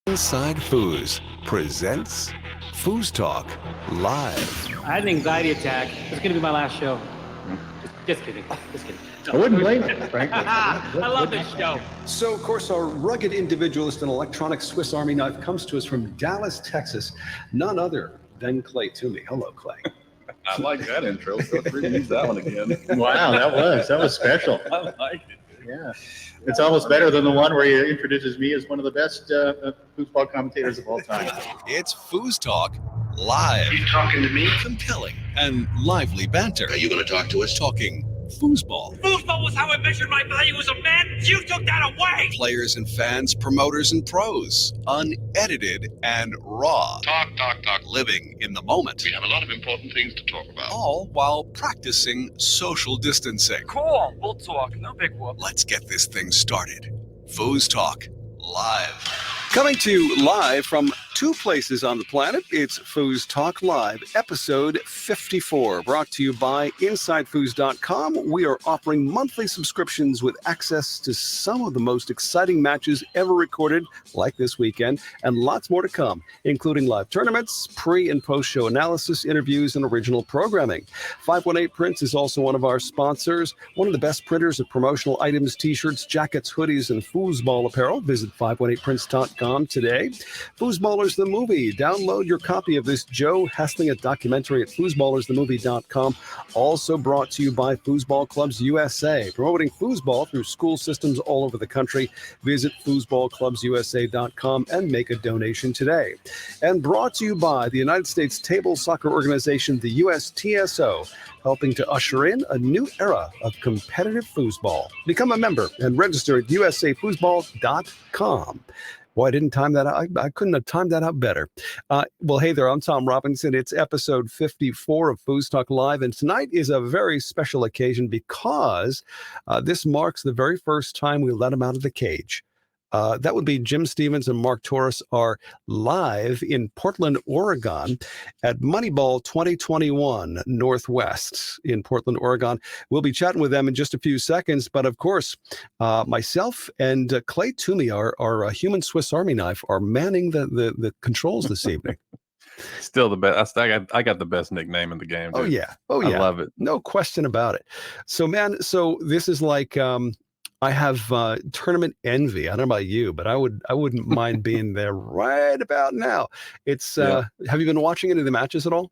InsideFoos presents FoosTalk Live. I had an anxiety attack. It's going to be my last show. Just kidding. Just kidding. I wouldn't blame you, frankly. I love this show. So, of course, our rugged individualist and electronic Swiss Army knife comes to us from Dallas, Texas. None other than Clay Tumey. Hello, Clay. I like that intro. Feel free to use that one again. Wow, that was special. I like it. Yeah, it's almost better than the one where he introduces me as one of the best foosball commentators of all time. It's FoosTalk Live. You talking to me? Compelling and lively banter. Are you going to talk to us? Talking foosball. Foosball was how I measured my value as a man. You took that away. Players and fans, promoters and pros. Unedited and raw. Talk. Living in the moment. We have a lot of important things to talk about. All while practicing social distancing. Cool. We'll talk. No big whoop. Let's get this thing started. FoosTalk Live. Coming to you live from two places on the planet, it's FoosTalk Live, episode 54, brought to you by InsideFoos.com. We are offering monthly subscriptions with access to some of the most exciting matches ever recorded, like this weekend, and lots more to come, including live tournaments, pre- and post-show analysis, interviews, and original programming. 518 Prints is also one of our sponsors, one of the best printers of promotional items, t-shirts, jackets, hoodies, and foosball apparel. Visit 518prints.com today. Foosballers the Movie. Download your copy of this Joe Heslinga documentary at foosballersthemovie.com. Also brought to you by Foosball Clubs USA, promoting foosball through school systems all over the country. Visit foosballclubsusa.com and make a donation today. And brought to you by the United States Table Soccer Organization, the USTSO, helping to usher in a new era of competitive foosball. Become a member and register at usafoosball.com. Boy, I didn't time that out. I couldn't have timed that out better. Well, hey there, I'm Tom Robinson. It's episode 54 of FoosTalk Live, and tonight is a very special occasion because this marks the very first time we let him out of the cage. That would be Jim Stevens and Mark Torres are live in Portland, Oregon at Moneyball 2021 Northwest in Portland, Oregon. We'll be chatting with them in just a few seconds. But of course, myself and Clay Tumey, our human Swiss Army knife, are manning the controls this evening. Still the best. I got the best nickname in the game. Dude. Oh, yeah. I love it. No question about it. So, man, this is like... I have tournament envy. I don't know about you, but I wouldn't mind being there right about now. It's Have you been watching any of the matches at all?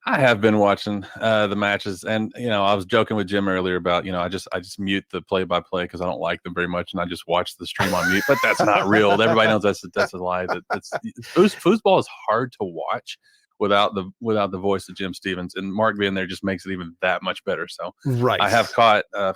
I have been watching the matches, and I was joking with Jim earlier about I just mute the play-by-play because I don't like them very much, and I just watch the stream on mute. But that's not real. Everybody knows that's a lie. Foosball is hard to watch without the voice of Jim Stevens, and Mark being there just makes it even that much better. So right, I have caught a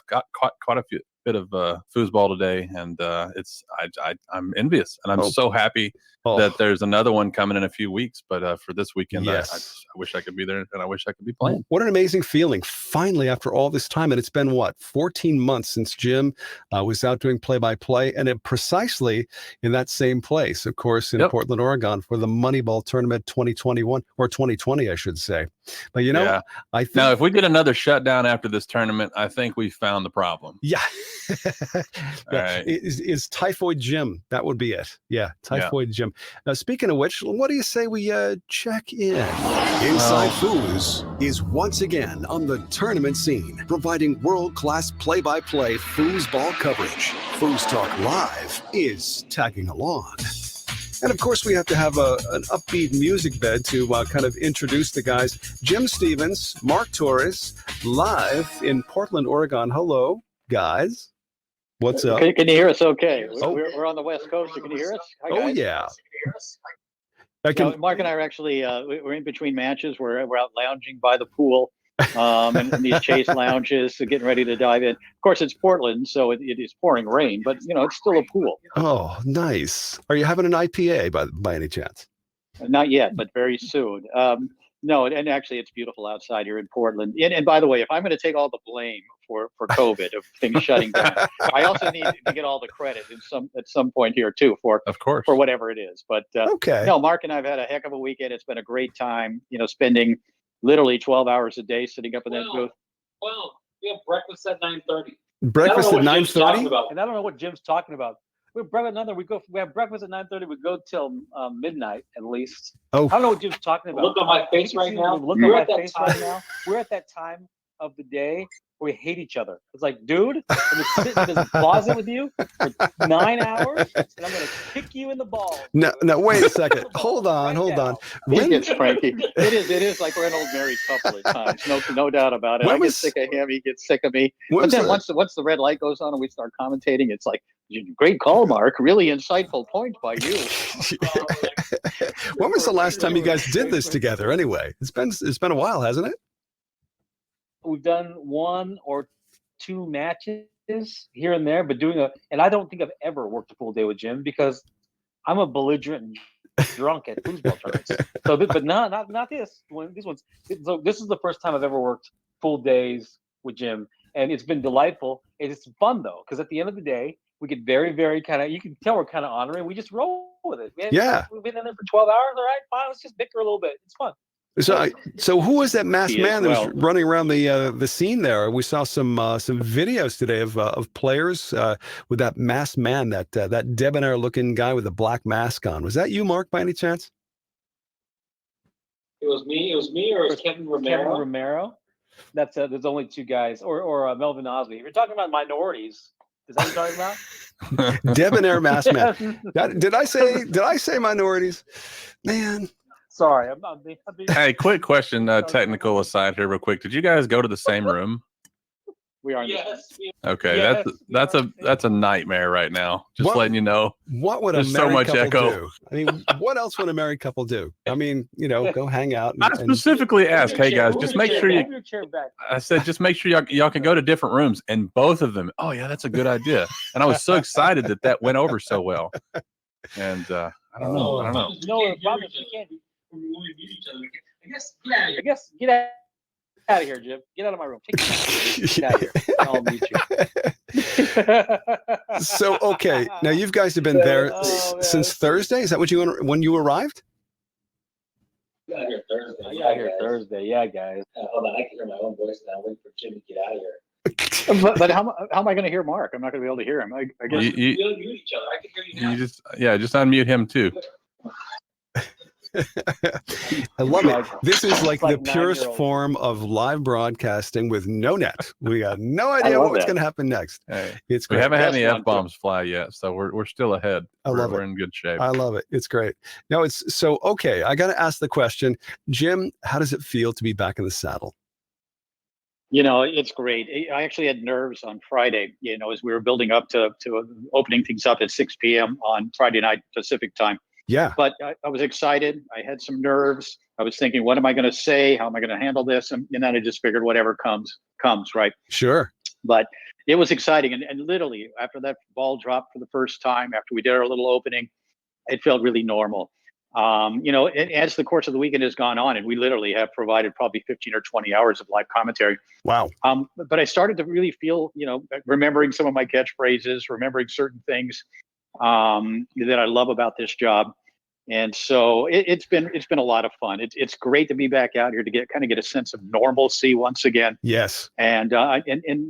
bit of foosball today, and I'm envious, and I'm so happy that there's another one coming in a few weeks. But for this weekend, yes. I wish I could be there, and I wish I could be playing. What an amazing feeling! Finally, after all this time, and it's been 14 months since Jim was out doing play-by-play, and precisely in that same place, of course, in Portland, Oregon, for the Moneyball tournament 2021 or 2020, I should say. But I think now if we get another shutdown after this tournament, I think we found the problem. Yeah. Right. Is Typhoid Jim? That would be it. Yeah, Typhoid Jim. Now, speaking of which, what do you say we check in? Inside Foos is once again on the tournament scene, providing world-class play-by-play foosball coverage. FoosTalk Live is tagging along. And of course, we have to have an upbeat music bed to kind of introduce the guys. Jim Stevens, Mark Torres, live in Portland, Oregon. Hello, guys. What's up? Can you hear us okay? We're on the West Coast. So can you hear us? Hi, guys. Oh, yeah. Mark and I are actually, we're in between matches. We're out lounging by the pool and in these chase lounges, so getting ready to dive in. Of course, it's Portland, so it is pouring rain, but, it's still a pool. Oh, nice. Are you having an IPA by any chance? Not yet, but very soon. No, and actually, it's beautiful outside here in Portland. And by the way, if I'm going to take all the blame for COVID of things shutting down, I also need to get all the credit at some point here too for whatever it is. But okay. No, Mark and I've had a heck of a weekend. It's been a great time. Spending literally 12 hours a day sitting up in that booth. Well, we have breakfast at 9:30. Breakfast at 9:30. And I don't know what Jim's talking about. We have breakfast at 9:30. We have breakfast at 9:30. We go till midnight at least. Oh, I don't know what Jim's talking about. Look on my face right now. Look on my face right now. We're at that time of the day where we hate each other. It's like, dude, I'm gonna sit in this closet with you for 9 hours, and I'm gonna kick you in the balls. no, wait a second. Hold on. He gets cranky. It is like we're an old married couple at times. No doubt about it. I get sick of him. He gets sick of me. But then once the red light goes on and we start commentating, it's like, great call, Mark. Really insightful point by you. When was the last time you guys did this together? Anyway, it's been a while, hasn't it? We've done 1 or 2 matches here and there, but and I don't think I've ever worked a full day with Jim because I'm a belligerent drunk at foosball tournaments. So, but not this one. So this is the first time I've ever worked full days with Jim, and it's been delightful. It's fun though, because at the end of the day, we get very, very kind of. You can tell we're kind of honoring. We just roll with it. We've been in there for 12 hours. All right, fine. Let's just bicker a little bit. It's fun. So who was that masked man that was running around the scene there? We saw some videos today of players with that masked man, that debonair looking guy with a black mask on. Was that you, Mark, by any chance? It was me, or it was Kevin Romero? Kevin Romero. That's there's only 2 guys, or Melvin Osby. If you're talking about minorities, is that what you're talking about? Debonair masked man. Did I say minorities? Man. Sorry, I'm being... Hey, quick question, technical aside here, real quick. Did you guys go to the same room? We are. Yes. Okay, yes, that's a nightmare right now. Just letting you know. What would There's a married so much couple echo. do? I mean, what else would a married couple do? I mean, go hang out. I specifically asked, hey guys, just make sure you. Your chair back. I said, just make sure y'all can go to different rooms, and both of them. Oh yeah, that's a good idea. And I was so excited that went over so well. And I don't know. No, the problem is you can't. When we meet each other, I guess get out of here, Jim. Get out of my room. Get out of here. I'll meet you. So okay, now you guys have been there since Thursday. Is that when you arrived? I got here Thursday. Yeah, guys. Hold on, I can hear my own voice now. I'm waiting for Jim to get out of here. But how am I going to hear Mark? I'm not going to be able to hear him. I guess you we'll mute each other. I can hear you now. just unmute him too. I love it. This is like the purest form of live broadcasting with no net. We got no idea what's going to happen next. Hey, it's we great. haven't had any F-bombs fly yet, so we're still ahead. We're in good shape. I love it. It's great. Now it's so okay. I got to ask the question, Jim. How does it feel to be back in the saddle? It's great. I actually had nerves on Friday. As we were building up to opening things up at 6 p.m. on Friday night Pacific time. Yeah. But I was excited. I had some nerves. I was thinking, what am I going to say? How am I going to handle this? And then I just figured whatever comes, right? Sure. But it was exciting. And literally, after that ball dropped for the first time, after we did our little opening, it felt really normal. As the course of the weekend has gone on, and we literally have provided probably 15 or 20 hours of live commentary. Wow. But I started to really feel, remembering some of my catchphrases, remembering certain things that I love about this job. And so it's been a lot of fun. It's great to be back out here to get a sense of normalcy once again. Yes. And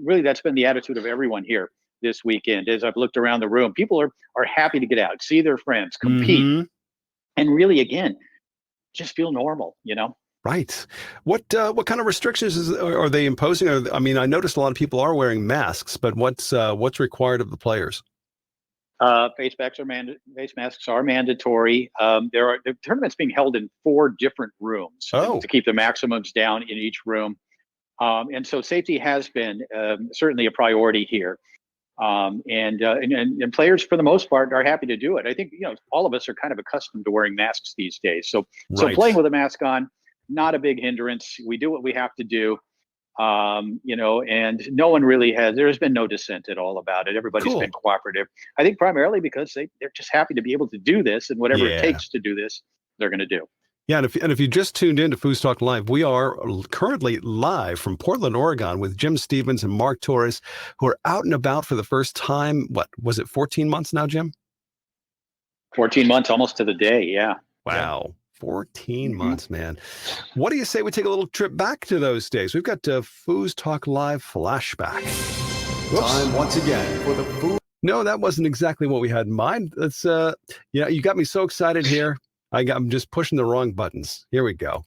really that's been the attitude of everyone here this weekend. As I've looked around the room, people are happy to get out, see their friends, compete, and really again, just feel normal, Right. What kind of restrictions are they imposing? I mean, I noticed a lot of people are wearing masks, but what's required of the players? Face masks are mandatory. The tournament's being held in 4 different rooms to keep the maximums down in each room. And so safety has been certainly a priority here. And players, for the most part, are happy to do it. I think, all of us are kind of accustomed to wearing masks these days. So playing with a mask on, not a big hindrance. We do what we have to do. And no one really there's been no dissent at all about it. Everybody's been cooperative. I think primarily because they're just happy to be able to do this, and whatever it takes to do this, they're going to do. Yeah, and if you just tuned in to FoosTalk Live, we are currently live from Portland, Oregon with Jim Stevens and Mark Torres, who are out and about for the first time. What was it, 14 months now, Jim? 14 months, almost to the day, yeah. Wow. 14 months, man. What do you say we take a little trip back to those days? We've got FoosTalk Live flashback. Time once again for the No, that wasn't exactly what we had in mind. That's yeah, you got me so excited here. I'm just pushing the wrong buttons. Here we go.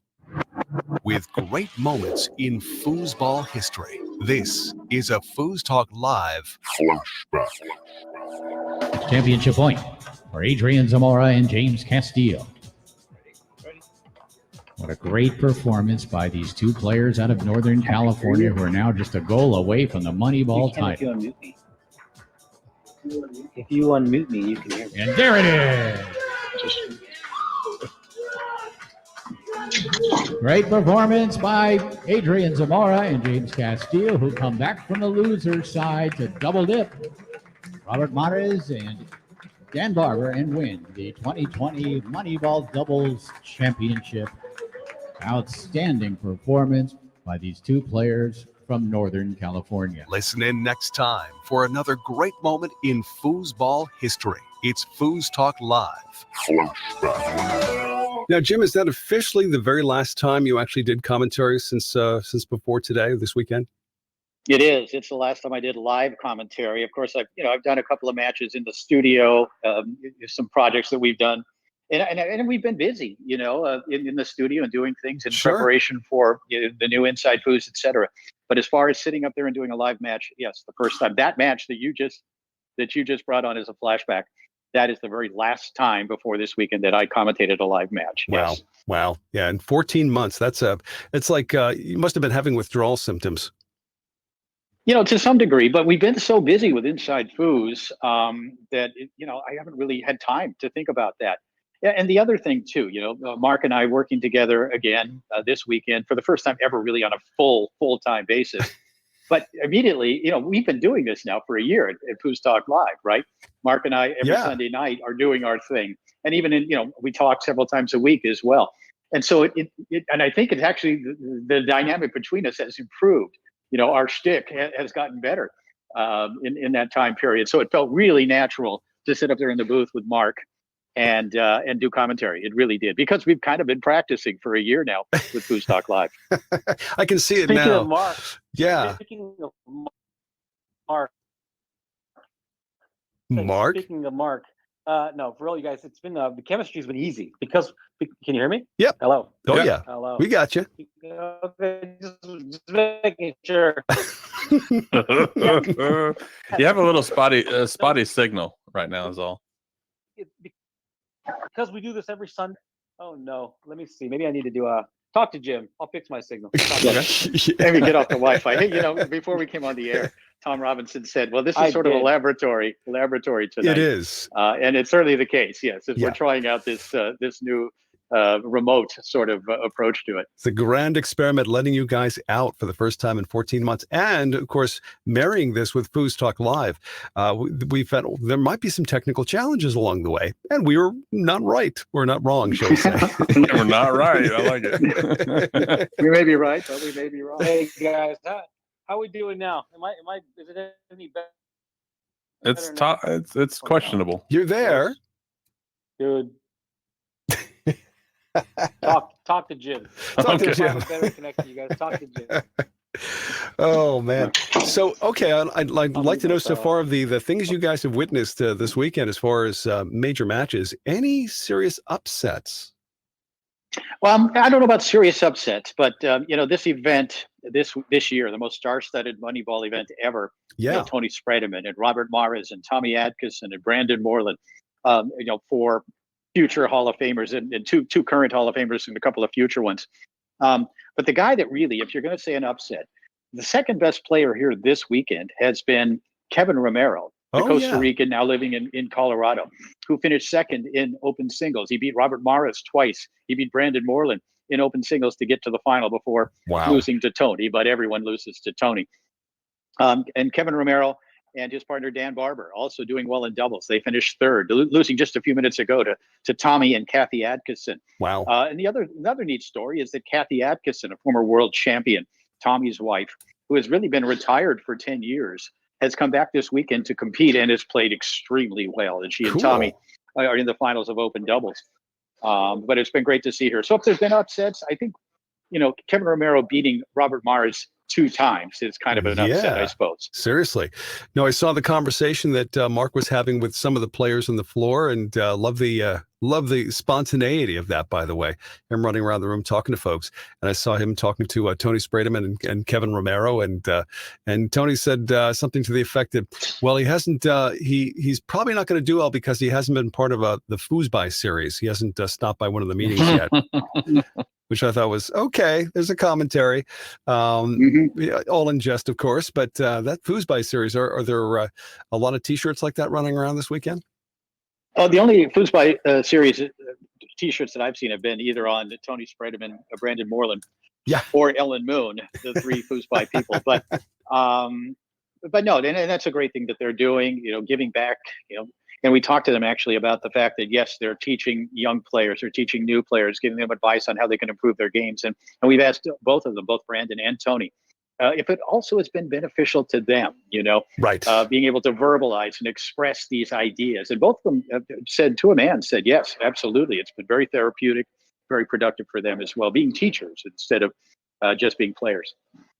With great moments in foosball history, this is a FoosTalk Live flashback. Championship point for Adrian Zamora and James Castillo. What a great performance by these two players out of Northern California who are now just a goal away from the Moneyball title. If you unmute me, you can hear me. And there it is. Great performance by Adrian Zamora and James Castillo, who come back from the loser's side to double dip. Robert Mares and Dan Barber and win the 2020 Moneyball Doubles Championship. Outstanding performance by these two players from Northern California. Listen in next time for another great moment in foosball history. It's FoosTalk Live flashback. Now, Jim, is that officially the very last time you actually did commentary since before today, this weekend? It is. It's the last time I did live commentary. Of course, I've done a couple of matches in the studio, some projects that we've done, and we've been busy, in the studio and doing things in preparation for the new InsideFoos, et cetera. But as far as sitting up there and doing a live match, yes, the first time. That match that you just brought on as a flashback, that is the very last time before this weekend that I commentated a live match. Wow. Yes. Wow. Yeah. In 14 months, it's like you must have been having withdrawal symptoms. To some degree, but we've been so busy with InsideFoos that, I haven't really had time to think about that. Yeah, and the other thing too, Mark and I working together again this weekend for the first time ever, really on a full-time basis. But immediately, we've been doing this now for a year at FoosTalk Live, right? Mark and I every Sunday night are doing our thing, and even we talk several times a week as well. And so and I think it's actually the dynamic between us has improved. Our shtick has gotten better in that time period. So it felt really natural to sit up there in the booth with Mark and do commentary. It really did, because we've kind of been practicing for a year now with FoosTalk Live. I can see it Speaking now. Of Mark, yeah. Speaking of Mark. Mark? Speaking of Mark, no, for real, you guys, it's been the chemistry's been easy because can you hear me? Yep. Hello. Oh yeah. Hello. We got you. Okay, just making sure. You have a little spotty signal right now is all. Because we do this every Sunday. Oh no, let me see. Maybe I need to do talk to Jim. I'll fix my signal. Maybe get off the Wi-Fi. Hey, before we came on the air, Tom Robinson said, "Well, this is sort of a laboratory tonight." It is, and it's certainly the case. Yes, as we're trying out this new remote sort of approach to it. It's a grand experiment, letting you guys out for the first time in 14 months. And of course, marrying this with FoosTalk Live. We found there might be some technical challenges along the way. And we were not right. We're not wrong, shall we say. We're not right. I like it. We may be right, but we may be wrong. Hey guys, how are we doing now? Is it any better? It's questionable. You're there. Dude. Talk to Jim. Talk to Jim. Better connection, you guys. Talk to Jim. Oh man. So okay, I'd like to know so far of the things you guys have witnessed this weekend as far as major matches. Any serious upsets? Well, I don't know about serious upsets, but this event this year, the most star-studded Moneyball event ever. Yeah. Tony Spredeman and Robert Mares and Tommy Atkinson and Brandon Moreland. For future Hall of Famers and two current Hall of Famers and a couple of future ones. But the guy that really, if you're going to say an upset, the second best player here this weekend has been Kevin Romero, the Costa Rican now living in Colorado, who finished second in open singles. He beat Robert Mares twice. He beat Brandon Moreland in open singles to get to the final before losing to Tony, but everyone loses to Tony. And Kevin Romero and his partner Dan Barber also doing well in doubles. They finished third, losing just a few minutes ago to Tommy and Kathy Atkinson. Wow. And another neat story is that Kathy Atkinson, a former world champion, Tommy's wife, who has really been retired for 10 years, has come back this weekend to compete and has played extremely well. And she and Tommy are in the finals of open doubles. But it's been great to see her. So if there's been upsets, I think, Kevin Romero beating Robert Mares 2 times. It's kind of an upset, I suppose. Seriously. No, I saw the conversation that Mark was having with some of the players on the floor, and love the spontaneity of that, by the way. Him running around the room talking to folks. And I saw him talking to Tony Sprademan and Kevin Romero, and Tony said something to the effect that, well, he hasn't he's probably not going to do well because he hasn't been part of the Foosball series. He hasn't stopped by one of the meetings yet. Which I thought was okay. There's a commentary, all in jest, of course. But that Foosball series, are there a lot of T-shirts like that running around this weekend? Oh, the only Foosball series T-shirts that I've seen have been either on Tony Sprademan, Brandon Moreland, or Ellen Moon, the 3 Foosball people. But no, and that's a great thing that they're doing. Giving back. And we talked to them actually about the fact that, yes, they're teaching young players, they're teaching new players, giving them advice on how they can improve their games. And we've asked both of them, both Brandon and Tony, if it also has been beneficial to them, right. Being able to verbalize and express these ideas. And both of them have said, to a man, said, yes, absolutely. It's been very therapeutic, very productive for them as well, being teachers instead of just being players.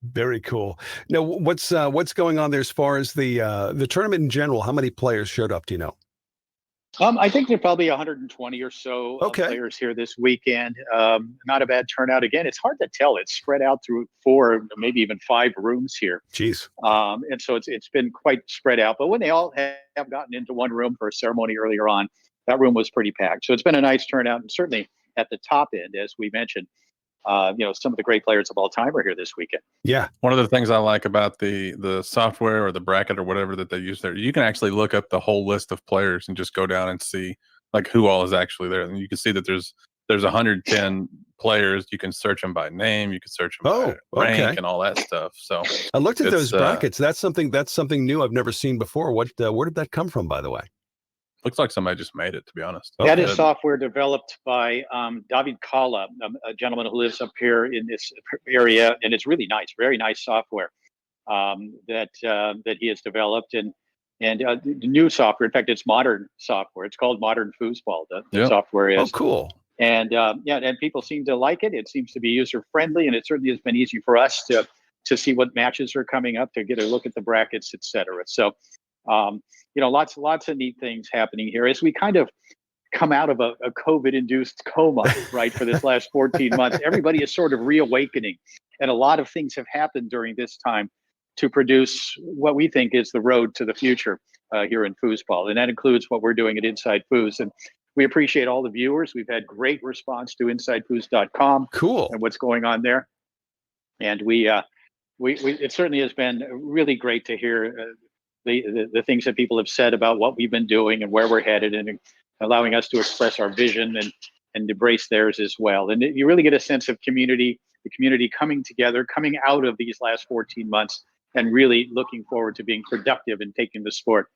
Very cool. Now, what's going on there as far as the tournament in general? How many players showed up? Do you know? I think there are probably 120 or so players here this weekend. Not a bad turnout. Again, it's hard to tell. It's spread out through 4, maybe even 5 rooms here. Jeez. And so it's been quite spread out. But when they all have gotten into one room for a ceremony earlier on, that room was pretty packed. So it's been a nice turnout. And certainly at the top end, as we mentioned, some of the great players of all time are here this weekend. Yeah. One of the things I like about the software or the bracket or whatever that they use there, you can actually look up the whole list of players and just go down and see like who all is actually there. And you can see that there's 110 players. You can search them by name. You can search them by rank and all that stuff. So I looked at those brackets. That's something new I've never seen before. Where did that come from, by the way? Looks like somebody just made it, to be honest. That is software developed by David Kala, a gentleman who lives up here in this area, and it's really nice, very nice software that he has developed, and new software. In fact, it's modern software. It's called Modern Foosball. The software is. Oh, cool. And and people seem to like it. It seems to be user friendly, and it certainly has been easy for us to see what matches are coming up, to get a look at the brackets, et cetera. So. Lots of neat things happening here as we kind of come out of a COVID-induced coma, right, for this last 14 months. Everybody is sort of reawakening, and a lot of things have happened during this time to produce what we think is the road to the future here in Foosball, and that includes what we're doing at InsideFoos. And we appreciate all the viewers. We've had great response to InsideFoos.com. Cool. And what's going on there, and we it certainly has been really great to hear. The things that people have said about what we've been doing and where we're headed, and allowing us to express our vision and embrace theirs as well. And you really get a sense of community, the community coming together, coming out of these last 14 months, and really looking forward to being productive and taking the sport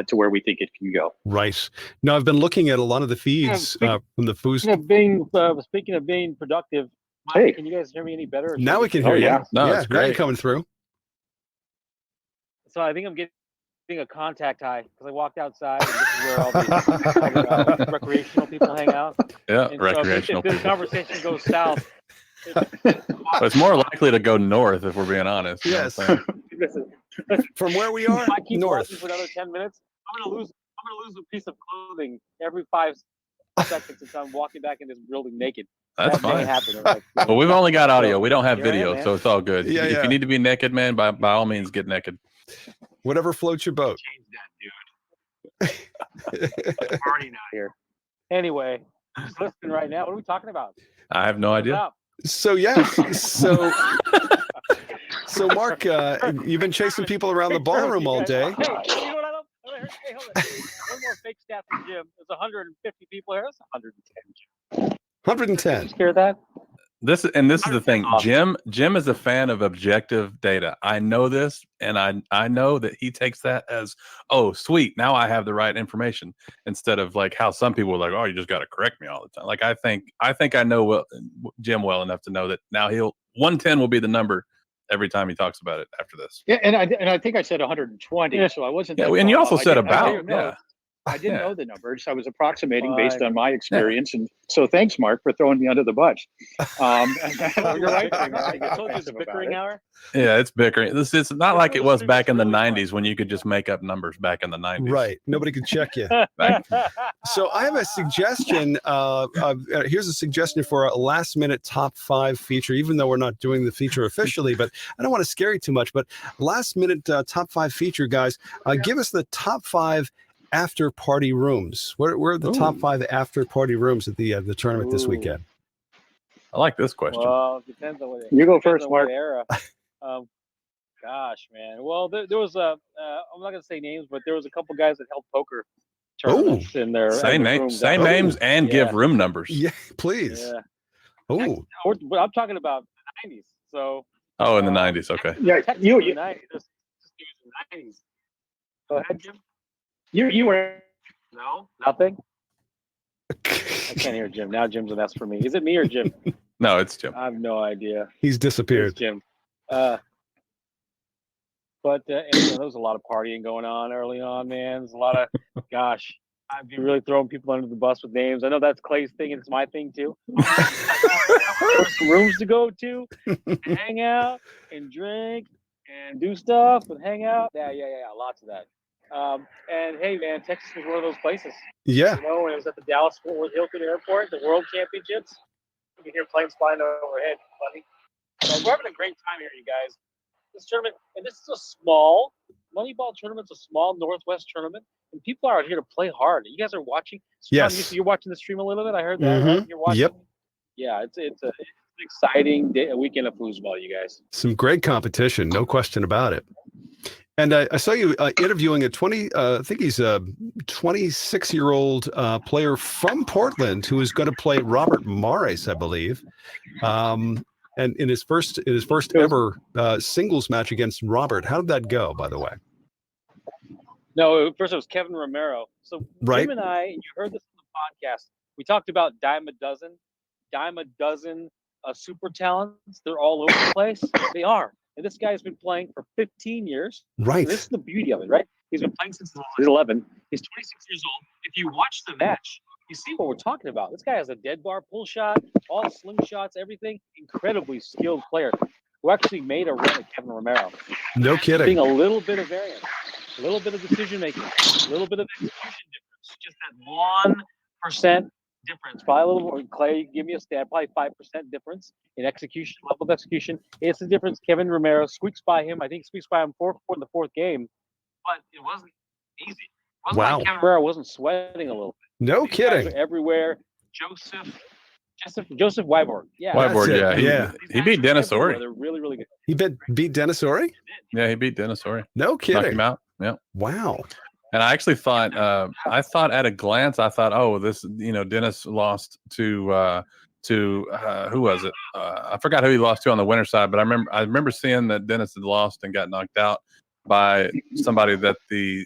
to where we think it can go. Right. Now, I've been looking at a lot of the feeds from the Foos. Speaking of being productive, hey, can you guys hear me any better? Now we can hear you. Yeah. No, it's now great. you're coming through. So I think I'm getting a contact high because I walked outside, and this is where all the recreational people hang out. Yeah, and recreational so if this conversation goes south, it's more likely to go north if we're being honest. Yes. From where we are, if I keep north. walking for another 10 minutes, I'm gonna lose a piece of clothing every 5 seconds since I'm walking back in this building naked. That's That may fine. happen. Well, we've only got audio. We don't have Here I am, video, man. so it's all good. Yeah, If yeah. you need to be naked, man, by all means, get naked. Whatever floats your boat. Change that, dude. Already not here. Anyway, just listening right now. What are we talking about? I have no What's idea. up? So so Mark, you've been chasing people around the ballroom all day. Hey, you know what I love? Hey, hold on. One more fake stat from Jim. There's 150 people here. That's 110. 110. Did you hear that? This is the thing. Jim is a fan of objective data. I know this, and I know that he takes that as, oh, sweet, now I have the right information, instead of like how some people are like, oh, you just got to correct me all the time. Like I think I know Jim well enough to know that now 110 will be the number every time he talks about it after this. Yeah, and I think I said 120, so I wasn't. Yeah, that and you far also off. said I about. didn't know. Yeah. I didn't know the numbers. I was approximating based on my experience, and so thanks, Mark, for throwing me under the bus. You're right. I told you it's a bickering hour. Yeah, it's bickering. It's not like it was back in the 90s when you could just make up numbers back in the 90s. Right. Nobody could check you. So I have a suggestion. Here's a suggestion for a last-minute top 5 feature, even though we're not doing the feature officially, but I don't want to scare you too much. But last-minute top 5 feature, guys, give us the top 5 after party rooms. Where are the top 5 after party rooms at the tournament this weekend? I like this question. Well, it depends on what you go first, Mark. Era. Gosh, man. Well, there was I'm not gonna say names, but there was a couple guys that held poker tournaments in their say names and give room numbers. Yeah, please. Yeah. Oh, but I'm talking about the 90s. So. Oh, in the 90s. Okay. Yeah, you. 90s. Go ahead, Jim. You were no nothing. I can't hear Jim now. Jim's an S for me. Is it me or Jim? No, it's Jim. I have no idea. He's disappeared. It's Jim. But anyway, there was a lot of partying going on early on, man. There's a lot of gosh. I'd be really throwing people under the bus with names. I know that's Clay's thing and it's my thing too. Some rooms to go to, and hang out and drink and do stuff and hang out. Yeah. Lots of that. And hey, man, Texas was one of those places. Yeah. You know, when it was at the Dallas Fort Worth Hilton Airport, the World Championships, you can hear planes flying overhead. Funny. So we're having a great time here, you guys. This tournament, and this is a small Moneyball tournament's a small Northwest tournament, and people are out here to play hard. You guys are watching. Yes. You're watching the stream a little bit. I heard that. Right? You're watching. Yep. Yeah, it's an exciting day, a weekend of foosball, you guys. Some great competition, no question about it. And I saw you interviewing I think he's a 26-year-old player from Portland who is going to play Robert Mares, I believe, and in his first ever singles match against Robert. How did that go, by the way? No, first it was Kevin Romero. So right. Jim and I, and you heard this on the podcast. We talked about dime a dozen super talents. They're all over the place. They are. And this guy's been playing for 15 years. Right. So this is the beauty of it, right? He's been playing since he's 11. He's 26 years old. If you watch the match, you see what we're talking about. This guy has a dead bar pull shot, all slingshots, everything. Incredibly skilled player who actually made a run at Kevin Romero. No kidding. Being a little bit of variance, a little bit of decision making, a little bit of execution difference. Just that 1% difference. Probably a little more. Clay, give me a stat. Probably 5% difference in execution, level of execution. It's the difference. Kevin Romero squeaks by him. I think squeaks by him 4-4 in the fourth game, but it wasn't easy. It wasn't like Kevin Romero wasn't sweating a little bit. No These kidding. guys are everywhere. Joseph Wyborg. Yeah. Wyborg, yeah. He beat Dennis Ori. They're really, really good. He beat Dennis Ori? Yeah, he beat Dennis Ori. No kidding. Knocked him out. Yeah. Wow. And I actually thought, at a glance, oh, this, Dennis lost to who was it? I forgot who he lost to on the winner's side, but I remember seeing that Dennis had lost and got knocked out by somebody that the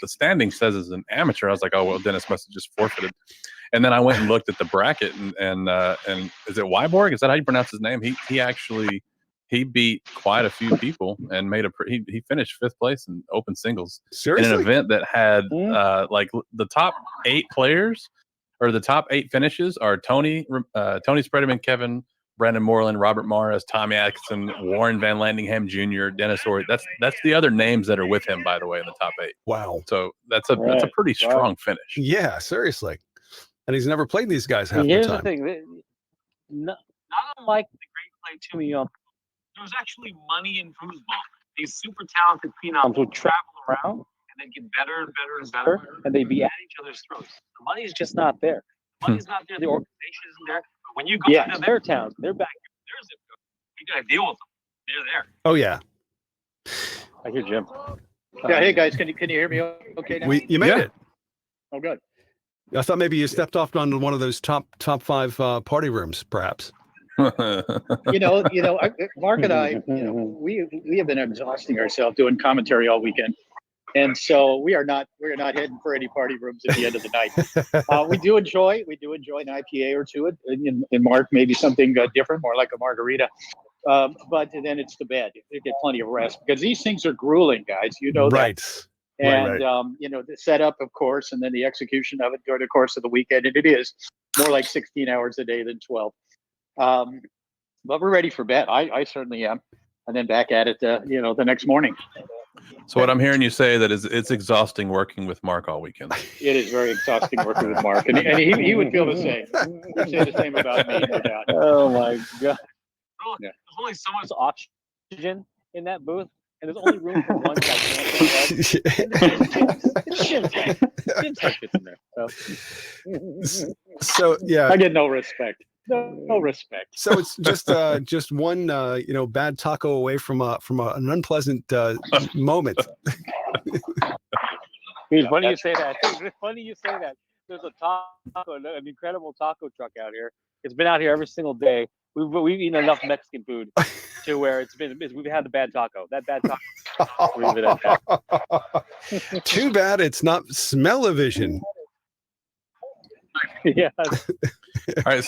standing says is an amateur. I was like, oh well, Dennis must have just forfeited. And then I went and looked at the bracket, and is it Wyborg? Is that how you pronounce his name? He actually beat quite a few people and made he finished 5th place in open singles. Seriously? In an event that had like the top 8 players or the top 8 finishes are Tony Spredeman, Kevin, Brandon Moreland, Robert Mares, Tommy Atkinson, Warren Van Landingham Jr., Dennis Ori. That's the other names that are with him, by the way, in the top 8. Wow. So that's a pretty strong finish. Yeah, seriously. And he's never played these guys half the time. Here's the thing. Not unlike the great Clay Tumey, there's actually money in foosball. These super talented phenoms will travel around and then get better and better and better, and they be at each other's throats. The money is just not there. The money's not there. The organization isn't there. But when you go into their towns, their backyard, their zip code, you got to deal with them. They're there. Oh yeah. I hear Jim. Yeah. Hey guys, can you hear me? Okay. Now? You made it. Oh, good. I thought maybe you stepped off onto one of those top 5 party rooms, perhaps. Mark and I, we have been exhausting ourselves doing commentary all weekend, and so we're not heading for any party rooms at the end of the night. We do enjoy an IPA or two, and Mark maybe something different, more like a margarita. But then it's to bed. You get plenty of rest because these things are grueling, guys. You know that. Right. And, the setup, of course, and then the execution of it during the course of the weekend. And it is more like 16 hours a day than 12. But we're ready for bed. I certainly am. And then back at it, the next morning. So what I'm hearing you say that is it's exhausting working with Mark all weekend. It is very exhausting working with Mark. And he would feel the same. He'd say the same about me, no doubt. Oh, my God. Yeah. There's only so much oxygen in that booth, and there's only room for one gigantic head. Jim's head fits in there. So yeah, I get no respect. No respect. So it's just one bad taco away from an unpleasant moment. It's funny you say that. It's funny you say that. There's an incredible taco truck out here. It's been out here every single day. We've eaten enough Mexican food to where we've had the bad taco. That bad taco. Leave it at that. Too bad it's not smell-o-vision. Yeah. All right,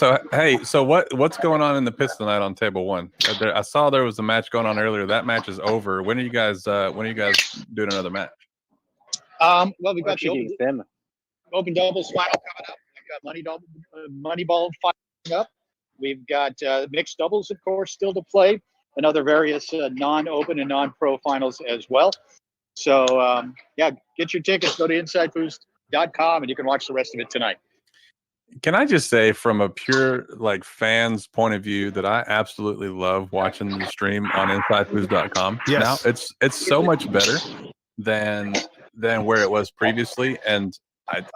so what's going on in the pits tonight on table one? I saw there was a match going on earlier. That match is over. When are you guys doing another match? Well, we've got the open doubles final coming up. We've got Moneyball fighting up. We've got mixed doubles, of course, still to play, and other various non-open and non-pro finals as well. So get your tickets. Go to InsideFoos.com, and you can watch the rest of it tonight. Can I just say, from a pure fan's point of view, that I absolutely love watching the stream on InsideFoos.com. Yes. Now it's so much better than where it was previously, and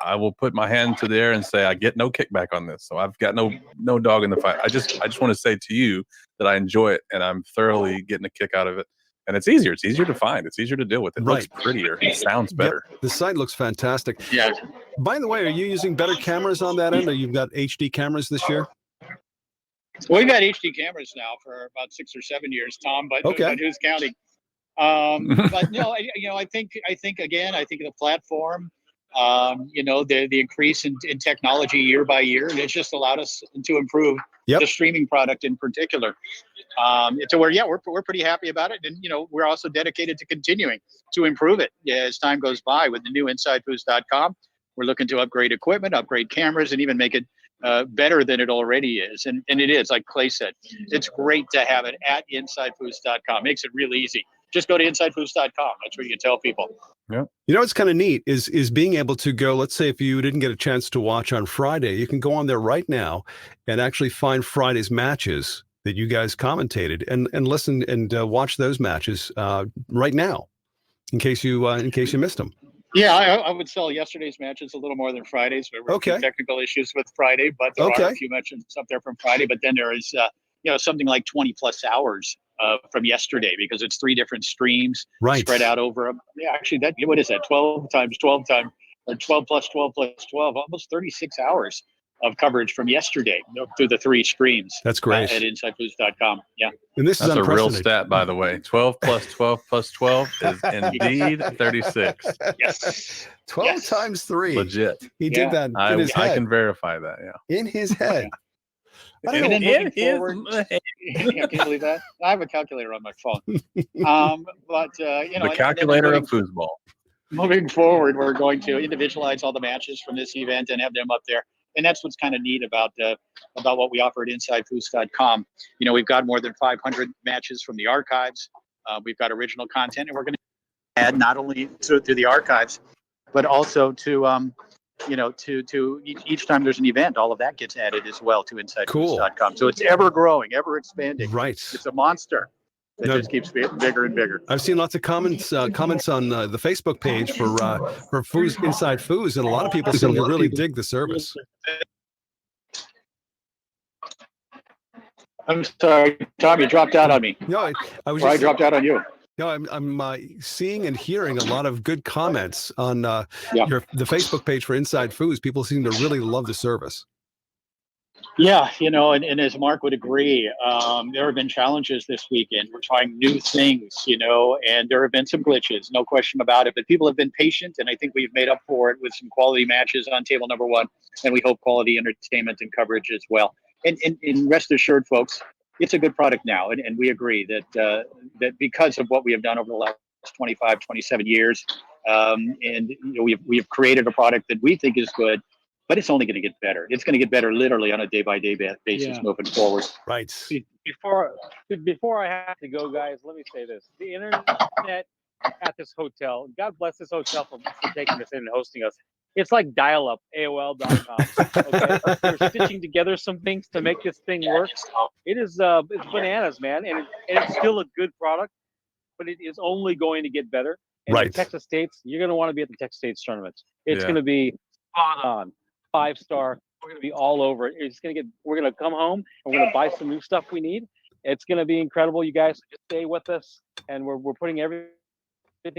I will put my hand to there and say I get no kickback on this. So I've got no dog in the fight. I just want to say to you that I enjoy it and I'm thoroughly getting a kick out of it. And it's easier. It's easier to find. It's easier to deal with. It looks prettier. It sounds better. Yep. The site looks fantastic. Yeah. By the way, are you using better cameras on that end, or you've got HD cameras this year? Well, we've had HD cameras now for about 6 or 7 years, Tom. But who's counting? But no, I think the platform, the increase in technology year by year, it's just allowed us to improve the streaming product in particular. To where, we're pretty happy about it. And, we're also dedicated to continuing to improve it as time goes by with the new InsideFoos.com. We're looking to upgrade equipment, upgrade cameras, and even make it better than it already is. And it is, like Clay said, it's great to have it at InsideFoos.com. Makes it real easy. Just go to InsideFoos.com. That's where you can tell people. Yeah. What's kind of neat is being able to go, let's say if you didn't get a chance to watch on Friday, you can go on there right now and actually find Friday's matches that you guys commentated and listen and watch those matches right now in case you missed them. Yeah, I would sell yesterday's matches a little more than Friday's. There were a few technical issues with Friday, but there are a few matches up there from Friday. But then there is something like 20 plus hours from yesterday, because it's 3 different streams spread out over actually what is that, 12 times 12 times, or 12 plus 12 plus 12, almost 36 hours of coverage from yesterday through the 3 streams. That's great. At InsideFoos.com. Yeah. And that's a real stat, by the way. 12 plus 12 plus 12 is indeed 36. Yes. 12 times 3. Legit. He did that in his head. I can verify that, yeah. In his head. I don't know. Moving forward, can you believe that? I have a calculator on my phone. The calculator of Foosball. Moving forward, we're going to individualize all the matches from this event and have them up there. And that's what's kind of neat about what we offer at InsideFoos.com. We've got more than 500 matches from the archives. We've got original content, and we're going to add not only to the archives, but also to each time there's an event, all of that gets added as well to InsideFoos.com. So it's ever growing, ever expanding. Right. It's a monster that just keeps getting bigger and bigger. I've seen lots of comments on the Facebook page for Foos Inside Foos, and a lot of people seem to really dig the service. I'm sorry, Tom, you dropped out on me. No, I dropped out on you. No, I'm seeing and hearing a lot of good comments on the Facebook page for Inside Foos. People seem to really love the service. Yeah, and as Mark would agree, there have been challenges this weekend. We're trying new things, and there have been some glitches, no question about it. But people have been patient, and I think we've made up for it with some quality matches on table number 1, and we hope quality entertainment and coverage as well. And rest assured, folks, it's a good product now, and we agree that because of what we have done over the last 25, 27 years. And we have created a product that we think is good, but it's only going to get better. It's going to get better literally on a day-by-day basis moving forward. Right. Before I have to go, guys, let me say this. The internet at this hotel, God bless this hotel for taking us in and hosting us. It's like dial-up, AOL.com. Okay? We're stitching together some things to make this thing work. It's bananas, man. And it's still a good product, but it is only going to get better. And Right. in Texas States, you're going to want to be at the Texas States tournaments. It's going to be spot on, 5-star. We're going to be all over it. We're going to come home and we're going to buy some new stuff we need. It's going to be incredible. You guys just stay with us, and we're putting everything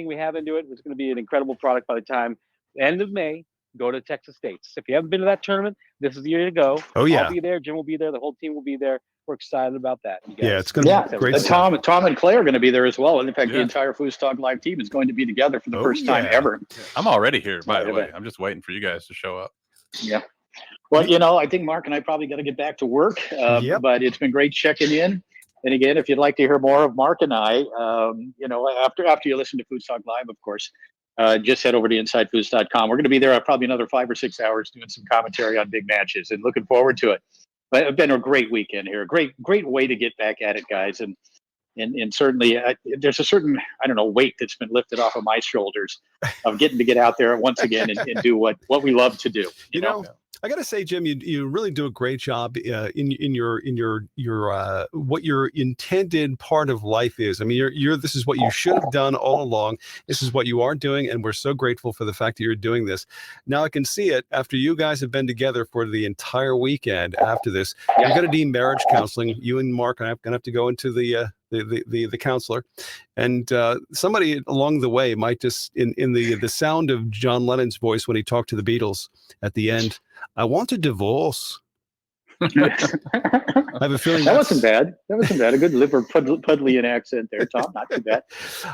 we have into it. It's going to be an incredible product by the time end of May. Go to Texas States. If you haven't been to that tournament, this is the year to go. Oh yeah, I'll be there. Jim will be there. The whole team will be there. We're excited about that. Yeah, it's going to be great stuff. Tom and Clay are going to be there as well. And in fact, the entire FoosTalk live team is going to be together for the first time ever. I'm already here, by the way. I'm just waiting for you guys to show up. Yeah. Well, I think Mark and I probably got to get back to work, but it's been great checking in. And again, if you'd like to hear more of Mark and I, after you listen to FoosTalk Live, of course, just head over to InsideFoos.com. We're going to be there probably another 5 or 6 hours doing some commentary on big matches, and looking forward to it. But it's been a great weekend here. Great way to get back at it, guys. And certainly there's a certain, weight that's been lifted off of my shoulders of getting to get out there once again and do what we love to do. You know? I got to say, Jim, you really do a great job in your what your intended part of life is. I mean, this is what you should have done all along. This is what you are doing, and we're so grateful for the fact that you're doing this. Now I can see it after you guys have been together for the entire weekend. After this, you're going to need marriage counseling. You and Mark are going to have to go into the counselor, and somebody along the way might just in the sound of John Lennon's voice when he talked to the Beatles at the end. I want a divorce. I have a feeling that wasn't bad. A good Liverpudlian accent there, Tom. Not too bad.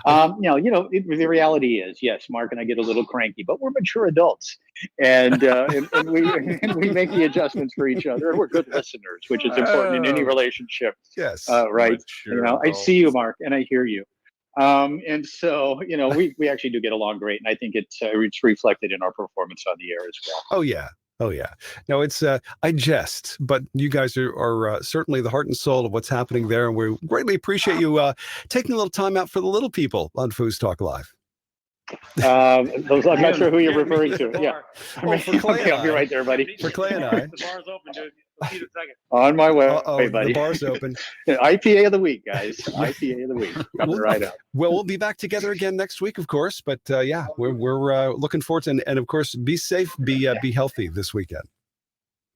The reality is, yes, Mark and I get a little cranky, but we're mature adults, and we make the adjustments for each other, and we're good listeners, which is important in any relationship. Yes, right. I see you, Mark, and I hear you. And so, we actually do get along great, and I think it's reflected in our performance on the air as well. Oh yeah. No, it's I jest, but you guys are certainly the heart and soul of what's happening there, and we greatly appreciate you taking a little time out for the little people on FoosTalk Live. I'm not sure who you're referring to. Yeah. For Clay I'll be right there, buddy. For Clay and I. The bar's open, dude. I'll see you in a second. On my way, The buddy. bar's open. IPA of the week, guys. IPA of the week. Coming right up. Well, we'll be back together again next week, of course. But we're looking forward to, and of course, be safe, be healthy this weekend.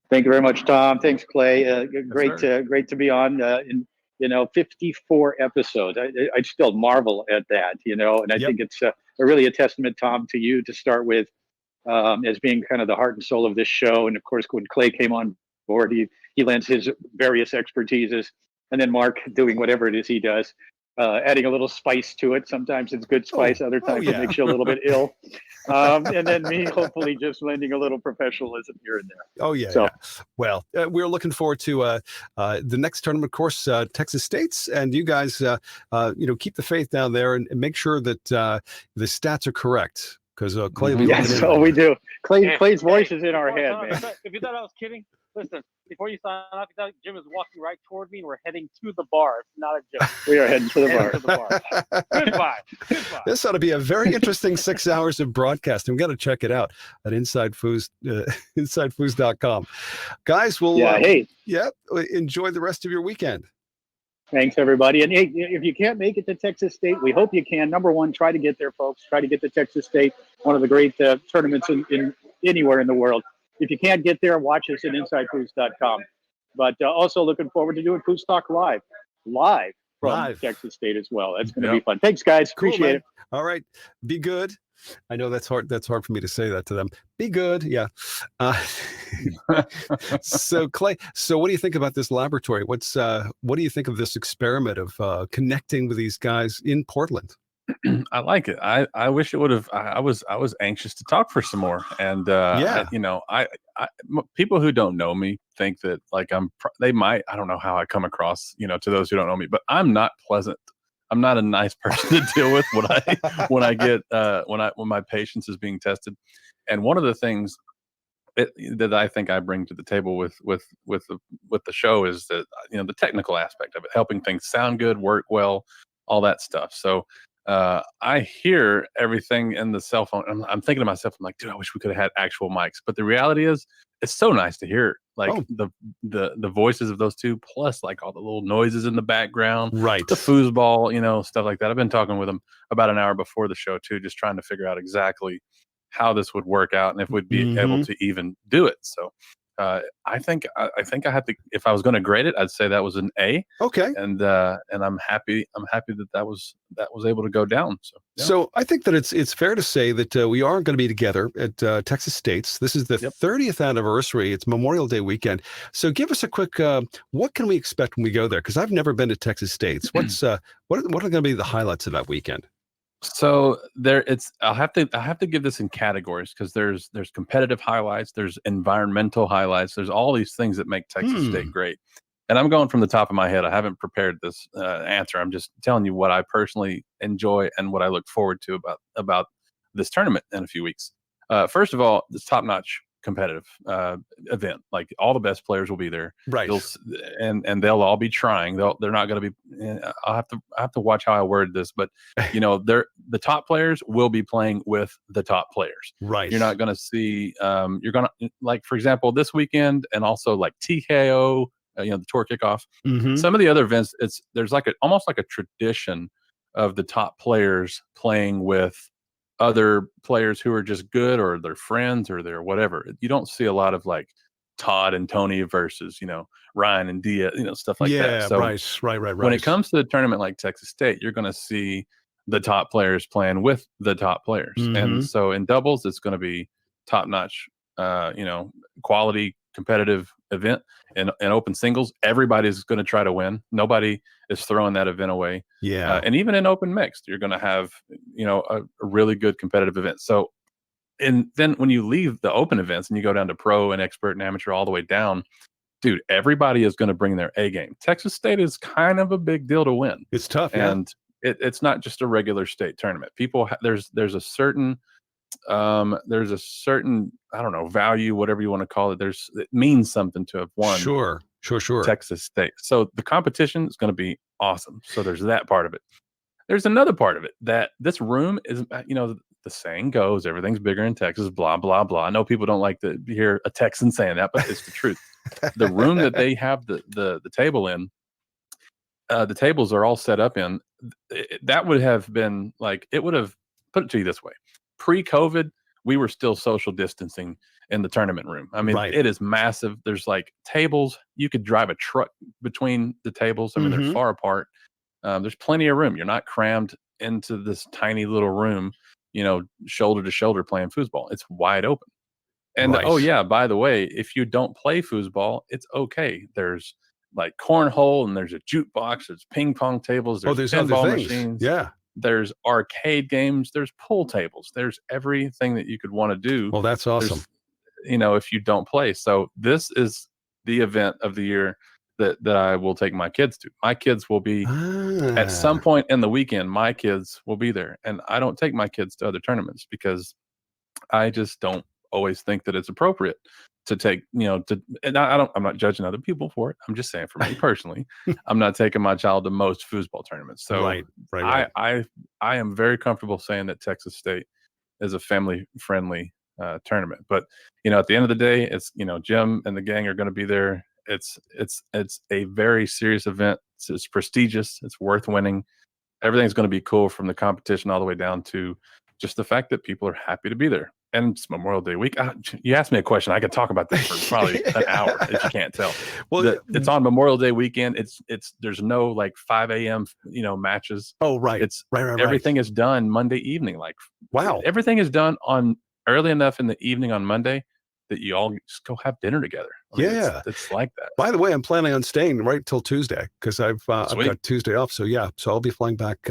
Thank you very much, Tom. Thanks, Clay. Great to be on. 54 episodes. I still marvel at that, and I think it's really a testament, Tom, to you to start with, as being kind of the heart and soul of this show. And of course, when Clay came on board, he lends his various expertises, and then Mark doing whatever it is he does, adding a little spice to it. Sometimes it's good spice, other times it makes you a little bit ill. And then me hopefully just lending a little professionalism here and there. Oh yeah. So, well, we're looking forward to the next tournament, of course, Texas States, and you guys, keep the faith down there and make sure that the stats are correct, because Clay. Yes, we do. Clay's voice is in our head, man. If you thought I was kidding, listen. Before you sign off, you thought Jim is walking right toward me, and we're heading to the bar. It's not a joke. We are heading to the bar. Goodbye. This ought to be a very interesting 6 hours of broadcasting. We've got to check it out at InsideFoos, InsideFoos.com. Guys, enjoy the rest of your weekend. Thanks, everybody. And hey, if you can't make it to Texas State, we hope you can. Number one, try to get there, folks. Try to get to Texas State, one of the great tournaments in anywhere in the world. If you can't get there, watch us at InsideFoos.com. But also looking forward to doing FoosTalk live from Texas State as well. That's going to be fun. Thanks, guys. Cool, appreciate it. All right. Be good. I know that's hard. That's hard for me to say that to them. Be good. Yeah. So Clay, what do you think about this laboratory? What do you think of this experiment of connecting with these guys in Portland? I like it. I wish it would have. I was anxious to talk for some more. And people who don't know me think that like they might. I don't know how I come across, to those who don't know me, but I'm not pleasant. I'm not a nice person to deal with when my patience is being tested. And one of the things that I think I bring to the table with the show is that, the technical aspect of it, helping things sound good, work well, all that stuff. So I hear everything in the cell phone. I'm thinking to myself, I'm like, dude, I wish we could have had actual mics. But the reality is, it's so nice to hear the voices of those two, plus like all the little noises in the background, right? The foosball, stuff like that. I've been talking with them about an hour before the show too, just trying to figure out exactly how this would work out and if we'd be able to even do it. So I think I had to, if I was going to grade it, I'd say that was an A. Okay. And I'm happy that was able to go down. So yeah. So I think that it's fair to say that we are going to be together at Texas State's. This is the 30th anniversary. It's Memorial Day weekend. So give us a quick, what can we expect when we go there? Because I've never been to Texas State's. What are going to be the highlights of that weekend? So I'll have to give this in categories, because there's competitive highlights, there's environmental highlights, there's all these things that make Texas State great. And I'm going from the top of my head. I haven't prepared this answer. I'm just telling you what I personally enjoy and what I look forward to about this tournament in a few weeks. First of all, this top-notch competitive event. Like, all the best players will be there, right? And they'll all be trying. They're not going to be. I have to watch how I word this, but the top players will be playing with the top players. Right. You're not going to see. You're going to, like, for example, this weekend, and also like TKO. The tour kickoff. Some of the other events, there's like almost like a tradition of the top players playing with other players who are just good, or their friends, or their whatever. You don't see a lot of like Todd and Tony versus Ryan and Dia, stuff like that. So right. When it comes to the tournament like Texas State, you're going to see the top players playing with the top players, and so in doubles, it's going to be top notch, quality competitive event. And open singles, everybody's going to try to win. Nobody is throwing that event away. Yeah. And even in open mixed, you're going to have, a really good competitive event. So, and then when you leave the open events and you go down to pro and expert and amateur all the way down, dude, everybody is going to bring their A game. Texas State is kind of a big deal to win. It's tough. And it's not just a regular state tournament. People, there's a certain, I don't know, value, whatever you want to call it. It means something to have won. Sure. Texas State. So the competition is going to be awesome. So there's that part of it. There's another part of it, that this room is, the saying goes, everything's bigger in Texas, blah, blah, blah. I know people don't like to hear a Texan saying that, but it's the truth. The room that they have the table in, the tables are all set up in, that would have been like, it would have, put it to you this way. Pre-COVID, we were still social distancing in the tournament room. I mean, It is massive. There's like tables. You could drive a truck between the tables. I mean, they're far apart. There's plenty of room. You're not crammed into this tiny little room, shoulder to shoulder playing foosball. It's wide open. And oh yeah, by the way, if you don't play foosball, it's okay. There's like cornhole, and there's a jukebox. There's ping pong tables. There's pinball machines. Yeah. There's arcade games, there's pool tables, there's everything that you could want to do. Well, that's awesome. If you don't play. So this is the event of the year that I will take my kids to. My kids will be at some point in the weekend, my kids will be there. And I don't take my kids to other tournaments because I just don't always think that it's appropriate to take, and I'm not judging other people for it. I'm just saying, for me personally, I'm not taking my child to most foosball tournaments. So right. I am very comfortable saying that Texas State is a family friendly tournament. But at the end of the day, it's Jim and the gang are going to be there. It's a very serious event. It's prestigious. It's worth winning. Everything's going to be cool, from the competition all the way down to just the fact that people are happy to be there. And it's Memorial Day week. You asked me a question. I could talk about this for probably an hour if you can't tell. Well, it's on Memorial Day weekend. There's no like 5 a.m. matches. Oh, right. It's right. Everything is done Monday evening. Like, wow. Everything is done on early enough in the evening on Monday that you all just go have dinner together. It's like that. By the way, I'm planning on staying right till Tuesday, because I've got Tuesday off. So so I'll be flying back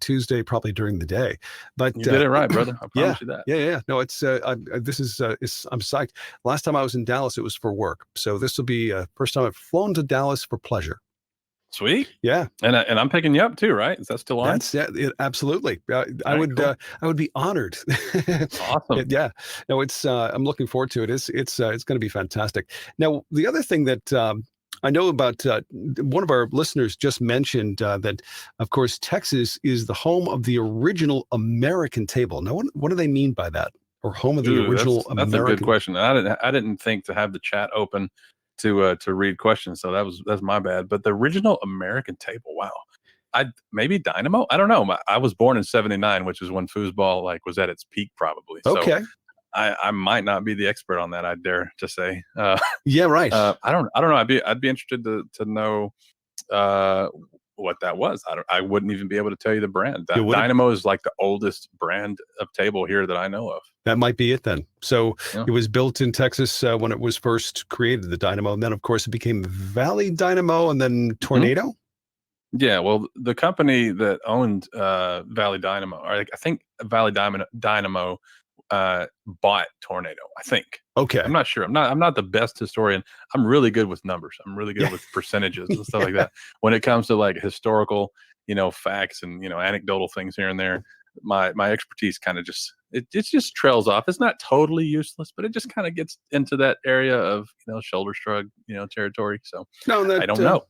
Tuesday, probably during the day. But you did it right, brother. I promise you that. Yeah. No, it's I'm psyched. Last time I was in Dallas, it was for work. So this will be first time I've flown to Dallas for pleasure. Sweet. Yeah, and I'm picking you up too, right? Is that still on? Absolutely. I would cool. I would be honored. Awesome. Yeah. No, it's I'm looking forward to it. It's going to be fantastic. Now, the other thing that I know about, one of our listeners just mentioned that, of course, Texas is the home of the original American table. Now, what do they mean by that? Or home of the original American? That's a good question. I didn't think to have the chat open to read questions, so that's my bad. But the original American table, wow. Maybe Dynamo. I don't know. I was born in '79, which is when foosball was at its peak, probably. Okay. So I might not be the expert on that. I dare to say. Yeah, right. I don't know. I'd be interested to know what that was. I wouldn't even be able to tell you the brand. Dynamo is like the oldest brand of table here that I know of. That might be it then. So It was built in Texas when it was first created, the Dynamo. And then, of course, it became Valley Dynamo and then Tornado. Mm-hmm. Yeah, well, the company that owned Valley Dynamo, or I think Valley Dynamo bought Tornado, I think. Okay. I'm not sure. I'm not the best historian. I'm really good with numbers. I'm really good with percentages and stuff like that. When it comes to historical, facts and, anecdotal things here and there, my expertise kind of it just trails off. It's not totally useless, but it just kind of gets into that area of, shoulder shrug, territory. So I don't know.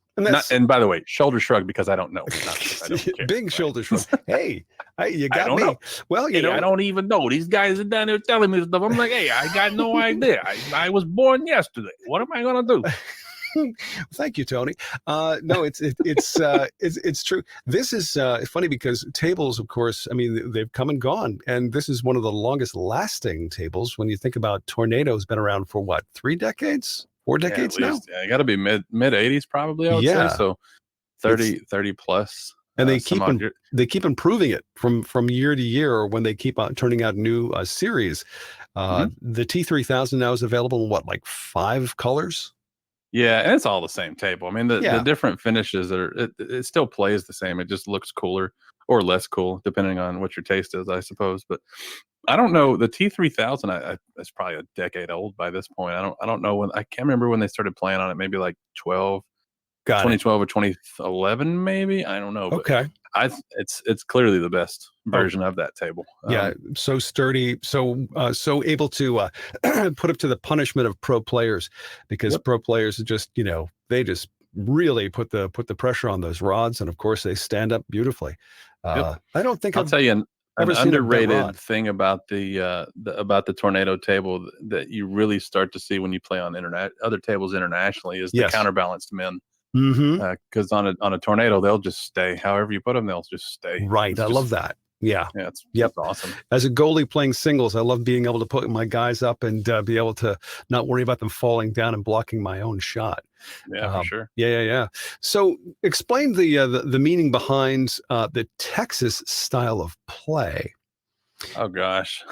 And by the way, shoulder shrug because I don't know. I don't care. Big shoulder shrug. Hey, you got me. Know. Well, I don't even know. These guys are down there telling me stuff. I'm like, hey, I got no idea. I was born yesterday. What am I gonna do? Thank you, Tony. No, it's true. This is funny because tables, of course, I mean, they've come and gone, and this is one of the longest lasting tables. When you think about Tornado's been around for what, 3 decades? 4 decades now? Yeah, you got to be mid 80s probably, I would say. So 30 plus. And they keep improving it from year to year when they keep on turning out new series. The T3000 now is available in 5 colors? Yeah, and it's all the same table. I mean, the different finishes it still plays the same. It just looks cooler or less cool, depending on what your taste is, I suppose. But I don't know. The T3000, it's probably a decade old by this point. I don't know when. I can't remember when they started playing on it. Maybe 2012 or 2011, maybe. I don't know. Okay. It's clearly the best version of that table. Yeah, so sturdy, so able to put up to the punishment of pro players, because pro players are just, they just really put the pressure on those rods, and of course they stand up beautifully. I don't think I'll tell you an underrated thing about the Tornado table that you really start to see when you play on other tables internationally is the counterbalanced men. Because on a Tornado, they'll just stay. However you put them, they'll just stay. Right. I love that. Yeah. It's awesome. As a goalie playing singles, I love being able to put my guys up and be able to not worry about them falling down and blocking my own shot. Yeah, for sure. Yeah. So explain the meaning behind the Texas style of play. Oh gosh.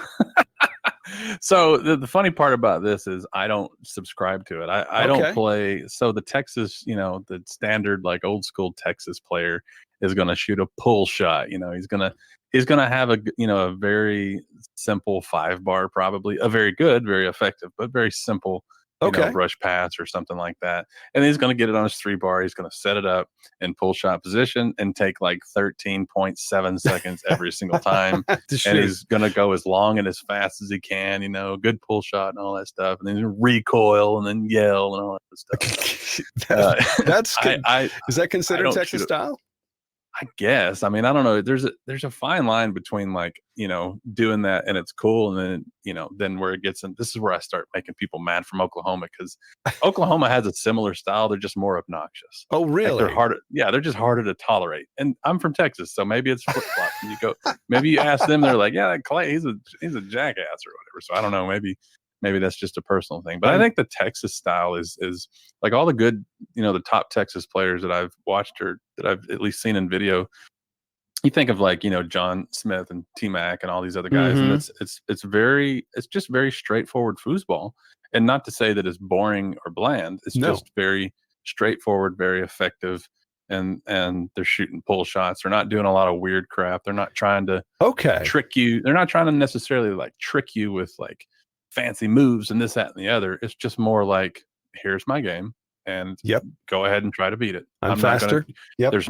So the funny part about this is I don't subscribe to it. I don't play. So the Texas, the standard old school Texas player is going to shoot a pull shot. He's going to have a very simple 5-bar, probably a very good, very effective, but very simple rush pass or something like that. And he's going to get it on his 3-bar. He's going to set it up in pull shot position and take 13.7 seconds every single time. And he's going to go as long and as fast as he can, good pull shot and all that stuff. And then recoil and then yell and all that stuff. That's good. Is that considered Texas style? I guess. I mean, I don't know. There's a fine line between doing that and it's cool, and then then where it gets in. This is where I start making people mad from Oklahoma, because Oklahoma has a similar style. They're just more obnoxious. Oh, really? They're harder. Yeah, they're just harder to tolerate. And I'm from Texas, so maybe it's flip flop. Maybe you ask them, they're like, yeah, Clay, he's a jackass or whatever. So I don't know. Maybe that's just a personal thing. But I think the Texas style is all the good, the top Texas players that I've watched or that I've at least seen in video. You think of John Smith and T-Mac and all these other guys, and it's just very straightforward foosball. And not to say that it's boring or bland. It's just very straightforward, very effective. And they're shooting pull shots. They're not doing a lot of weird crap. They're not trying to trick you. They're not trying to necessarily trick you with fancy moves and this, that, and the other. It's just more here's my game, and Yep. go ahead and try to beat it. I'm not faster. Yep. There's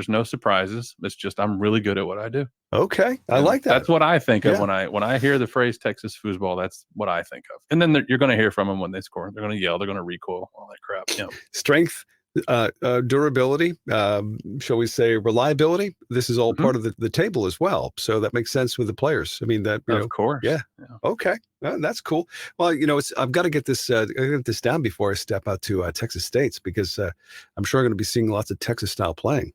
no surprises. It's just I'm really good at what I do. Okay, I like that. That's what I think of Yeah. when I hear the phrase Texas foosball. That's what I think of. And then you're going to hear from them when they score. They're going to yell. They're going to recoil. All that crap. You know. Strength, durability, shall we say reliability. This is all part of the table as well. So that makes sense with the players. I mean, that, of course. Yeah. Okay. That's cool. Well, I've got to get this down before I step out to Texas State's, because I'm sure I'm going to be seeing lots of Texas style playing.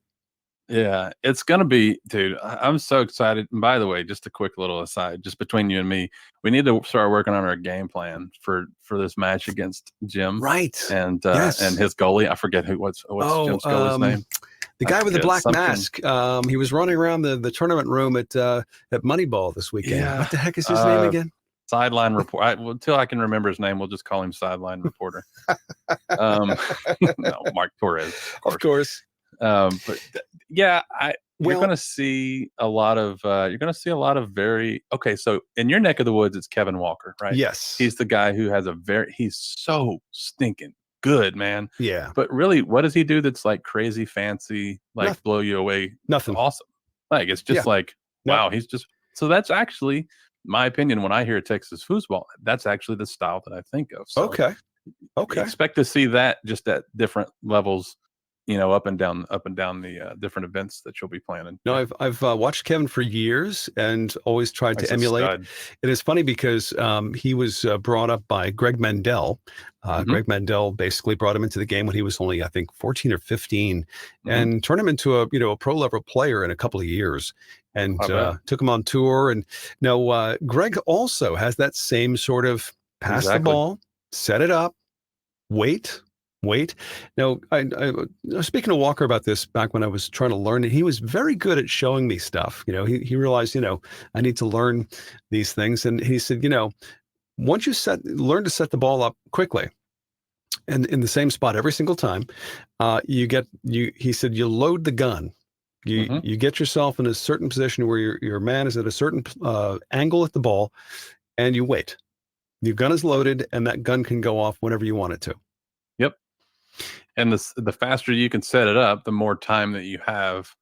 Yeah, it's going to be, dude, I'm so excited. And by the way, just a quick little aside, just between you and me, we need to start working on our game plan for this match against Jim. Right. And Yes. and his goalie. I forget what's Jim's goalie's name. The guy with the black something. mask. He was running around the tournament room at Moneyball this weekend. Yeah. What the heck is his name again? Sideline report. Until I can remember his name, we'll just call him Sideline Reporter. No, Mark Torres. Of course. But yeah, you're going to see a lot of very okay. So in your neck of the woods, it's Kevin Walker, right? Yes, he's the guy who has he's so stinking good, man. Yeah, but really, what does he do that's like crazy fancy, like Nothing. blow you away? Nothing. Awesome. Like it's just wow. He's just so that's actually my opinion. When I hear Texas foosball, that's actually the style that I think of. So okay. Expect to see that just at different levels. Up and down the different events that you'll be planning. No, I've watched Kevin for years and always tried to emulate. It is funny because he was brought up by Greg Mandel. Greg Mandel basically brought him into the game when he was only, I think, 14 or 15, and turned him into a pro level player in a couple of years, and took him on tour. And now Greg also has that same sort of pass the ball, set it up, wait. Now, I was speaking to Walker about this back when I was trying to learn it. He was very good at showing me stuff. He realized, I need to learn these things. And he said, once you learn to set the ball up quickly and in the same spot every single time, he said, you load the gun. You get yourself in a certain position where your man is at a certain angle at the ball, and you wait. Your gun is loaded, and that gun can go off whenever you want it to. Yep. And the faster you can set it up, the more time that you have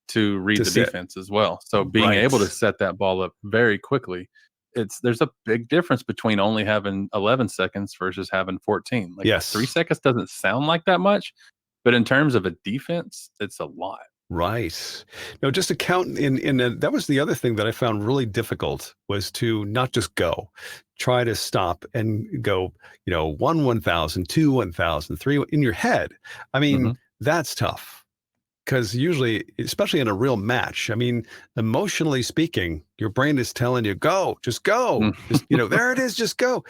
to read the defense as well. So being able to set that ball up very quickly, there's a big difference between only having 11 seconds versus having 14. Like 3 seconds doesn't sound like that much, but in terms of a defense, it's a lot. Right. No, just to count that was the other thing that I found really difficult, was to not just go, try to stop and go, 1 1,000, 2 1,000, 3 in your head. I mean, that's tough, because usually, especially in a real match, I mean, emotionally speaking, your brain is telling you, go, just go, just, there it is, just go.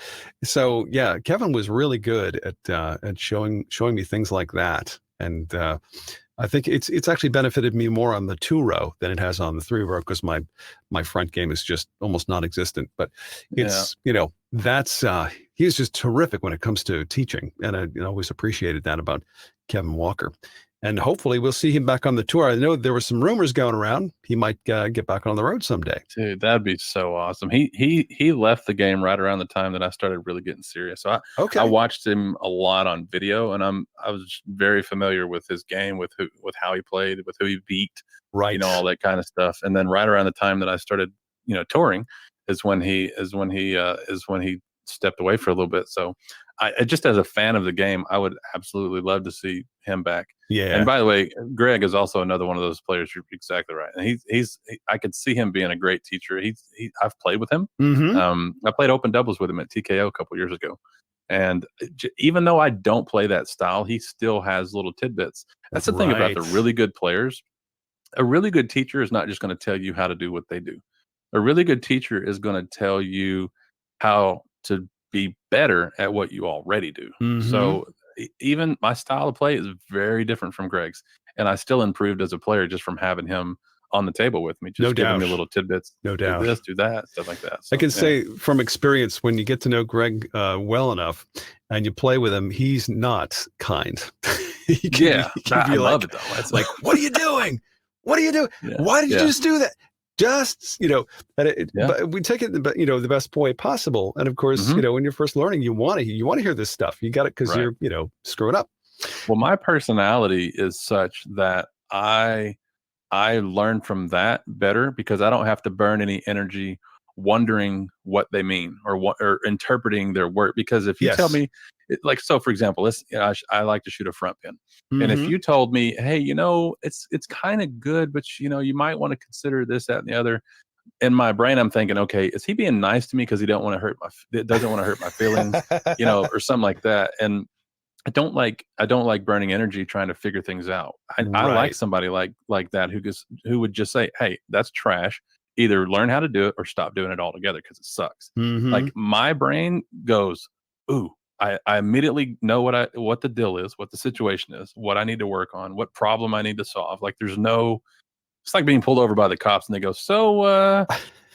So yeah, Kevin was really good at showing me things like that. And, I think it's actually benefited me more on the 2-row than it has on the 3-row, because my front game is just almost non-existent. But it's that's he's just terrific when it comes to teaching, and I always appreciated that about Kevin Walker. And hopefully we'll see him back on the tour. I know there were some rumors going around he might get back on the road someday. Dude, that'd be so awesome. He left the game right around the time that I started really getting serious. So I watched him a lot on video, and I was very familiar with his game, with how he played, with who he beat, all that kind of stuff. And then right around the time that I started, touring, is when he stepped away for a little bit. So I just, as a fan of the game, I would absolutely love to see him back. Yeah. And by the way, Greg is also another one of those players. You're exactly right. And I could see him being a great teacher. I've played with him. I played open doubles with him at TKO a couple years ago. And even though I don't play that style, he still has little tidbits. That's the thing about the really good players. A really good teacher is not just going to tell you how to do what they do. A really good teacher is going to tell you how to be better at what you already do. So even my style of play is very different from Greg's, and I still improved as a player just from having him on the table with me, just giving me little tidbits. No doubt. Do this, do that, stuff like that. So, I can say from experience, when you get to know Greg well enough and you play with him, he's not kind. He can be love it though. It's like, what are you doing? What are you doing? Why did you just do that? Just, but we take it, the best way possible. And of course, when you're first learning, you want to hear this stuff. You got it because you're, screwing up. Well, my personality is such that I learn from that better because I don't have to burn any energy wondering what they mean or interpreting their word. Because if you tell me, like, so for example, I like to shoot a front pin, and if you told me, hey, it's kind of good, but you might want to consider this, that, and the other. In my brain, I'm thinking, okay, is he being nice to me because he doesn't want to hurt my feelings, or something like that. And I don't like burning energy trying to figure things out. I like somebody like that who would just say, hey, that's trash. Either learn how to do it or stop doing it altogether because it sucks. Like my brain goes, ooh, I immediately know what the deal is, what the situation is, what I need to work on, what problem I need to solve. Like it's like being pulled over by the cops and they go, so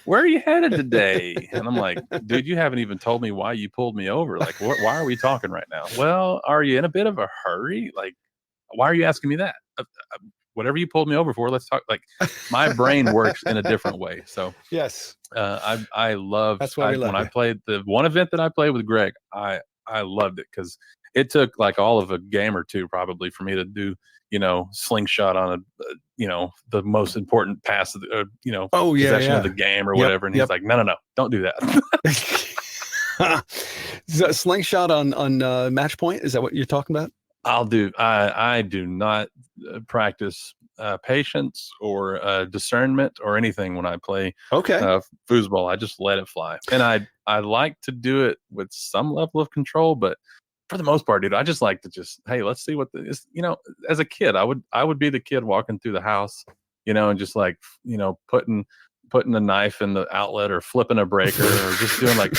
where are you headed today? And I'm like, dude, you haven't even told me why you pulled me over. Like, why are we talking right now? Well, are you in a bit of a hurry? Like, why are you asking me that? Whatever you pulled me over for, let's talk. Like, my brain works in a different way. So yes, I love. That's why we love when I played the one event that I played with Greg, I loved it because it took like all of a game or two probably for me to do slingshot on the most important pass of the possession of the game or whatever. And he's like, no, don't do that. So slingshot on match point, is that what you're talking about? I do not practice patience or discernment or anything when I play foosball. I just let it fly, and I like to do it with some level of control, but for the most part, dude, I just like to hey, let's see what this. As a kid, I would be the kid walking through the house, and just like putting a knife in the outlet or flipping a breaker or just doing like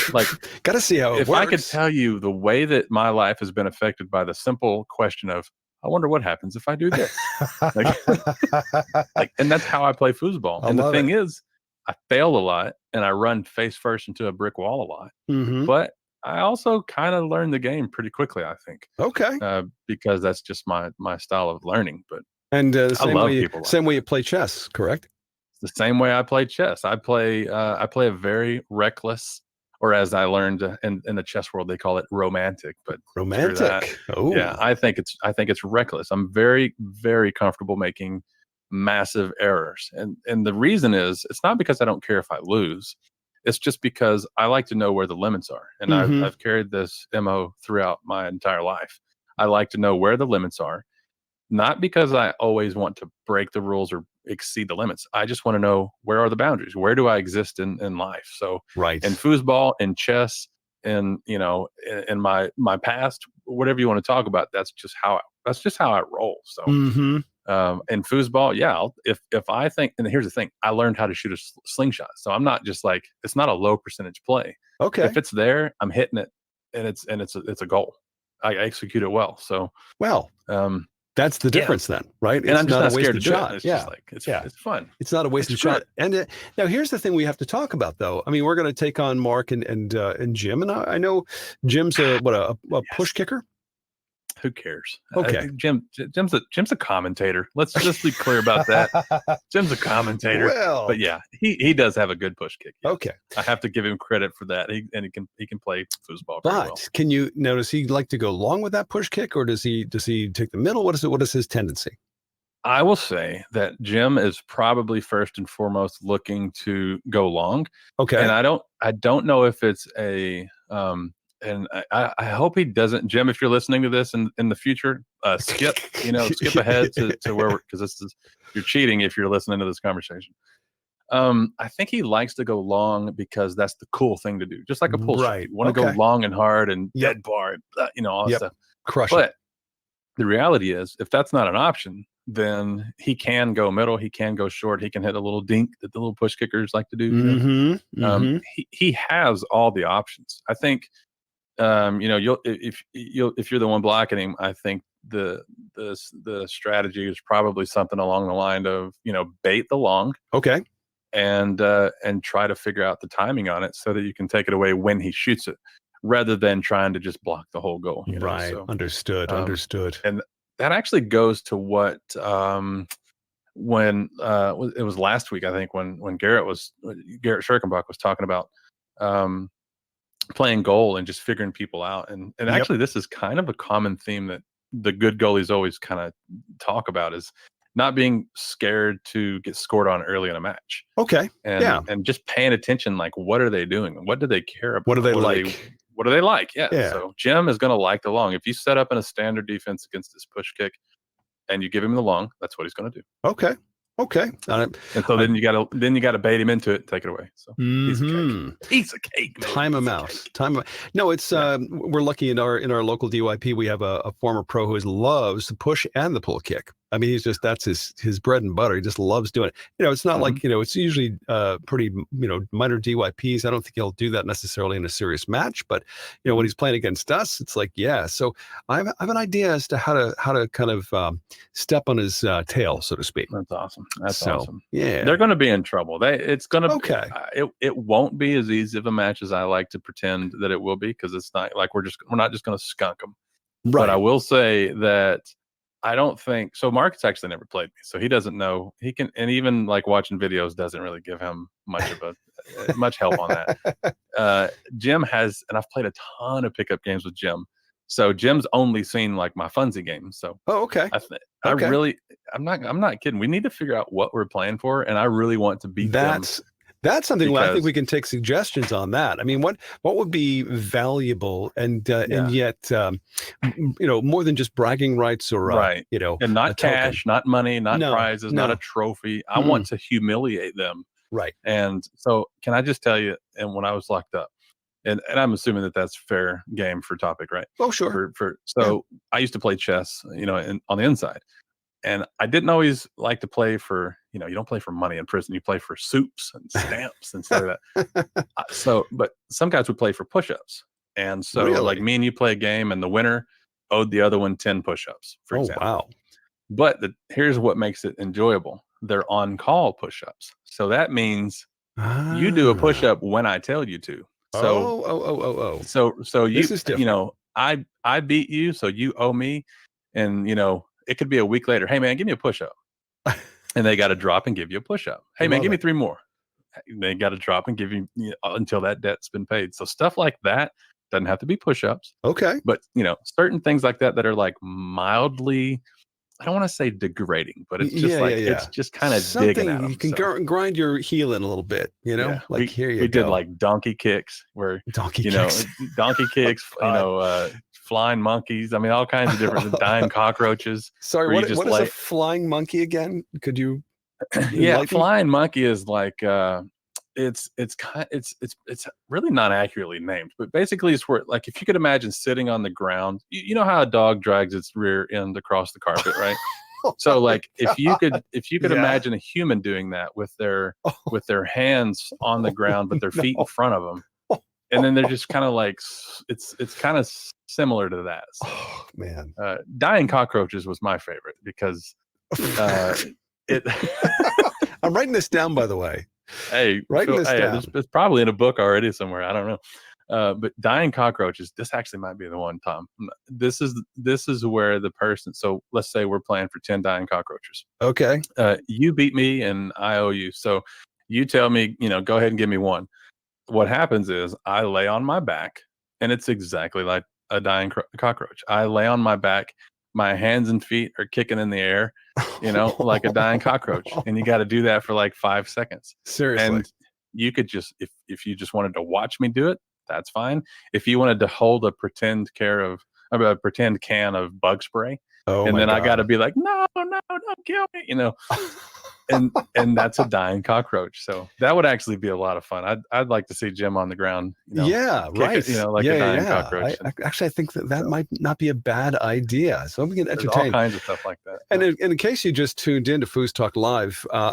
gotta see how it if works. I could tell you the way that my life has been affected by the simple question of, I wonder what happens if I do this. And that's how I play foosball. And the thing is, I fail a lot and I run face first into a brick wall a lot. But I also kind of learned the game pretty quickly, I think. Because that's just my style of learning. But the I same way you play chess, correct? The same way I play chess. I play a very reckless, or as I learned in the chess world, they call it romantic. But romantic. Oh, yeah. I think it's reckless. I'm very, very comfortable making massive errors, and the reason is it's not because I don't care if I lose. It's just because I like to know where the limits are, and I've carried this MO throughout my entire life. I like to know where the limits are. Not because I always want to break the rules or exceed the limits. I just want to know where are the boundaries? Where do I exist in life? So in foosball, in chess, in my past, whatever you want to talk about, that's just how I roll. So in foosball, if I think, and here's the thing, I learned how to shoot a slingshot. So I'm not just like, it's not a low percentage play. Okay. If it's there, I'm hitting it and it's a goal. I execute it well. So that's the difference then, right? And I'm just not scared to do it. It's just like, it's fun. It's not a wasted shot. And now here's the thing we have to talk about, though. I mean, we're going to take on Mark and Jim, and I know Jim's a push kicker. Who cares? Okay, Jim's a commentator. Let's just be clear about that. Jim's a commentator. Well, but yeah, he does have a good push kick. Yes. Okay, I have to give him credit for that. He can play foosball. But well. Can you now? Does he like to go long with that push kick, or does he take the middle? What is his tendency? I will say that Jim is probably first and foremost looking to go long. Okay, and I don't know if it's a and I hope he doesn't. Jim, if you're listening to this in the future, skip ahead to where because you're cheating if you're listening to this conversation. I think he likes to go long because that's the cool thing to do. Just like a pull shot. You want to go long and hard and dead bar, all that stuff. Crush but it. The reality is, if that's not an option, then he can go middle, he can go short, he can hit a little dink that the little push kickers like to do. He has all the options. I think if you're the one blocking him, I think the strategy is probably something along the line of bait the long, and try to figure out the timing on it so that you can take it away when he shoots it, rather than trying to just block the whole goal. Right. So, understood. And that actually goes to what when it was last week, I think, when Garrett Schirkenbach was talking about playing goal and just figuring people out. And actually, this is kind of a common theme that the good goalies always kind of talk about is not being scared to get scored on early in a match. Okay. And just paying attention, like, what are they doing? What do they care about? What do they like? What do they like? Yeah. Yeah. So Jim is going to like the long. If you set up in a standard defense against this push kick and you give him the long, that's what he's going to do. Okay. And so then you gotta bait him into it, take it away. So piece of cake. Time him out. No, it's we're lucky in our local DYP. We have a former pro who loves the push and the pull kick. I mean, that's his bread and butter. He just loves doing it. It's not like, it's usually pretty, minor DYPs. I don't think he'll do that necessarily in a serious match, but when he's playing against us, it's like, yeah. So I have an idea as to how to kind of step on his tail, so to speak. That's awesome. That's awesome. Yeah. They're going to be in trouble. It won't be as easy of a match as I like to pretend that it will be, because it's not like we're not just going to skunk them. Right. But I will say that I don't think so. Mark's actually never played me, so he doesn't know. He can, and even like watching videos doesn't really give him much of much help on that. Jim has, and I've played a ton of pickup games with Jim. So Jim's only seen like my funsy games. So okay. I'm not kidding. We need to figure out what we're playing for, and I really want to beat them. That's something where I think we can take suggestions on that. I mean, what would be valuable and yet, more than just bragging rights or, right. And not cash, not money, not prizes, not a trophy. I want to humiliate them. Right. And so can I just tell you, and when I was locked up, and I'm assuming that's fair game for topic, right? Oh, sure. I used to play chess, on the inside. And I didn't always like to play for, you don't play for money in prison. You play for soups and stamps and stuff like that. But some guys would play for push-ups. And so like me and you play a game and the winner owed the other one 10 push-ups, for example. Wow. But here's what makes it enjoyable. They're on-call push-ups. So that means you do a push-up when I tell you to. So, So you, this is different. I beat you, so you owe me. And, it could be a week later. Hey, man, give me a push-up. And they got to drop and give you a push-up. Hey, man, give me 3 more. They got to drop and give you, until that debt's been paid. So stuff like that doesn't have to be push-ups. Okay. But, certain things like that are like mildly, I don't want to say degrading, but it's just it's just kind of digging at them. You can grind your heel in a little bit, like here you go. We did like donkey kicks where, donkey kicks, flying monkeys. I mean, all kinds of different dying cockroaches. Sorry, what is a flying monkey again? Could you? Flying monkey is like it's really not accurately named, but basically it's where, like, if you could imagine sitting on the ground, you know how a dog drags its rear end across the carpet, right? So like if you could imagine a human doing that with their hands on the ground but their feet in front of them. And then they're just kind of like, it's kind of similar to that. So, oh man, dying cockroaches was my favorite because I'm writing this down, by the way. Hey, writing this down. It's probably in a book already somewhere. I don't know. But dying cockroaches, this actually might be the one, Tom. This is where the person. So let's say we're playing for 10 dying cockroaches. Okay. You beat me and I owe you. So you tell me, go ahead and give me 1. What happens is I lay on my back, and it's exactly like a dying cockroach. I lay on my back, my hands and feet are kicking in the air, like a dying cockroach. And you got to do that for like 5 seconds. Seriously. And you could just, if you just wanted to watch me do it, that's fine. If you wanted to hold a pretend can of bug spray, and then I got to be like, no, don't kill me, and that's a dying cockroach. So that would actually be a lot of fun. I'd like to see Jim on the ground. Right. Like a dying cockroach. I think that might not be a bad idea. So we can entertain all kinds of stuff like that. And in case you just tuned in to FoosTalk Live, my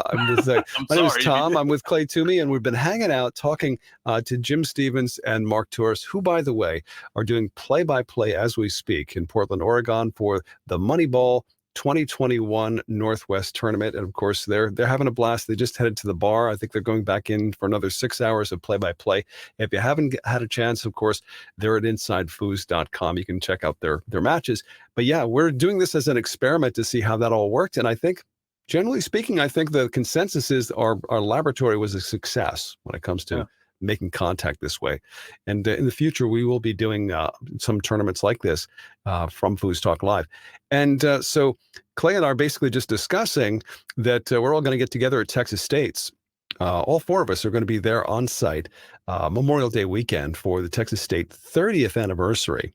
name is Tom. I'm with Clay Tumey, and we've been hanging out talking to Jim Stevens and Mark Torres, who, by the way, are doing play-by-play as we speak in Portland, Oregon for the Moneyball 2021 Northwest Tournament. And of course, they're having a blast. They just headed to the bar. I think they're going back in for another 6 hours of play-by-play. If you haven't had a chance, of course, they're at InsideFoos.com. You can check out their matches. But yeah, we're doing this as an experiment to see how that all worked. And I think, generally speaking, I think the consensus is our laboratory was a success when it comes to making contact this way. And in the future, we will be doing some tournaments like this from FoosTalk Live. And so Clay and I are basically just discussing that we're all going to get together at Texas State's. All four of us are going to be there on site Memorial Day weekend for the Texas State 30th anniversary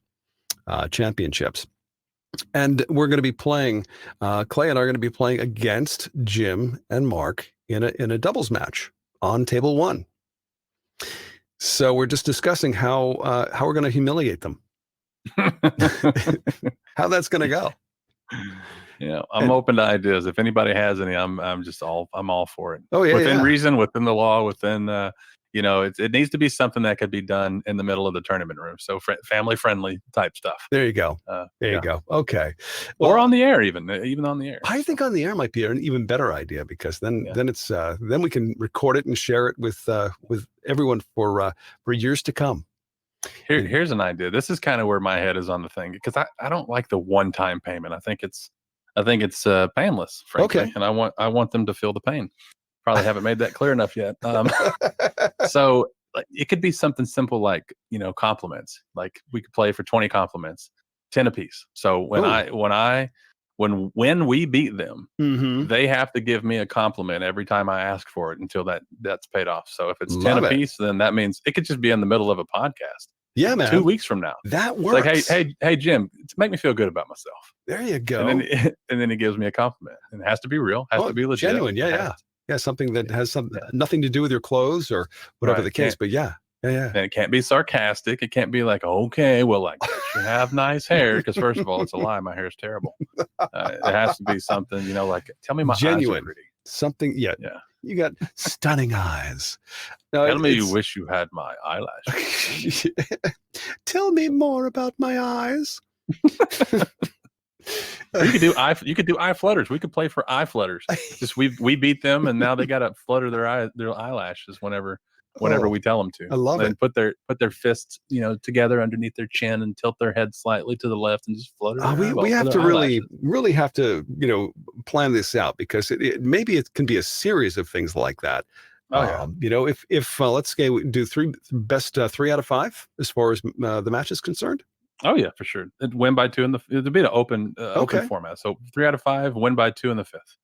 championships. And we're going to be playing, Clay and I are going to be playing against Jim and Mark in a doubles match on table 1. So we're just discussing how we're going to humiliate them. How that's going to go. Yeah, I'm open to ideas. If anybody has any, I'm all for it. Oh yeah, within reason, within the law, within it needs to be something that could be done in the middle of the tournament room. So family friendly type stuff. There you go. There you go. Okay. Well, or on the air, even on the air. I think on the air might be an even better idea because then it's then we can record it and share it with everyone for years to come. Here's an idea. This is kind of where my head is on the thing because I don't like the one-time payment. I think it's painless, frankly, okay. And I want them to feel the pain. Probably haven't made that clear enough yet. So it could be something simple like compliments. Like we could play for 20 compliments, 10 apiece. So when we beat them, they have to give me a compliment every time I ask for it until that's paid off. So if it's 10 apiece, then that means it could just be in the middle of a podcast. Yeah, man. 2 weeks from now. That works. It's like, hey, Jim, make me feel good about myself. There you go. And then he gives me a compliment. And it has to be real, has to be legit. Genuine, yeah. Yeah, something that has nothing to do with your clothes or whatever the case. But yeah. And it can't be sarcastic. It can't be like, okay, well, like you have nice hair. Because first of all, it's a lie. My hair is terrible. It has to be something, like, tell me my genuine eyes are pretty. Something, yeah. You got stunning eyes. No, tell me you wish you had my eyelashes. Tell me more about my eyes. You could do eye flutters. We could play for eye flutters. Just we beat them, and now they got to flutter their eyelashes whenever we tell them to. I love it. And put their fists together underneath their chin and tilt their head slightly to the left and just flutter. We have to really have to plan this out because maybe it can be a series of things like that. If let's say we do best 3 out of 5 as far as the match is concerned. Oh yeah, for sure. It'd win by 2 it'd be an open format. So 3 out of 5, win by 2 in the 5th.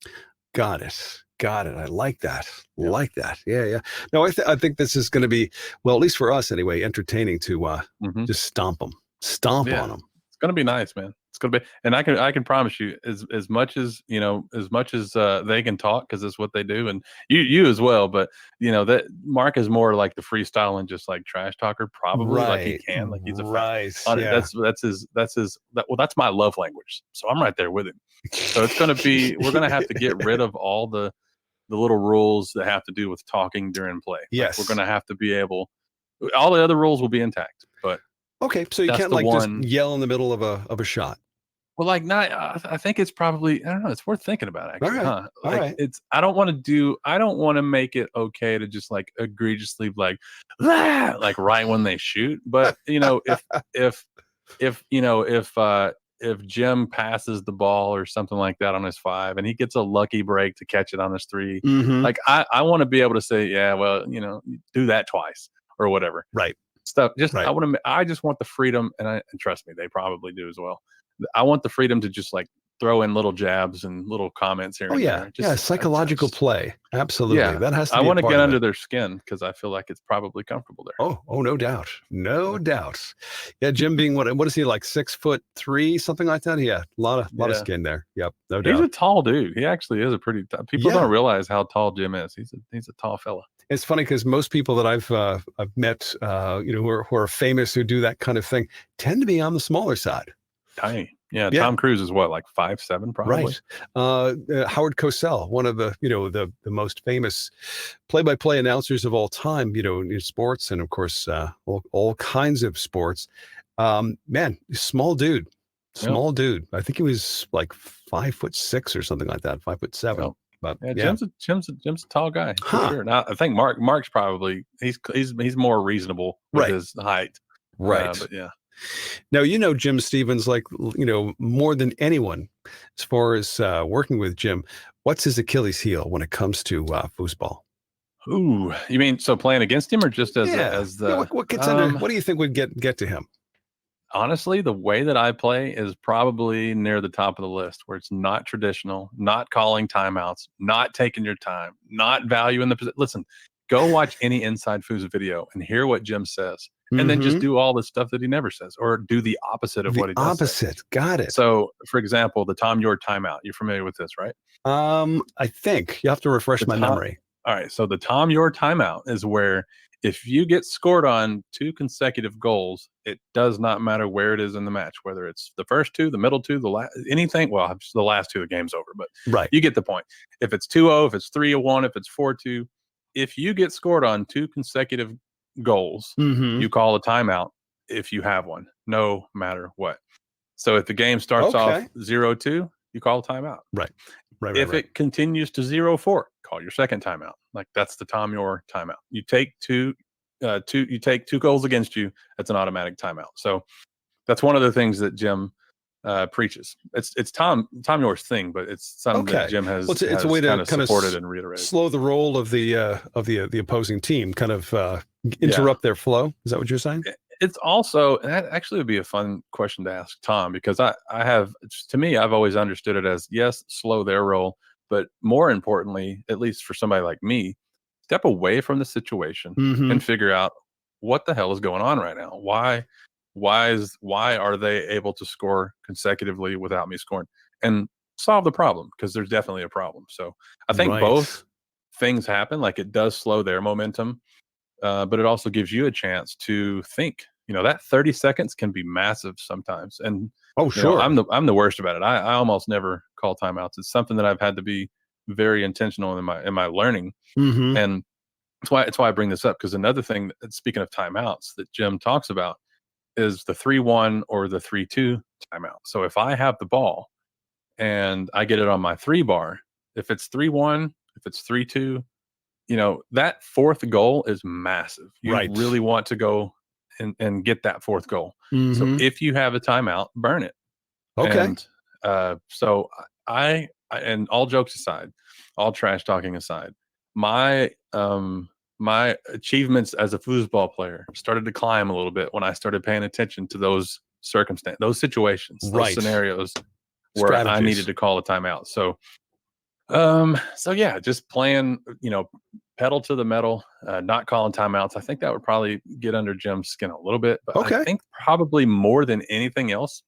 Got it. I like that. Like that. Yeah. No, I think this is going to be, well, at least for us anyway, entertaining to just stomp on them. It's going to be nice, man. It's going to be, and I can promise you, as much as they can talk because that's what they do, and you as well. But that Mark is more like the freestyle and just like trash talker, probably like he can, like he's a that's my love language. So I'm right there with him. So it's going to be, we're going to have to get rid of all the little rules that have to do with talking during play. Yes, we're going to have to be able. All the other rules will be intact, but. Okay, so you can't just yell in the middle of a shot. Well, I think it's probably, I don't know, it's worth thinking about actually. All right. I don't want to make it okay to just like egregiously like right when they shoot. But if Jim passes the ball or something like that on his 5 and he gets a lucky break to catch it on his 3, like I want to be able to say, yeah, well, do that twice or whatever. Right. Stuff. Just right. I just want the freedom, and trust me, they probably do as well. I want the freedom to just like throw in little jabs and little comments here. Psychological play. Absolutely. Yeah, that has to. I want to get under their skin because I feel like it's probably comfortable there. Oh, no doubt, no doubt. Yeah, Jim being what is he like 6'3", something like that? Yeah, a lot of skin there. Yep, no doubt. He's a tall dude. He actually is a pretty. People don't realize how tall Jim is. He's a tall fella. It's funny because most people that I've met, who are famous who do that kind of thing, tend to be on the smaller side. Tiny. Yeah, Tom Cruise is what, like 5'7", probably. Right. Howard Cosell, one of the the most famous play-by-play announcers of all time, in sports and of course all kinds of sports. Man, small dude. I think he was like 5'6" or something like that, 5'7". Well, but Jim's a tall guy for sure. Now I think Mark's probably he's more reasonable with his height. Right. But yeah. Now, Jim Stevens, like, more than anyone, as far as working with Jim, what's his Achilles heel when it comes to foosball? Ooh, you mean so playing against him or just as what gets under? What do you think would get to him? Honestly, the way that I play is probably near the top of the list, where it's not traditional, not calling timeouts, not taking your time, not valuing the position. Listen, go watch any InsideFoos video and hear what Jim says, and then just do all the stuff that he never says, or do the opposite of what he does. Got it. So, for example, the Tom York timeout. You're familiar with this, right? I think you have to refresh my memory. All right. So the Tom York timeout is where if you get scored on 2 consecutive goals, it does not matter where it is in the match, whether it's the first 2, the middle 2, the last, anything. Well, the last 2, the game's over, but you get the point. If it's 2-0, if it's 3-1, if it's 4-2, if you get scored on 2 consecutive goals, you call a timeout if you have one, no matter what. So if the game starts off 0-2, you call a timeout. Right. If it continues to 0-4, call your second timeout. Like that's the Tom York timeout. You take two goals against you. That's an automatic timeout. So that's one of the things that Jim preaches. It's Tom York's thing, but it's something that Jim has. Well, it's a way to kind of supported and reiterated. Slow the roll of the opposing team, kind of interrupt their flow. Is that what you're saying? It's also, and that actually would be a fun question to ask Tom, because I've always understood it as, yes, slow their roll, but more importantly, at least for somebody like me, step away from the situation and figure out what the hell is going on right now. Why are they able to score consecutively without me scoring, and solve the problem, because there's definitely a problem. So I think both things happen. Like, it does slow their momentum, but it also gives you a chance to think. That 30 seconds can be massive sometimes. And I'm the worst about it. I almost never call timeouts. It's something that I've had to be very intentional in my learning. And it's why I bring this up, because another thing, speaking of timeouts, that Jim talks about is the 3-1 or the 3-2 timeout. So if I have the ball and I get it on my 3 bar, if it's 3-1, if it's 3-2, that 4th goal is massive. You really want to go and get that 4th goal. So if you have a timeout, burn it. And so I, and all jokes aside, all trash talking aside, my achievements as a foosball player started to climb a little bit when I started paying attention to those circumstances, those situations, those scenarios where I needed to call a timeout. So yeah, just playing, pedal to the metal, not calling timeouts. I think that would probably get under Jim's skin a little bit, but I think probably more than anything else,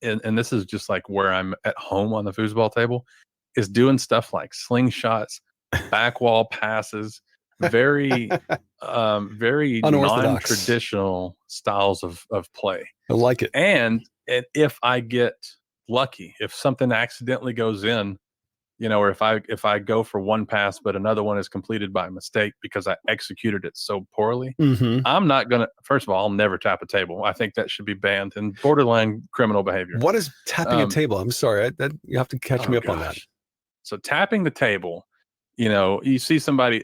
and this is just like where I'm at home on the foosball table, is doing stuff like slingshots, back wall passes, very non-traditional styles of play. I like it. And if I get lucky, if something accidentally goes in, or if I go for one pass but another one is completed by mistake because I executed it so poorly, I'm not gonna. First of all, I'll never tap a table. I think that should be banned and borderline criminal behavior. What is tapping a table? I'm sorry, you have to catch me up on that. So tapping the table, you see somebody,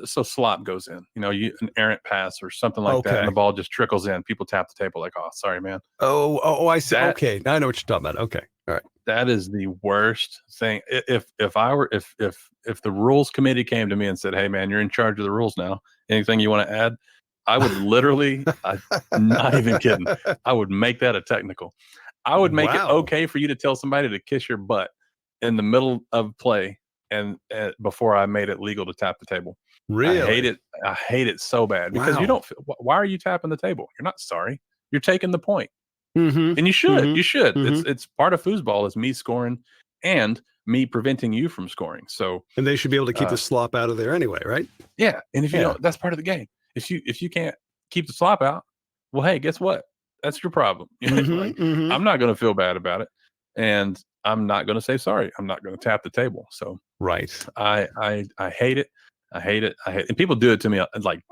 so slop goes in, an errant pass or something like that, and the ball just trickles in. People tap the table like, oh, sorry, man. Oh, I see. Okay, now I know what you're talking about. Okay, all right. That is the worst thing. If the rules committee came to me and said, hey, man, you're in charge of the rules now, anything you want to add, I would literally, I'm not even kidding, I would make that a technical. I would make it okay for you to tell somebody to kiss your butt in the middle of play, and before I made it legal to tap the table. Really? I hate it so bad, because you don't. Why are you tapping the table? You're not sorry. You're taking the point. And you should. You should. It's part of foosball is me scoring and me preventing you from scoring. So, and they should be able to keep the slop out of there anyway, right? Yeah. And if you don't, that's part of the game. If you can't keep the slop out, well, hey, guess what? That's your problem. I'm not going to feel bad about it, and I'm not going to say sorry. I'm not going to tap the table. So I hate it. I hate it. And people do it to me like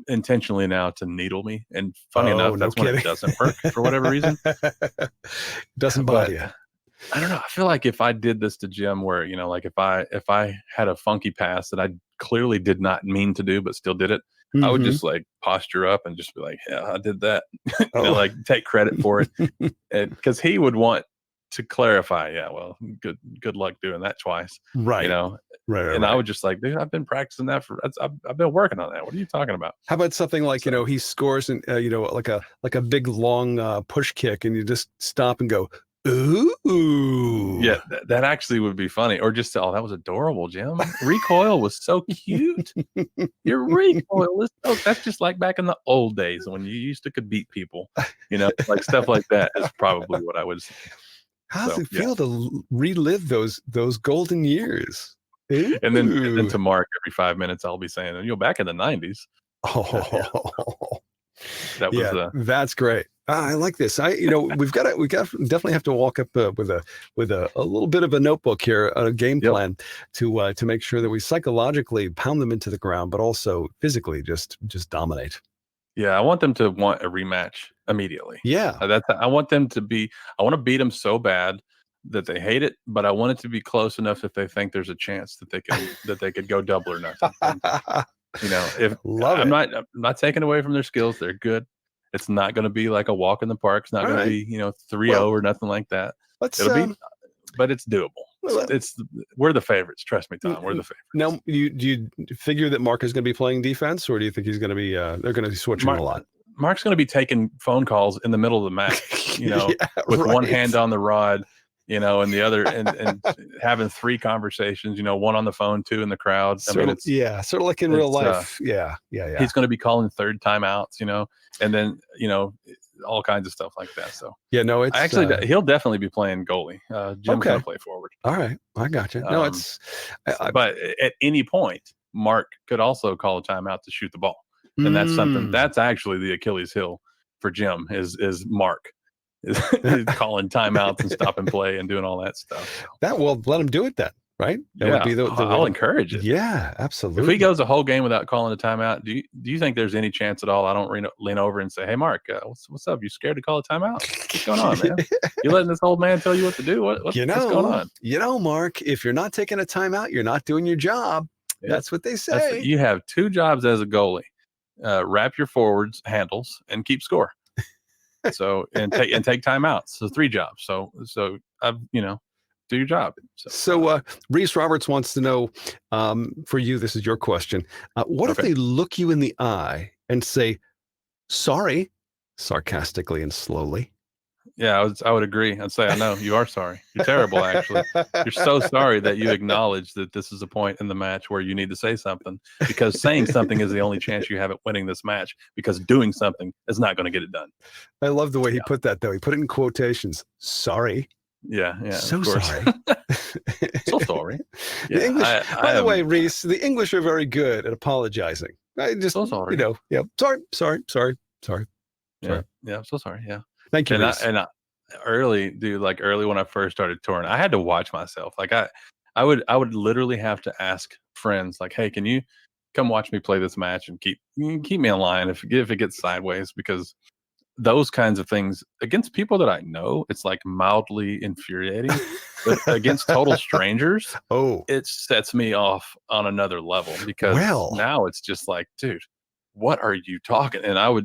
intentionally now to needle me. And funny enough, that's when it doesn't work for whatever reason. Doesn't bother you. I don't know. I feel like if I did this to Jim, where like if I had a funky pass that I clearly did not mean to do but still did it, I would just like posture up and just be like, yeah, I did that. Like take credit for it, because he would want to clarify, yeah, well, good luck doing that twice. Right. You know, right. And I would just like, dude, I've been practicing that I've been working on that. What are you talking about? How about something like, he scores and, like a big long push kick and you just stop and go, ooh. Yeah, that actually would be funny. Or just, oh, that was adorable, Jim. Recoil was so cute. Your recoil is that's just like back in the old days when you could beat people, like stuff like that is probably what I would say. How does it feel to relive those golden years? Ooh. And then to Mark, every 5 minutes, I'll be saying, back in the 90s. Oh, that was that's great. I like this. We definitely have to walk up with a little bit of a notebook here, a game plan to make sure that we psychologically pound them into the ground, but also physically just dominate. Yeah, I want them to want a rematch immediately. Yeah, I want them to be. I want to beat them so bad that they hate it, but I want it to be close enough if they think there's a chance that they could go double or nothing. If I'm not taking away from their skills, they're good. It's not going to be like a walk in the park. It's not going to be 3-0 or nothing like that. It'll be, but it's doable. We're the favorites. Trust me, Tom. We're the favorites. Now, do you figure that Mark is going to be playing defense, or do you think he's going to be? They're going to be switching a lot. Mark's going to be taking phone calls in the middle of the match. With one hand on the rod, and the other, and having 3 conversations. One on the phone, 2 in the crowd. Sort of like in real life. Yeah. He's going to be calling third timeouts. And then all kinds of stuff like that. So it's actually he'll definitely be playing goalie. Jim's going to play forward. All right, I got you. No, but at any point, Mark could also call a timeout to shoot the ball, and that's something that's actually the Achilles heel for Jim is Mark is calling timeouts and stop and play and doing all that stuff. That will let him do it then. Right? That would be the I'll encourage it. Yeah, absolutely. If he goes a whole game without calling a timeout, do you think there's any chance at all I don't lean over and say, hey, Mark, what's up? You scared to call a timeout? What's going on, man? You letting this old man tell you what to do? What's going on? Mark, if you're not taking a timeout, you're not doing your job. Yeah. That's what they say. You have 2 jobs as a goalie. Wrap your forwards handles and keep score. So and take timeouts. So 3 jobs. So I've do your job. So Reese Roberts wants to know, for you, this is your question. What if they look you in the eye and say, sorry, sarcastically and slowly? Yeah, I would agree. I'd say, I know, you are sorry. You're terrible, actually. You're so sorry that you acknowledge that this is a point in the match where you need to say something, because saying something is the only chance you have at winning this match, because doing something is not going to get it done. I love the way he put that, though. He put it in quotations. Sorry. Yeah. So sorry. So sorry. Yeah, English, by the way, Reese, the English are very good at apologizing. I just, so sorry. Sorry. Yeah. So sorry. Yeah. Thank you. And early when I first started touring, I had to watch myself. Like I would literally have to ask friends, like, hey, can you come watch me play this match and keep me in line if it gets sideways, because those kinds of things against people that I know, it's like mildly infuriating. But against total strangers, it sets me off on another level, because now it's just like, dude, what are you talking? And I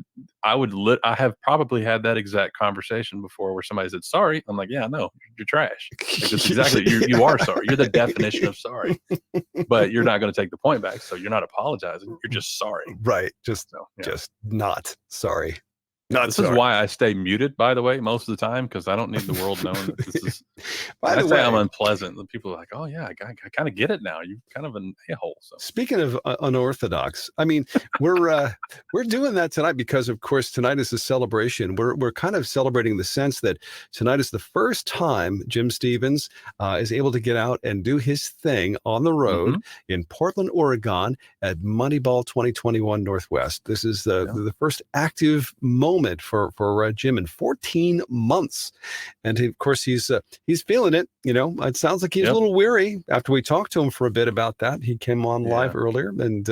have probably had that exact conversation before where somebody said sorry. I'm like, yeah, no, you're trash. Like, that's exactly you are sorry. You're the definition of sorry, but you're not going to take the point back. So you're not apologizing. You're just sorry. Right. Just not sorry. This is why I stay muted, by the way, most of the time, because I don't need the world knowing that this is. By the way, I'm unpleasant. The people are like, "Oh yeah, I kind of get it now. You're kind of an a-hole." So. Speaking of unorthodox, I mean, we're doing that tonight because, of course, tonight is a celebration. We're kind of celebrating the sense that tonight is the first time Jim Stevens is able to get out and do his thing on the road in Portland, Oregon, at Moneyball 2021 Northwest. This is the first active moment for Jim in 14 months, and of course he's feeling it. It sounds like he's a little weary after we talked to him for a bit about that. He came on live earlier, and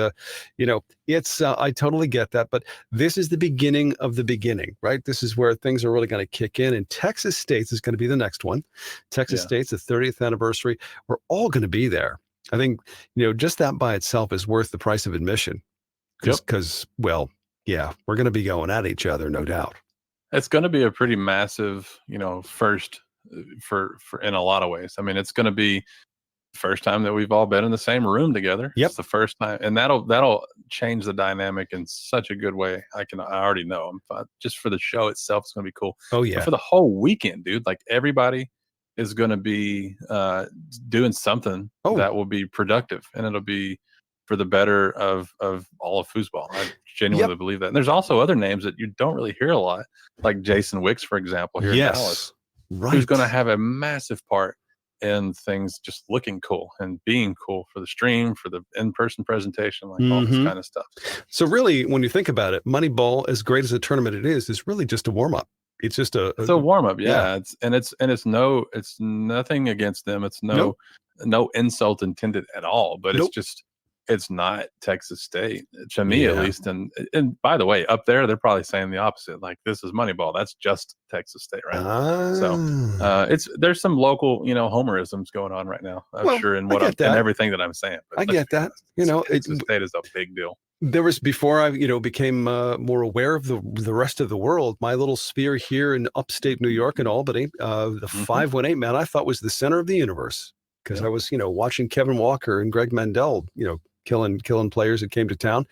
it's I totally get that, but this is the beginning of the beginning, right? This is where things are really going to kick in, and Texas States is going to be the next one. Texas State's the 30th anniversary. We're all going to be there. I think just that by itself is worth the price of admission, because we're going to be going at each other, no doubt. It's going to be a pretty massive, first for in a lot of ways. I mean, it's going to be the first time that we've all been in the same room together. Yep. It's the first time, and that'll change the dynamic in such a good way. I already know. Just for the show itself, it's going to be cool. Oh yeah. But for the whole weekend, dude, like everybody is going to be doing something that will be productive, and it'll be for the better of all of foosball. I genuinely believe that. And there's also other names that you don't really hear a lot, like Jason Wicks, for example, here in Dallas, who's going to have a massive part in things just looking cool and being cool for the stream, for the in-person presentation, like all this kind of stuff. So really, when you think about it, Moneyball, as great as a tournament it is really just a warm-up. It's just it's a warm-up. Yeah. It's nothing against them. It's no insult intended at all, but it's not Texas State to me, at least. And by the way, up there, they're probably saying the opposite. Like, this is Moneyball. That's just Texas State, right? So there's some local, homerisms going on right now. I'm sure in and everything that I'm saying. But I get that. Texas State is a big deal. There was, before I, became more aware of the rest of the world, my little sphere here in upstate New York and Albany, the 518 man, I thought was the center of the universe, because I was, watching Kevin Walker and Greg Mandel, killing players that came to town.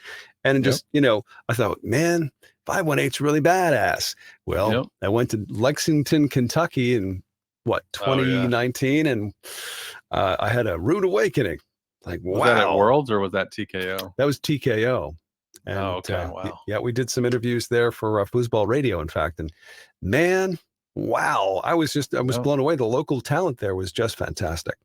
And just, I thought, man, 518's really badass. Well, I went to Lexington, Kentucky in 2019, and I had a rude awakening. Like, was that at Worlds or was that TKO? That was TKO. And, wow. Yeah, we did some interviews there for Foosball Radio, in fact. And man, wow, I was blown away. The local talent there was just fantastic.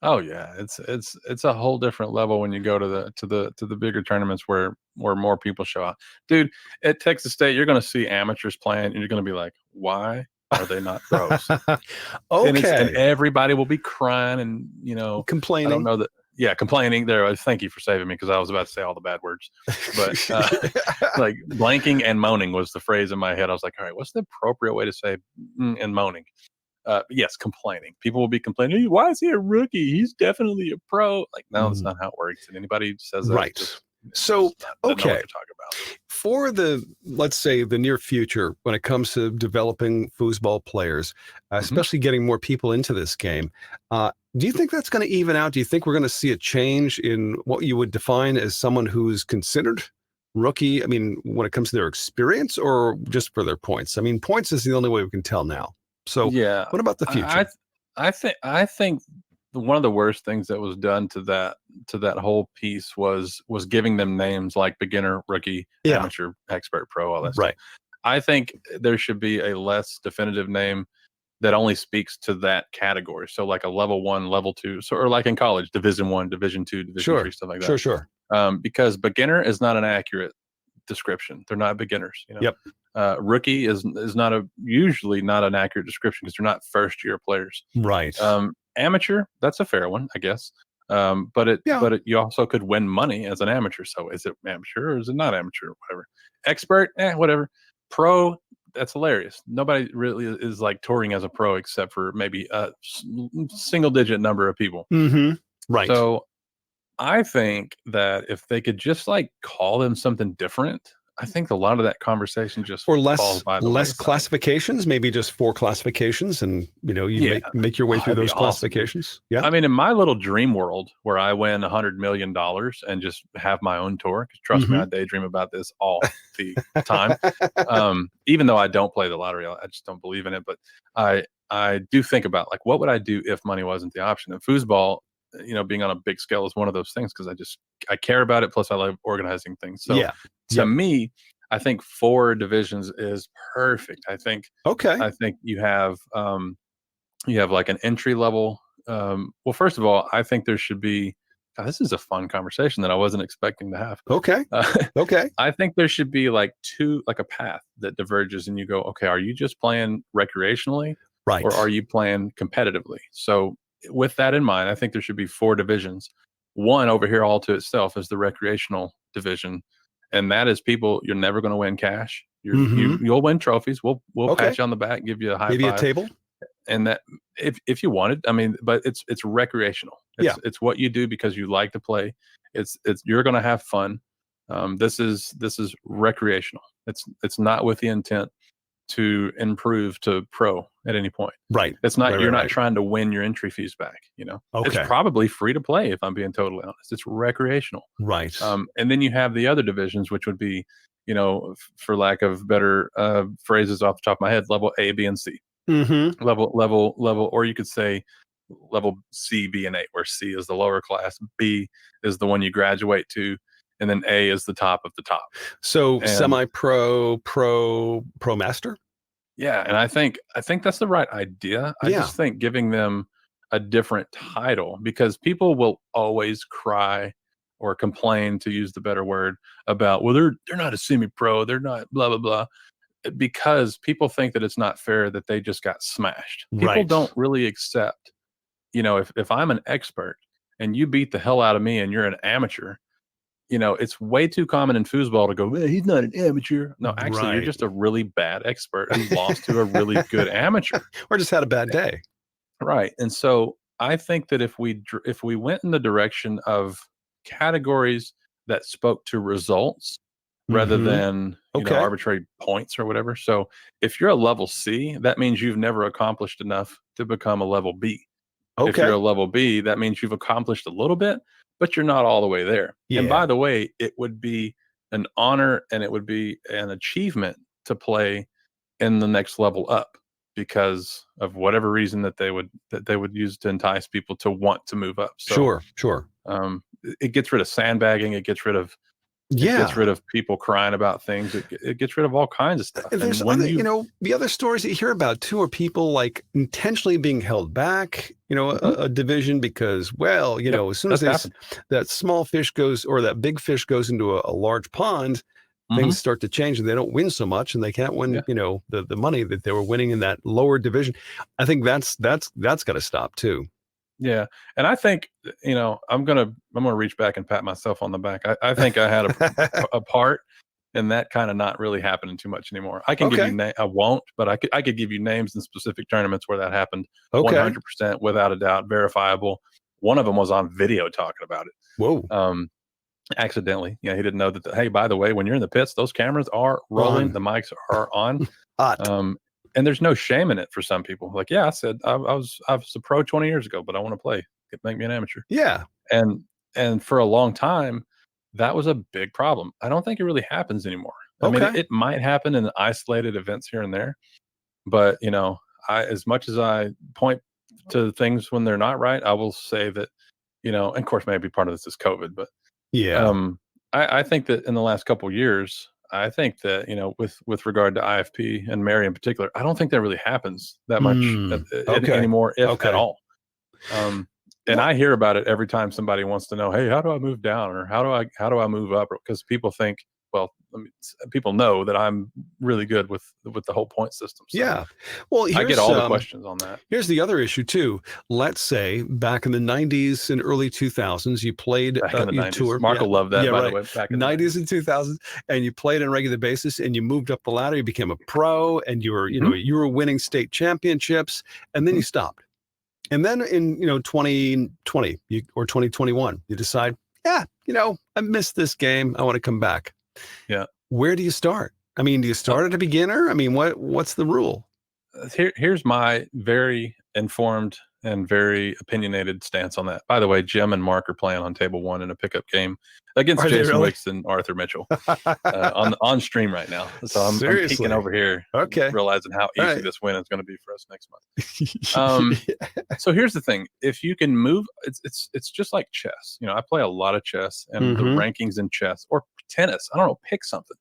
Oh yeah, it's a whole different level when you go to the bigger tournaments where more people show up. Dude, at Texas State, you're going to see amateurs playing, and you're going to be like, why are they not pros? And everybody will be crying and complaining. I don't know that. Yeah, complaining there. Thank you for saving me, because I was about to say all the bad words. But like blanking and moaning was the phrase in my head. I was like, all right, what's the appropriate way to say and moaning? Yes, complaining. People will be complaining, why is he a rookie? He's definitely a pro. Like, no, that's not how it works. And anybody who says that, right. So, okay. For let's say the near future, when it comes to developing foosball players, especially getting more people into this game, do you think that's going to even out? Do you think we're going to see a change in what you would define as someone who's considered rookie? I mean, when it comes to their experience, or just for their points? I mean, points is the only way we can tell now. So what about the future? I think one of the worst things that was done to that whole piece was giving them names like beginner, rookie, amateur, expert, pro, all that stuff. I think there should be a less definitive name that only speaks to that category. So like a level 1, level 2, or like in college, Division 1, Division 2, Division 3, stuff like that. Sure. Because beginner is not an accurate description. They're not beginners. Yep. Rookie is usually not an accurate description, because they're not first year players. Right. Amateur, that's a fair one, I guess. But you also could win money as an amateur. So is it amateur or is it not amateur? Whatever. Expert, whatever. Pro, that's hilarious. Nobody really is like touring as a pro except for maybe a single digit number of people. Right. So I think that if they could just like call them something different, I think a lot of that conversation just falls by the wayside. Classifications, maybe just 4 classifications, and make your way through those classifications. Yeah. I mean, in my little dream world where I win $100 million and just have my own tour, because trust me, I daydream about this all the time. Even though I don't play the lottery, I just don't believe in it. But I do think about, like, what would I do if money wasn't the option? And foosball, being on a big scale is one of those things, because I care about it. Plus I love organizing things. So to me, I think 4 divisions is perfect. I think you have like an entry level. Well, first of all, I think there should be, this is a fun conversation that I wasn't expecting to have. Okay. I think there should be like a path that diverges, and you go, okay, are you just playing recreationally? Right. Or are you playing competitively? So with that in mind, I think there should be 4 divisions. One over here all to itself is the recreational division. And that is people, you're never going to win cash. You'll win trophies. We'll pat you on the back, give you a high five. Maybe a table. And that if you wanted, I mean, but it's recreational. It's what you do because you like to play. You're going to have fun. This is recreational. It's not with the intent to improve to pro at any point. Right. It's not, Right, you're right, not right. trying to win your entry fees back, you know. Okay. It's probably free to play, if I'm being totally honest. It's recreational. Right. And then you have the other divisions, which would be, you know, for lack of better phrases off the top of my head, level A, B, and C. Mm-hmm. Level, or you could say level C, B, and A, where C is the lower class, B is the one you graduate to, and then A is the top of the top. So And semi-pro, pro master. yeah, and I think that's the right idea. I just think giving them a different title, because people will always cry or complain, to use the better word, about, well, they're not a semi-pro, they're not blah blah blah, because people think that it's not fair that they just got smashed. People don't really accept, you know, if I'm an expert and you beat the hell out of me and you're an amateur, you know, it's way too common in foosball to go, well, he's not an amateur. No, actually, you're just a really bad expert who lost to a really good amateur. Or just had a bad day. Right. And so I think that if we went in the direction of categories that spoke to results rather than you know, arbitrary points or whatever. So if you're a level C, that means you've never accomplished enough to become a level B. If you're a level B, that means you've accomplished a little bit, but you're not all the way there. And by the way, it would be an honor and it would be an achievement to play in the next level up, because of whatever reason that they would use to entice people to want to move up. So, Sure. It gets rid of sandbagging. It gets rid of people crying about things. It gets rid of all kinds of stuff. And there's other, you know, the other stories that you hear about too are people like intentionally being held back, you know, a division because, well, you know, as soon as that small fish goes, or that big fish goes into a large pond, things start to change and they don't win so much and they can't win, you know, the money that they were winning in that lower division. I think that's got to stop too. Yeah. And I think, you know, I'm going to reach back and pat myself on the back. I think I had a part in that kind of not really happening too much anymore. I can give you I won't, but I could give you names in specific tournaments where that happened. 100% without a doubt, verifiable. One of them was on video talking about it. Whoa. Accidentally. Yeah, he didn't know that, hey, by the way, when you're in the pits, those cameras are rolling, the mics are on. Hot. And there's no shame in it for some people. Like, yeah, I said I was a pro 20 years ago, but I want to play. Make me an amateur. Yeah. And for a long time, that was a big problem. I don't think it really happens anymore. I mean, it might happen in isolated events here and there, but you know, as much as I point to things when they're not right, I will say that, you know, and of course, maybe part of this is COVID, but I think that in the last couple of years, I think that, you know, with regard to IFP and Mary in particular, I don't think that really happens that much anymore, if at all. And I hear about it every time somebody wants to know, hey, how do I move down, or how do I move up? Because people think, well, people know that I'm really good with the whole point system. So yeah. Well, I get all the questions on that. Here's the other issue too. Let's say back in the 90s and early 2000s, you played you toured. Mark will love that, by the way. Back in the 90s and 2000s, and you played on a regular basis, and you moved up the ladder. You became a pro, and you were, you know, you were winning state championships, and then you stopped. And then in 2020 or 2021, you decide, yeah, you know, I missed this game. I want to come back. Yeah. Where do you start? I mean, do you start at a beginner? I mean, what's the rule? Here's my very informed and very opinionated stance on that. By the way, Jim and Mark are playing on table one in a pickup game against Jason Wicks and Arthur Mitchell on stream right now. So I'm peeking over here, realizing how easy this win is going to be for us next month. So here's the thing: if you can move, it's just like chess. You know, I play a lot of chess, and the rankings in chess or tennis, I don't know, pick something.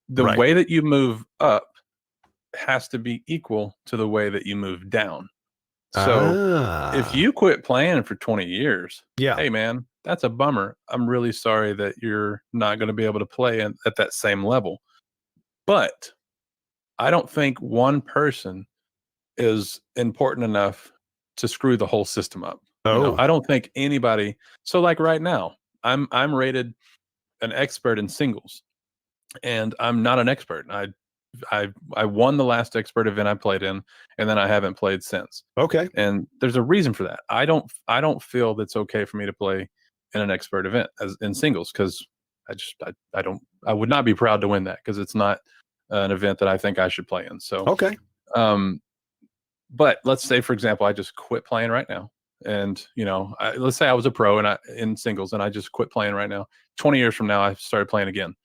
The way that you move up has to be equal to the way that you move down. So if you quit playing for 20 years, hey man, that's a bummer. I'm really sorry that you're not going to be able to play at that same level. But I don't think one person is important enough to screw the whole system up. You know, I don't think anybody. So like right now, I'm rated an expert in singles, and I'm not an expert. I won the last expert event I played in, and then I haven't played since. And there's a reason for that. I don't feel that's okay for me to play in an expert event as in singles, because I would not be proud to win that, because it's not an event that I think I should play in. So, okay. But let's say, for example, I just quit playing right now. And, let's say I was a pro in singles and I just quit playing right now. 20 years from now, I started playing again.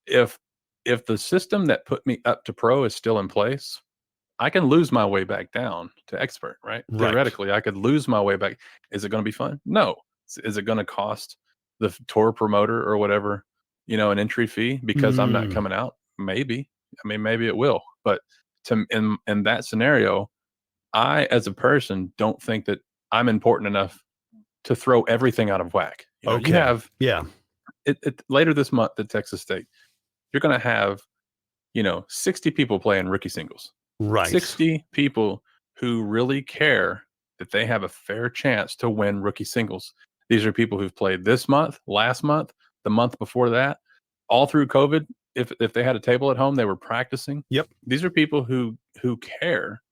If the system that put me up to pro is still in place, I can lose my way back down to expert, right? Theoretically, I could lose my way back. Is it going to be fun? No. Is it going to cost the tour promoter or whatever, an entry fee because I'm not coming out? Maybe. I mean, maybe it will. But in that scenario, I, as a person, don't think that I'm important enough to throw everything out of whack. You have later this month at Texas State, you're going to have, 60 people playing rookie singles. Right. 60 people who really care that they have a fair chance to win rookie singles. These are people who've played this month, last month, the month before that, all through COVID. If they had a table at home, they were practicing. Yep. These are people who care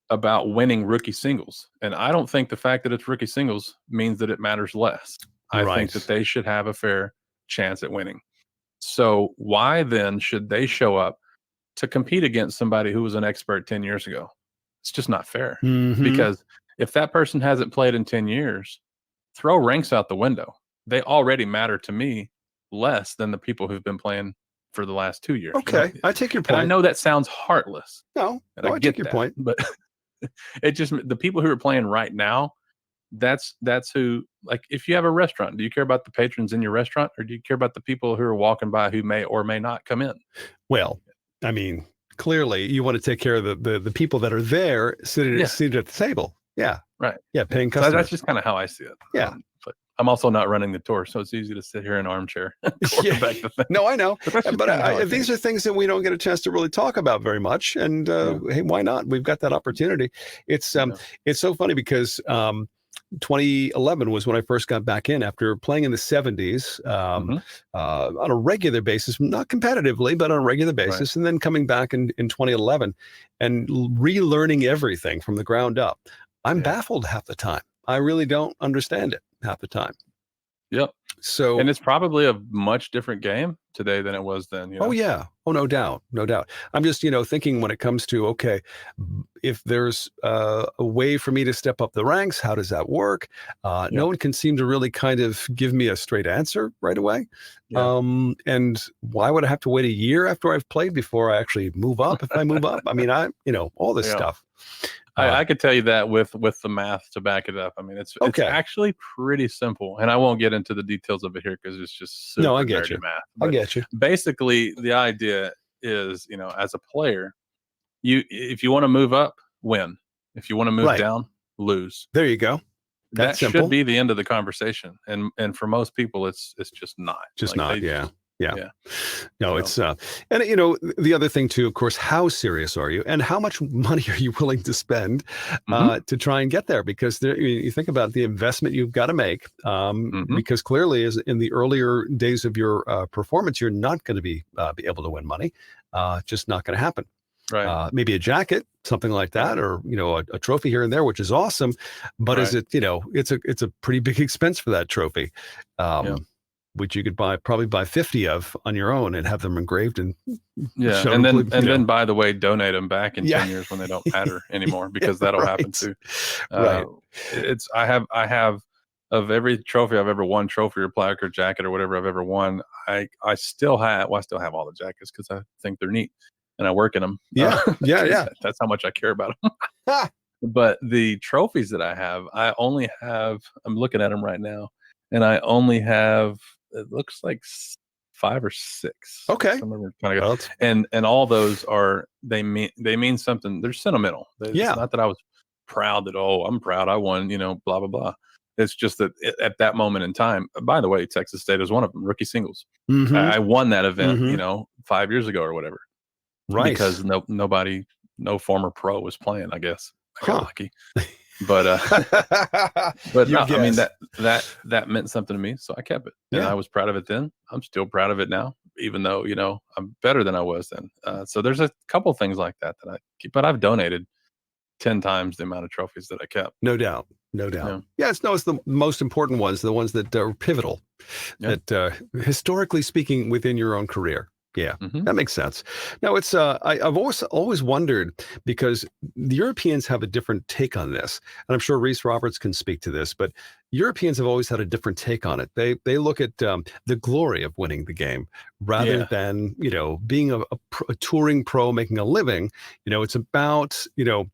about winning rookie singles. And I don't think the fact that it's rookie singles means that it matters less. I think that they should have a fair chance at winning. So why then should they show up to compete against somebody who was an expert 10 years ago? It's just not fair. Because if that person hasn't played in 10 years, throw ranks out the window. They already matter to me less than the people who've been playing for the last 2 years. Okay. I take your point. And I know that sounds heartless. No, I take your point. But it just, the people who are playing right now, that's who, like, if you have a restaurant, do you care about the patrons in your restaurant, or do you care about the people who are walking by who may or may not come in? Well, I mean, clearly you want to take care of the people that are there seated at the table. Yeah. Right. Yeah. Paying customers. So that's just kind of how I see it. Yeah. But I'm also not running the tour, so it's easy to sit here in an armchair. Quarterback the thing. No, I know. But these are things that we don't get a chance to really talk about very much. And hey, why not? We've got that opportunity. It's so funny because 2011 was when I first got back in after playing in the 70s on a regular basis, not competitively, but on a regular basis, and then coming back in 2011 and relearning everything from the ground up. I'm baffled half the time. I really don't understand it half the time. Yep. So, and it's probably a much different game today than it was then. Oh yeah. Oh, no doubt. No doubt. I'm just, thinking when it comes to, okay, if there's a way for me to step up the ranks, how does that work? No one can seem to really kind of give me a straight answer right away. Yeah. And why would I have to wait a year after I've played before I actually move up? If I move up, I mean, all this stuff. I could tell you that with the math to back it up. I mean, it's actually pretty simple, and I won't get into the details of it here because it's just super I get you. Math. I get you. Basically, the idea is, as a player, if you want to move up, win. If you want to move down, lose. There you go. That should be the end of the conversation, and for most people, it's just not. Yeah. No, it's and the other thing too, of course, how serious are you, and how much money are you willing to spend to try and get there? Because you think about the investment you've got to make, because clearly, as in the earlier days of your performance, you're not going to be able to win money. Just not going to happen. Right. Maybe a jacket, something like that, or a trophy here and there, which is awesome. But is it it's a pretty big expense for that trophy. Which you could probably buy 50 of on your own and have them engraved and then by the way, donate them back in 10 years when they don't matter anymore, because that'll happen too. I have of every trophy I've ever won, trophy or plaque or jacket or whatever I've ever won, I still have all the jackets because I think they're neat and I work in them. That's how much I care about them. But the trophies that I have, I'm looking at them right now, and I only have, it looks like 5 or 6. Okay. And all those they mean something. They're sentimental. It's not that I was proud that, I'm proud I won, blah, blah, blah. It's just that at that moment in time, by the way, Texas State is one of them, rookie singles. I won that event, 5 years ago or whatever. Right. Because no former pro was playing, I guess. I got lucky. But no, I mean, that meant something to me, so I kept it. And I was proud of it then. I'm still proud of it now, even though I'm better than I was then. So there's a couple things like that I keep, but I've donated 10 times the amount of trophies that I kept. No doubt. It's the most important ones, the ones that are pivotal, that historically speaking within your own career. Yeah, that makes sense. Now, it's I've always wondered, because the Europeans have a different take on this, and I'm sure Reese Roberts can speak to this. But Europeans have always had a different take on it. They look at the glory of winning the game rather than being a touring pro making a living. It's about now,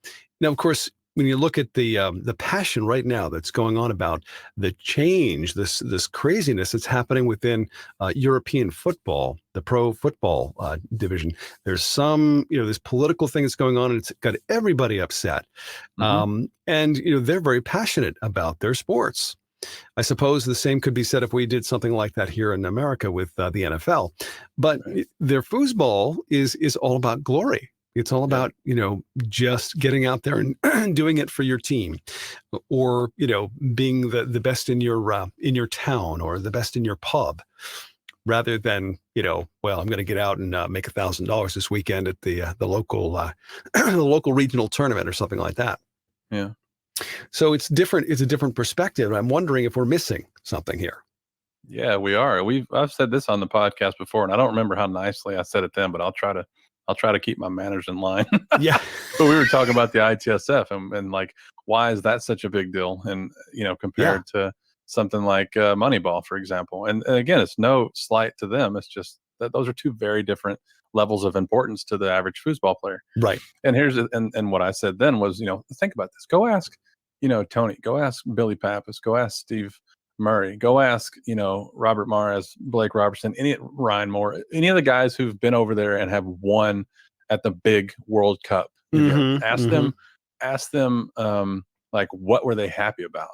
of course, when you look at the passion right now that's going on about the change, this craziness that's happening within European football, the pro football division, there's some this political thing that's going on, and it's got everybody upset. And they're very passionate about their sports. I suppose the same could be said if we did something like that here in America with the NFL. But their foosball is all about glory. It's all about, just getting out there and doing it for your team, or, being the best in your town or the best in your pub, rather than, well, I'm going to get out and make $1,000 this weekend at the local the local regional tournament or something like that. Yeah. So it's different. It's a different perspective. I'm wondering if we're missing something here. Yeah, we are. I've said this on the podcast before, and I don't remember how nicely I said it then, but I'll try to keep my manners in line. Yeah. But we were talking about the ITSF and like, why is that such a big deal? And, compared to something like Moneyball, for example. And again, it's no slight to them. It's just that those are two very different levels of importance to the average foosball player. Right. And and what I said then was, think about this. Go ask, Tony, go ask Billy Pappas, go ask Steve Murray, go ask, Robert Mares, Blake Robertson, Ryan Moore, any of the guys who've been over there and have won at the big World Cup. Ask them, like, what were they happy about?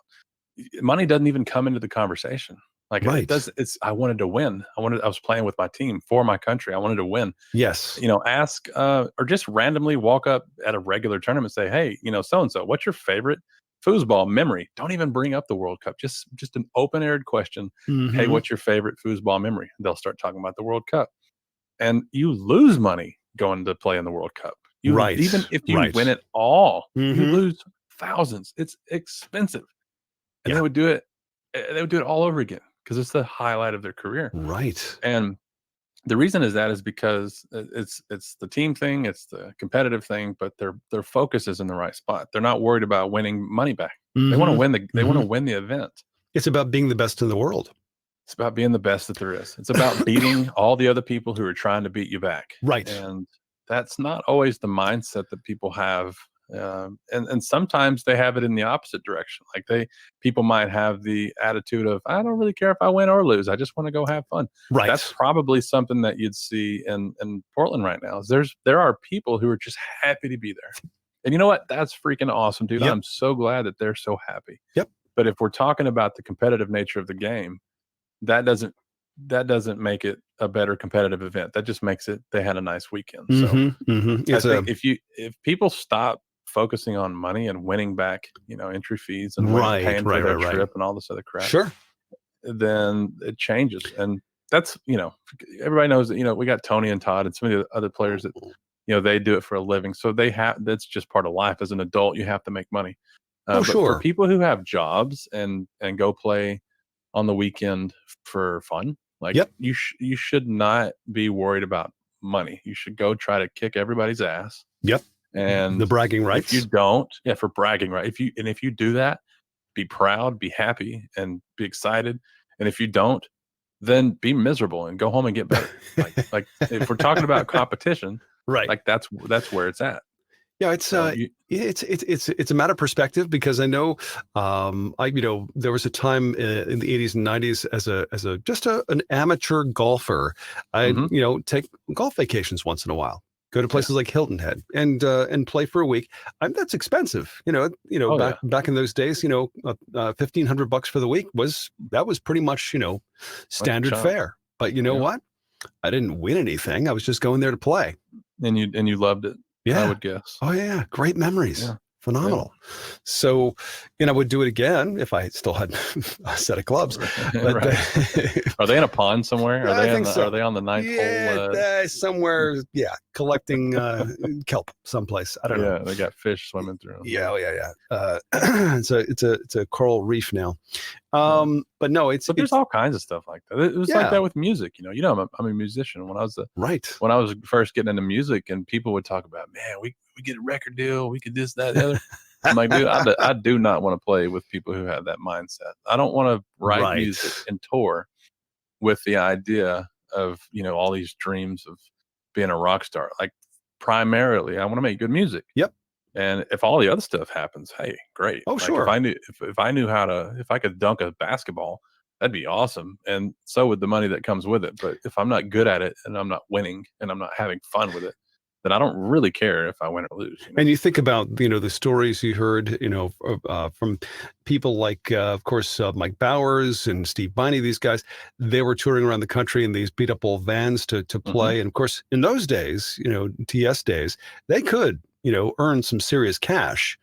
Money doesn't even come into the conversation. Like, it does. I wanted to win. I was playing with my team for my country. I wanted to win. Yes. Ask, or just randomly walk up at a regular tournament and say, hey, so-and-so, what's your favorite foosball memory? Don't even bring up the World Cup. Just an open-aired question. Hey, what's your favorite foosball memory? They'll start talking about the World Cup, and you lose money going to play in the World Cup. Even if you win it all, you lose thousands. It's expensive, and they would do it. They would do it all over again because it's the highlight of their career. Right. And the reason is because it's the team thing, it's the competitive thing, but their focus is in the right spot. They're not worried about winning money back. They want to win they want to win the event. It's about being the best in the world. It's about being the best that there is. It's about beating all the other people who are trying to beat you back. Right. And that's not always the mindset that people have. And sometimes they have it in the opposite direction. Like people might have the attitude of, I don't really care if I win or lose. I just want to go have fun. Right. That's probably something that you'd see in Portland right now. There are people who are just happy to be there. And you know what? That's freaking awesome, dude. Yep. I'm so glad that they're so happy. Yep. But if we're talking about the competitive nature of the game, that doesn't make it a better competitive event. That just makes it they had a nice weekend. So I think if people stop focusing on money and winning back, entry fees and paying for their trip and all this other crap, sure, then it changes. And that's, everybody knows that, we got Tony and Todd and some of the other players that, they do it for a living. So that's just part of life. As an adult, you have to make money. But for people who have jobs and go play on the weekend for fun, like you should not be worried about money. You should go try to kick everybody's ass. Yep. And the bragging rights. If you don't, for bragging right. If you do that, be proud, be happy, and be excited. And if you don't, then be miserable and go home and get better. like if we're talking about competition, right? Like that's where it's at. Yeah, it's a matter of perspective, because I know there was a time in the 80s and 90s as an amateur golfer. I take golf vacations once in a while. Go to places like Hilton Head and play for a week. That's expensive. Back in those days, $1,500 for the week was pretty much standard fare. But what? I didn't win anything. I was just going there to play. And you loved it. Yeah, I would guess. Oh yeah, great memories. Yeah. Phenomenal. Yeah. So, I would do it again if I still had a set of clubs. But, are they in a pond somewhere? I think so. Are they on the ninth hole? Somewhere. Yeah, collecting kelp someplace. I don't know. Yeah, they got fish swimming through. Yeah, it's a coral reef now. But no, there's all kinds of stuff like that. It was like that with music. I'm a musician. When I was first getting into music, and people would talk about, man, we get a record deal, we could this, that, the other. I'm like, dude, I do not want to play with people who have that mindset. I don't want to write music and tour with the idea of, all these dreams of being a rock star. Like, primarily, I want to make good music. Yep. And if all the other stuff happens, hey, great. Oh, sure. If I knew if I could dunk a basketball, that'd be awesome. And so would the money that comes with it. But if I'm not good at it and I'm not winning and I'm not having fun with it, then I don't really care if I win or lose. And you think about, the stories you heard, from people like, of course, Mike Bowers and Steve Biney, these guys, they were touring around the country in these beat up old vans to play. And of course, in those days, TS days, they could, earn some serious cash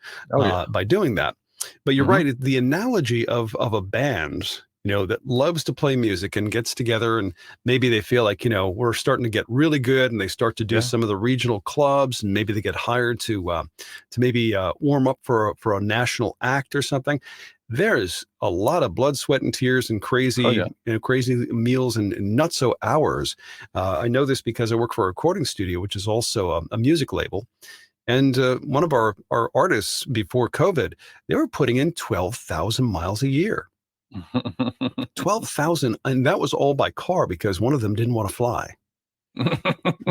by doing that. But you're right. The analogy of a band, that loves to play music and gets together, and maybe they feel like, we're starting to get really good, and they start to do some of the regional clubs, and maybe they get hired to maybe warm up for a national act or something. There's a lot of blood, sweat, and tears and crazy, crazy meals and nutso hours. I know this because I work for a recording studio, which is also a music label. And one of our artists before COVID, they were putting in 12,000 miles a year. 12,000, and that was all by car because one of them didn't want to fly.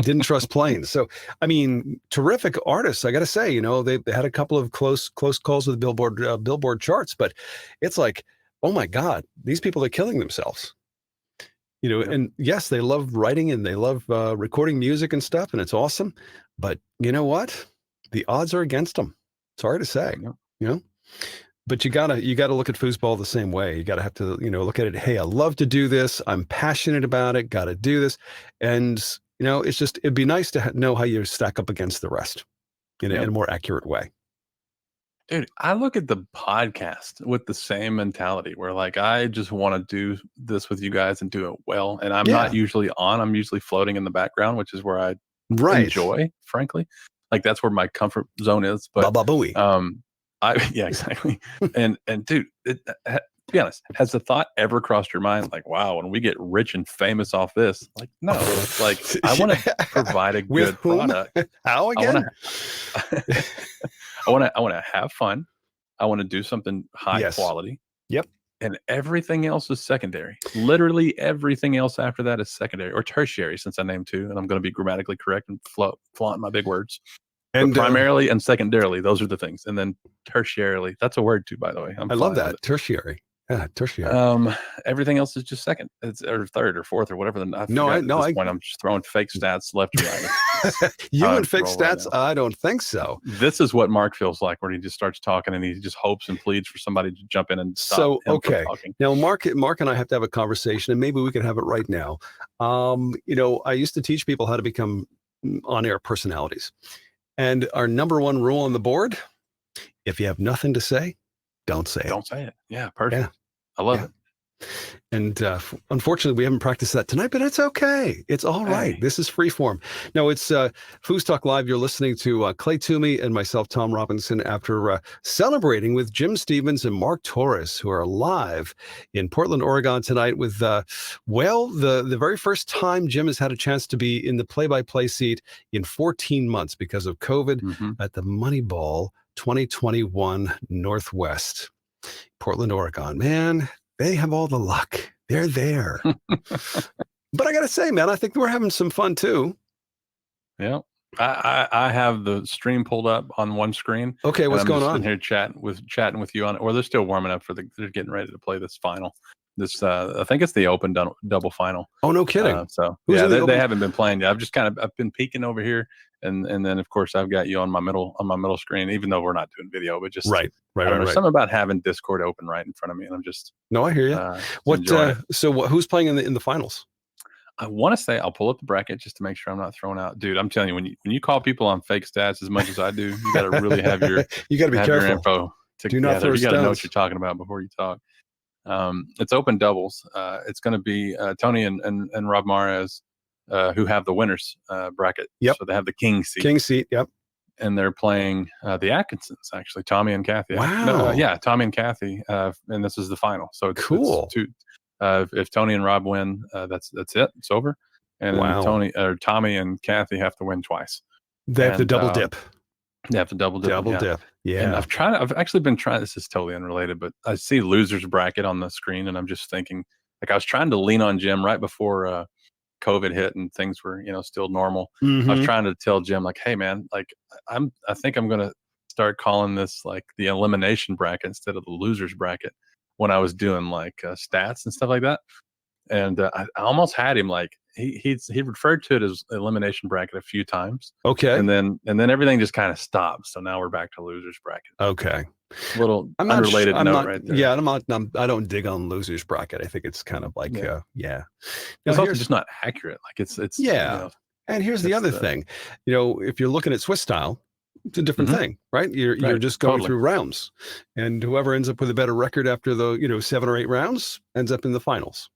Didn't trust planes. So, I mean, terrific artists. I got to say, they had a couple of close calls with the Billboard charts, but it's like, oh my God, these people are killing themselves. And yes, they love writing and they love recording music and stuff, and it's awesome. But you know what? The odds are against them. Sorry to say, but you gotta look at foosball the same way. You gotta have to, look at it. Hey, I love to do this. I'm passionate about it. Got to do this. And, it's just, it'd be nice to know how you stack up against the rest in a more accurate way. Dude, I look at the podcast with the same mentality where, like, I just want to do this with you guys and do it well. And I'm not usually on. I'm usually floating in the background, which is where I enjoy, frankly. Like, that's where my comfort zone is. But exactly. and dude, be honest, has the thought ever crossed your mind, like, wow, when we get rich and famous off this? Like, no. Like, I want to provide a good product. How again? I want to have fun. I want to do something high quality. Yep. And everything else is secondary. Literally everything else after that is secondary or tertiary, since I named two, and I'm going to be grammatically correct and flaunt my big words. And primarily and secondarily, those are the things. And then tertiarily, that's a word too, by the way. I love that. Tertiary. Yeah, tertiary. Everything else is just second. It's or third or fourth or whatever. At this point, I'm just throwing fake stats left and right. You and fake stats? Right, I don't think so. This is what Mark feels like when he just starts talking and he just hopes and pleads for somebody to jump in and stop him from talking. Now, Mark and I have to have a conversation, and maybe we can have it right now. I used to teach people how to become on-air personalities. And our number one rule on the board, if you have nothing to say, don't say it. Don't say it. Yeah, perfect. Yeah. I love it. And unfortunately, we haven't practiced that tonight, but it's okay. It's all right. This is freeform. No, it's FoosTalk Live. You're listening to Clay Tumey and myself, Tom Robinson, after celebrating with Jim Stevens and Mark Torres, who are live in Portland, Oregon tonight with, the very first time Jim has had a chance to be in the play-by-play seat in 14 months because of COVID at the Moneyball 2021 Northwest, Portland, Oregon. Man, they have all the luck. They're there. But I got to say, man, I think we're having some fun too. Yeah. I have the stream pulled up on one screen. Okay, what's going on? Here chatting with you on it, or they're still warming up they're getting ready to play this final. I think it's the open double final. Oh, no kidding. They haven't been playing yet. I've been peeking over here, and then of course I've got you on my middle screen, even though we're not doing video, but just right. Something about having Discord open right in front of me, and I'm just no, I hear you. Who's playing in the finals? I want to say I'll pull up the bracket just to make sure I'm not thrown out, dude. I'm telling you, when you call people on fake stats as much as I do, you got to really have your you got to be careful. Your info Do not throw You got to know stones. what you're talking about before you talk. It's open doubles. It's going to be Tony and Rob Mares, who have the winners bracket. Yep. So they have the king seat. King seat. Yep. and they're playing the Atkinsons, actually, Tommy and Kathy. Wow. Yeah, Tommy and Kathy, and this is the final. So it's cool. It's if Tony and Rob win, that's it. It's over. And then Tommy and Kathy have to win twice. They have to double dip. They have to double dip. Yeah. And I've actually been trying. This is totally unrelated, but I see losers bracket on the screen, and I'm just thinking, like, I was trying to lean on Jim right before COVID hit and things were, still normal. Mm-hmm. I was trying to tell Jim, like, hey man, like I think I'm gonna start calling this like the elimination bracket instead of the losers bracket when I was doing like stats and stuff like that. And I almost had him like he referred to it as elimination bracket a few times. Okay. And then everything just kind of stopped. So now we're back to losers bracket. Okay. Little unrelated note right there. Yeah, I don't dig on losers bracket. I think it's kind of like Now, it's also just not accurate. Like it's And here's the other thing. If you're looking at Swiss style, it's a different thing, right? You're just going through rounds, and whoever ends up with a better record after the 7 or 8 rounds ends up in the finals.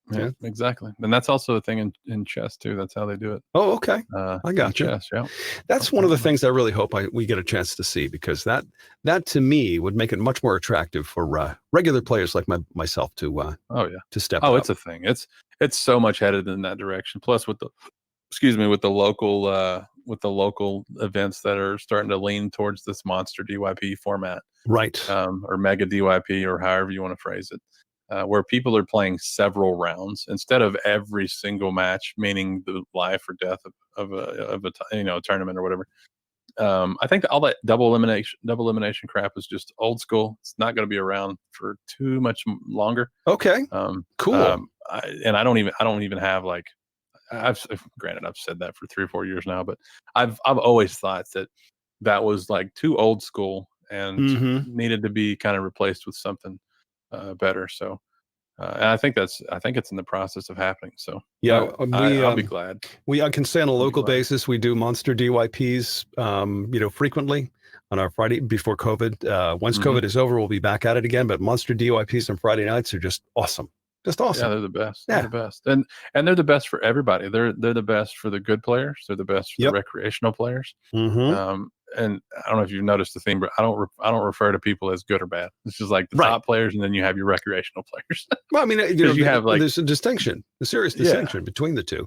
Yep, exactly. And that's also a thing in chess too. That's how they do it. Oh, okay. I got you. Chess, yeah. That's one of the things I really hope we get a chance to see, because that to me would make it much more attractive for regular players like myself to step up. It's a thing. It's so much headed in that direction. Plus with the local events that are starting to lean towards this monster DYP format, right? Or mega DYP, or however you want to phrase it. Where people are playing several rounds instead of every single match, meaning the life or death of a tournament or whatever. I think all that double elimination crap is just old school. It's not going to be around for too much longer. Okay. Cool. I don't even have like, granted I've said that for 3 or 4 years now, but I've always thought that was like too old school and needed to be kind of replaced with something better. So and I think it's in the process of happening. So I'll be glad. I can say on a local basis, we do monster DYPs frequently on our Friday before COVID. Once COVID is over, we'll be back at it again, but monster DYPs on Friday nights are just awesome. Just awesome. Yeah, they're the best. They're the best. And they're the best for everybody. They're the best for the good players. They're the best for the recreational players. And I don't know if you've noticed the thing, but I don't refer to people as good or bad. It's just like the top players, and then you have your recreational players. Well, I mean, you have there's a distinction, a serious distinction between the two,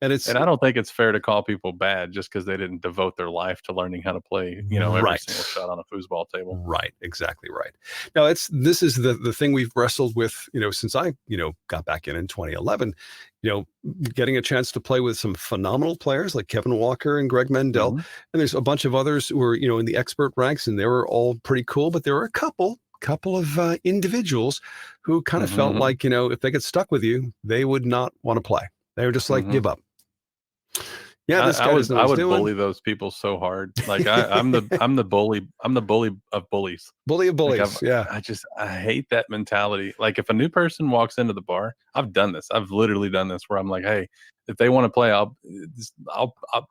and I don't think it's fair to call people bad just because they didn't devote their life to learning how to play, every single shot on a foosball table. Right, exactly right. Now this is the thing we've wrestled with, since I got back in 2011. Getting a chance to play with some phenomenal players like Kevin Walker and Greg Mendel. And there's a bunch of others who are, in the expert ranks, and they were all pretty cool, but there were a couple of individuals who kind of felt like, if they get stuck with you, they would not want to play. They were just like, give up. Yeah, this guy I would bully those people so hard. Like I'm the bully of bullies. Bully of bullies. I hate that mentality. Like if a new person walks into the bar, I've done this. I've literally done this where I'm like, hey, if they want to play, I'll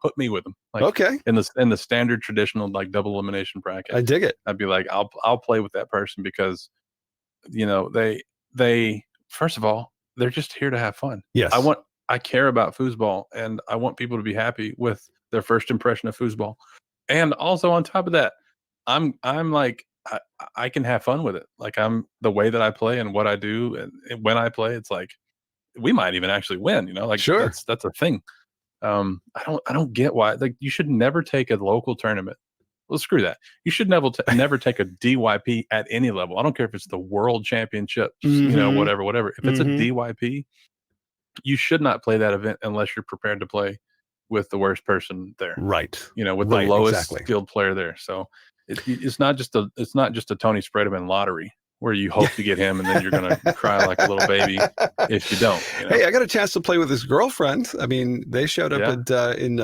put me with them. Like, okay. In the standard traditional like double elimination bracket. I dig it. I'd be like, I'll play with that person because, they first of all, they're just here to have fun. Yes. I care about foosball, and I want people to be happy with their first impression of foosball. And also on top of that, I'm like, I can have fun with it. Like I'm the way that I play and what I do. And when I play, it's like, we might even actually win, like sure. That's a thing. I don't get why, like you should never take a local tournament. Well, screw that. You should never take a DYP at any level. I don't care if it's the world championships, whatever. If it's a DYP, you should not play that event unless you're prepared to play with the worst person there. Right. With the lowest skilled player there. So it's not just a Tony Spreadman lottery where you hope to get him and then you're going to cry like a little baby if you don't. Hey, I got a chance to play with his girlfriend. I mean, they showed up in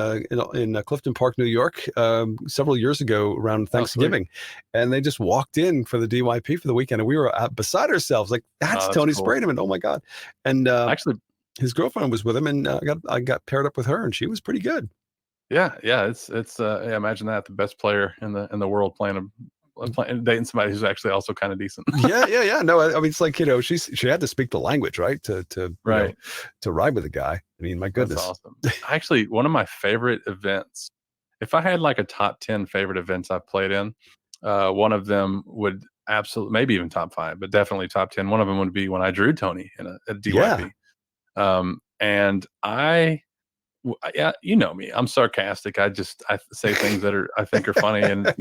Clifton Park, New York, several years ago around Thanksgiving, and they just walked in for the DYP for the weekend, and we were beside ourselves like, that's Tony Spreadman. Oh my God. And actually, his girlfriend was with him, and I got paired up with her, and she was pretty good. Yeah. It's imagine that, the best player in the world dating somebody who's actually also kind of decent. Yeah. No, I mean, it's like, she had to speak the language, right? To ride with a guy. I mean, my goodness. That's awesome. Actually, one of my favorite events if I had like a top 10 favorite events I've played in, one of them would absolutely, maybe even top 5, but definitely top 10. One of them would be when I drew Tony in a DYP. And yeah, you know me, I'm sarcastic. I say things that I think are funny, and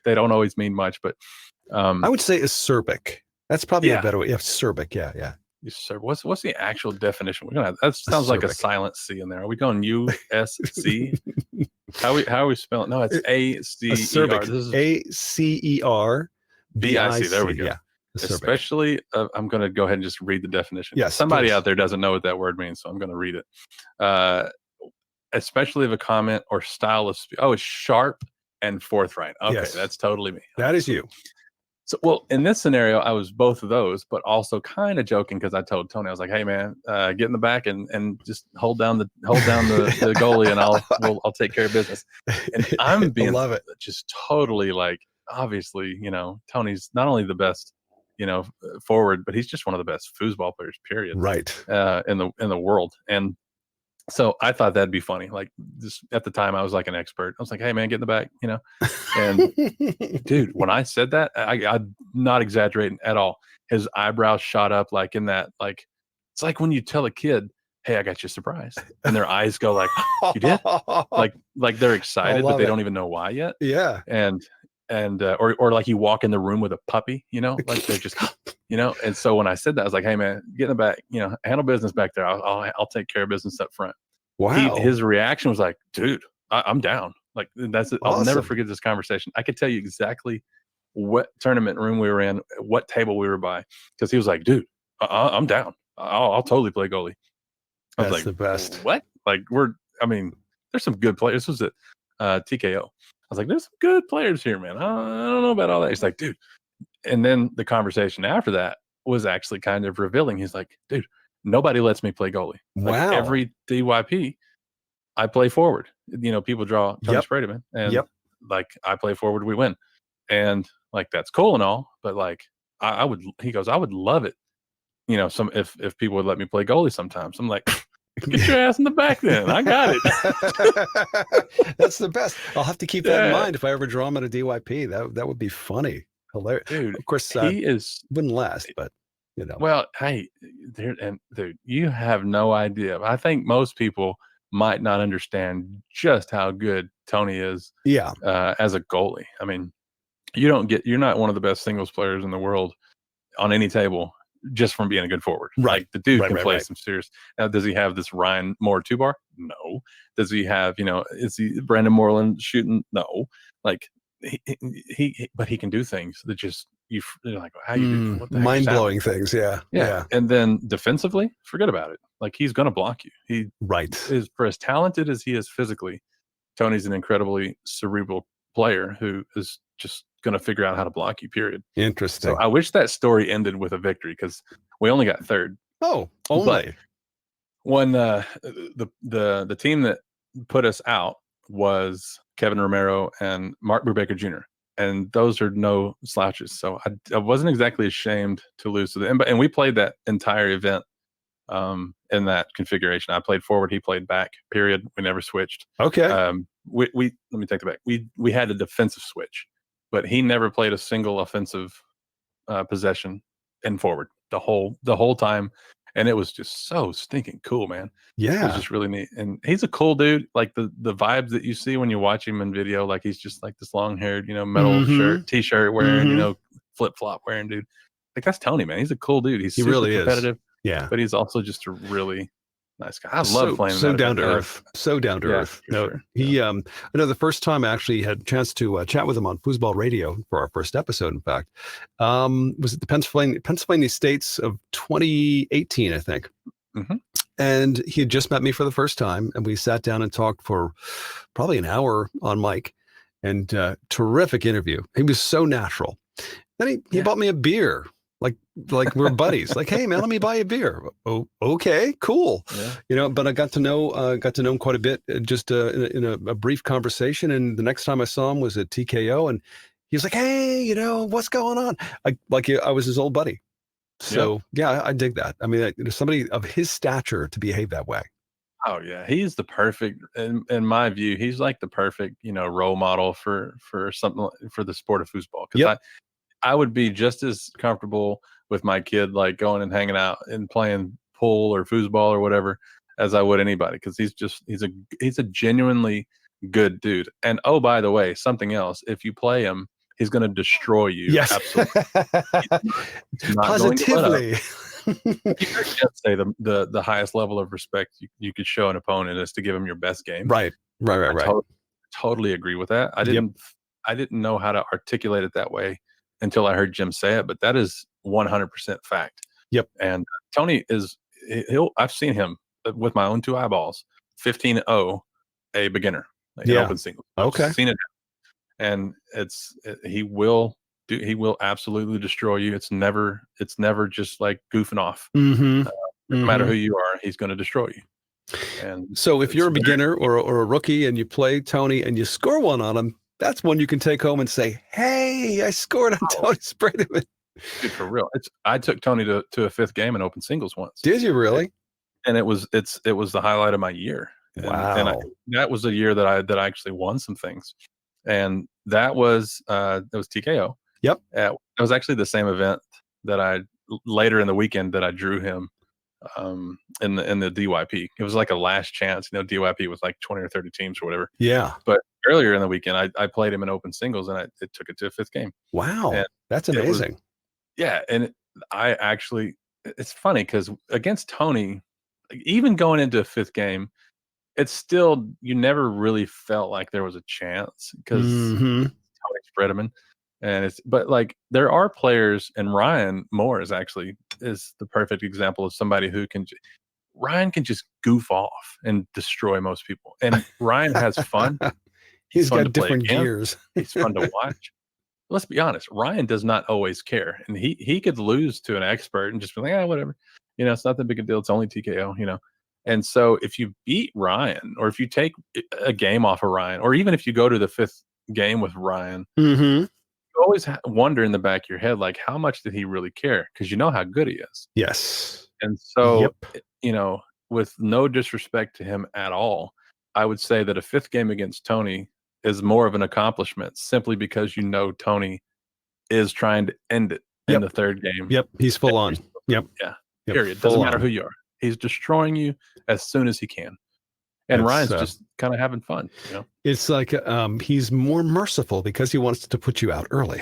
they don't always mean much, but I would say acerbic. That's probably a better way. Yeah, acerbic. Yeah. What's the actual definition? That sounds like a silent C in there. Are we going USC? How are we spelling? No, it's ACER. This is ACERBIC. There we go. Yeah. Especially, I'm going to go ahead and just read the definition. Yes, somebody out there doesn't know what that word means, so I'm going to read it. Especially if a comment or style of it's sharp and forthright. Okay, yes. That's totally me. That is you. So, well, in this scenario, I was both of those, but also kind of joking because I told Tony, I was like, "Hey, man, get in the back and just hold down the goalie, and I'll take care of business." And I'm being just totally like, obviously, Tony's not only the best, forward, but he's just one of the best foosball players, period. Right. In the world. And so I thought that'd be funny. Like, just at the time, I was like an expert. I was like, "Hey, man, get in the back," And dude, when I said that, I'm not exaggerating at all. His eyebrows shot up like in that, like, it's like when you tell a kid, "Hey, I got you a surprise," and their eyes go like, "You did?" like they're excited, but they don't even know why yet. Yeah. And or like you walk in the room with a puppy, like they're just, And so when I said that, I was like, "Hey, man, get in the back, handle business back there. I'll take care of business up front." Wow. His reaction was like, "Dude, I'm down." Like, that's it. Awesome. I'll never forget this conversation. I could tell you exactly what tournament room we were in, what table we were by, because he was like, "Dude, I'm down. I'll totally play goalie." I was That's like, the best. What? Like, there's some good players. This was at TKO. I was like, "There's some good players here, man. I don't know about all that." He's like, "Dude." And then the conversation after that was actually kind of revealing. He's like, "Dude, nobody lets me play goalie. Like, wow. Every DYP, I play forward. People draw Tony Sprademan, and like, I play forward, we win." And like, that's cool and all, but like, I would. He goes, "I would love it. If people would let me play goalie sometimes." I'm like, "Get your ass in the back then. I got it." That's the best. I'll have to keep that in mind if I ever draw him at a DYP. That would be funny. Hilarious. Dude, of course, wouldn't last, but Well, hey, dude, you have no idea. I think most people might not understand just how good Tony is. Yeah. As a goalie. I mean, you're not one of the best singles players in the world on any table just from being a good forward. Right. Like, the dude can play some serious. Now, does he have this Ryan Moore 2-bar? No. Does he have, is he Brandon Moreland shooting? No. Like, but he can do things that just, you're like, how you do mind-blowing things. Yeah. And then defensively, forget about it. Like, he's going to block you. He is, for as talented as he is physically, Tony's an incredibly cerebral player who is just going to figure out how to block you, period. Interesting. So I wish that story ended with a victory, because we only got third. Oh, only. But when the team that put us out was Kevin Romero and Mark Brubaker Jr., and those are no slouches. So I wasn't exactly ashamed to lose to them. And we played that entire event in that configuration. I played forward, he played back, period. We never switched. Okay. We let me take that back. We had a defensive switch, but he never played a single offensive possession in forward the whole time. And it was just so stinking cool, man. Yeah. It was just really neat. And he's a cool dude. Like, the vibes that you see when you watch him in video, like, he's just like this long-haired, metal shirt, t-shirt wearing, flip-flop wearing dude. Like, that's Tony, man. He's a cool dude. He's super really competitive. Yeah. But he's also just a really nice guy. I love playing. So down to earth. So down to earth. No, sure. He, I know the first time I actually had a chance to chat with him on Foosball Radio for our first episode, in fact, was at the Pennsylvania States of 2018, I think. Mm-hmm. And he had just met me for the first time, and we sat down and talked for probably an hour on mic, and terrific interview. He was so natural. Then he bought me a beer. Like we're buddies. Like, "Hey, man, let me buy you a beer." Oh, okay, cool. Yeah. But I got to know him quite a bit, just in a brief conversation. And the next time I saw him was at TKO, and he was like, "Hey, what's going on?" I was his old buddy. So yeah, I dig that. I mean, somebody of his stature to behave that way. Oh yeah, he's the perfect, in my view, he's like the perfect, role model for something for the sport of foosball. Because I would be just as comfortable with my kid like going and hanging out and playing pool or foosball or whatever as I would anybody. Because he's a genuinely good dude. And oh, by the way, something else: if you play him, he's going to destroy you. Yes, absolutely. He's not positively. You can't say the highest level of respect you could show an opponent is to give him your best game. Right. Totally agree with that. I didn't know how to articulate it that way until I heard Jim say it, but that is 100% fact. Yep. And Tony I've seen him with my own two eyeballs, 15-0, a beginner, in open singles. I've seen it, and he will absolutely destroy you. It's never just like goofing off. Mm-hmm. No matter who you are, he's going to destroy you. And so if you're a beginner or a rookie and you play Tony and you score one on him, that's one you can take home and say, "Hey, I scored on Tony Sprayman." Dude, for real. I took Tony to a fifth game in open singles once. Did you really? And it was the highlight of my year. Wow. And that was a year that I actually won some things. And that was TKO. Yep. It was actually the same event that later in the weekend that I drew him in the DYP. It was like a last chance. DYP was like 20 or 30 teams or whatever. Yeah. But earlier in the weekend, I played him in open singles, and it took it to a fifth game. Wow. And that's amazing. And it's funny because against Tony, even going into a fifth game, it's still, you never really felt like there was a chance because Tony Sprayman. But like there are players, and Ryan Moore is the perfect example of somebody who Ryan can just goof off and destroy most people. And Ryan has fun. He's got different gears. He's fun to watch. Let's be honest. Ryan does not always care. And he could lose to an expert and just be like, whatever. It's not that big a deal. It's only TKO, And so if you beat Ryan, or if you take a game off of Ryan, or even if you go to the fifth game with Ryan, you always wonder in the back of your head, like, how much did he really care? Because you know how good he is. Yes. And so, with no disrespect to him at all, I would say that a fifth game against Tony is more of an accomplishment simply because Tony is trying to end it in the third game. Yep. He's full on. Yep. Yeah. Period. Doesn't matter who you are. He's destroying you as soon as he can. And Ryan's just kind of having fun. It's like he's more merciful because he wants to put you out early.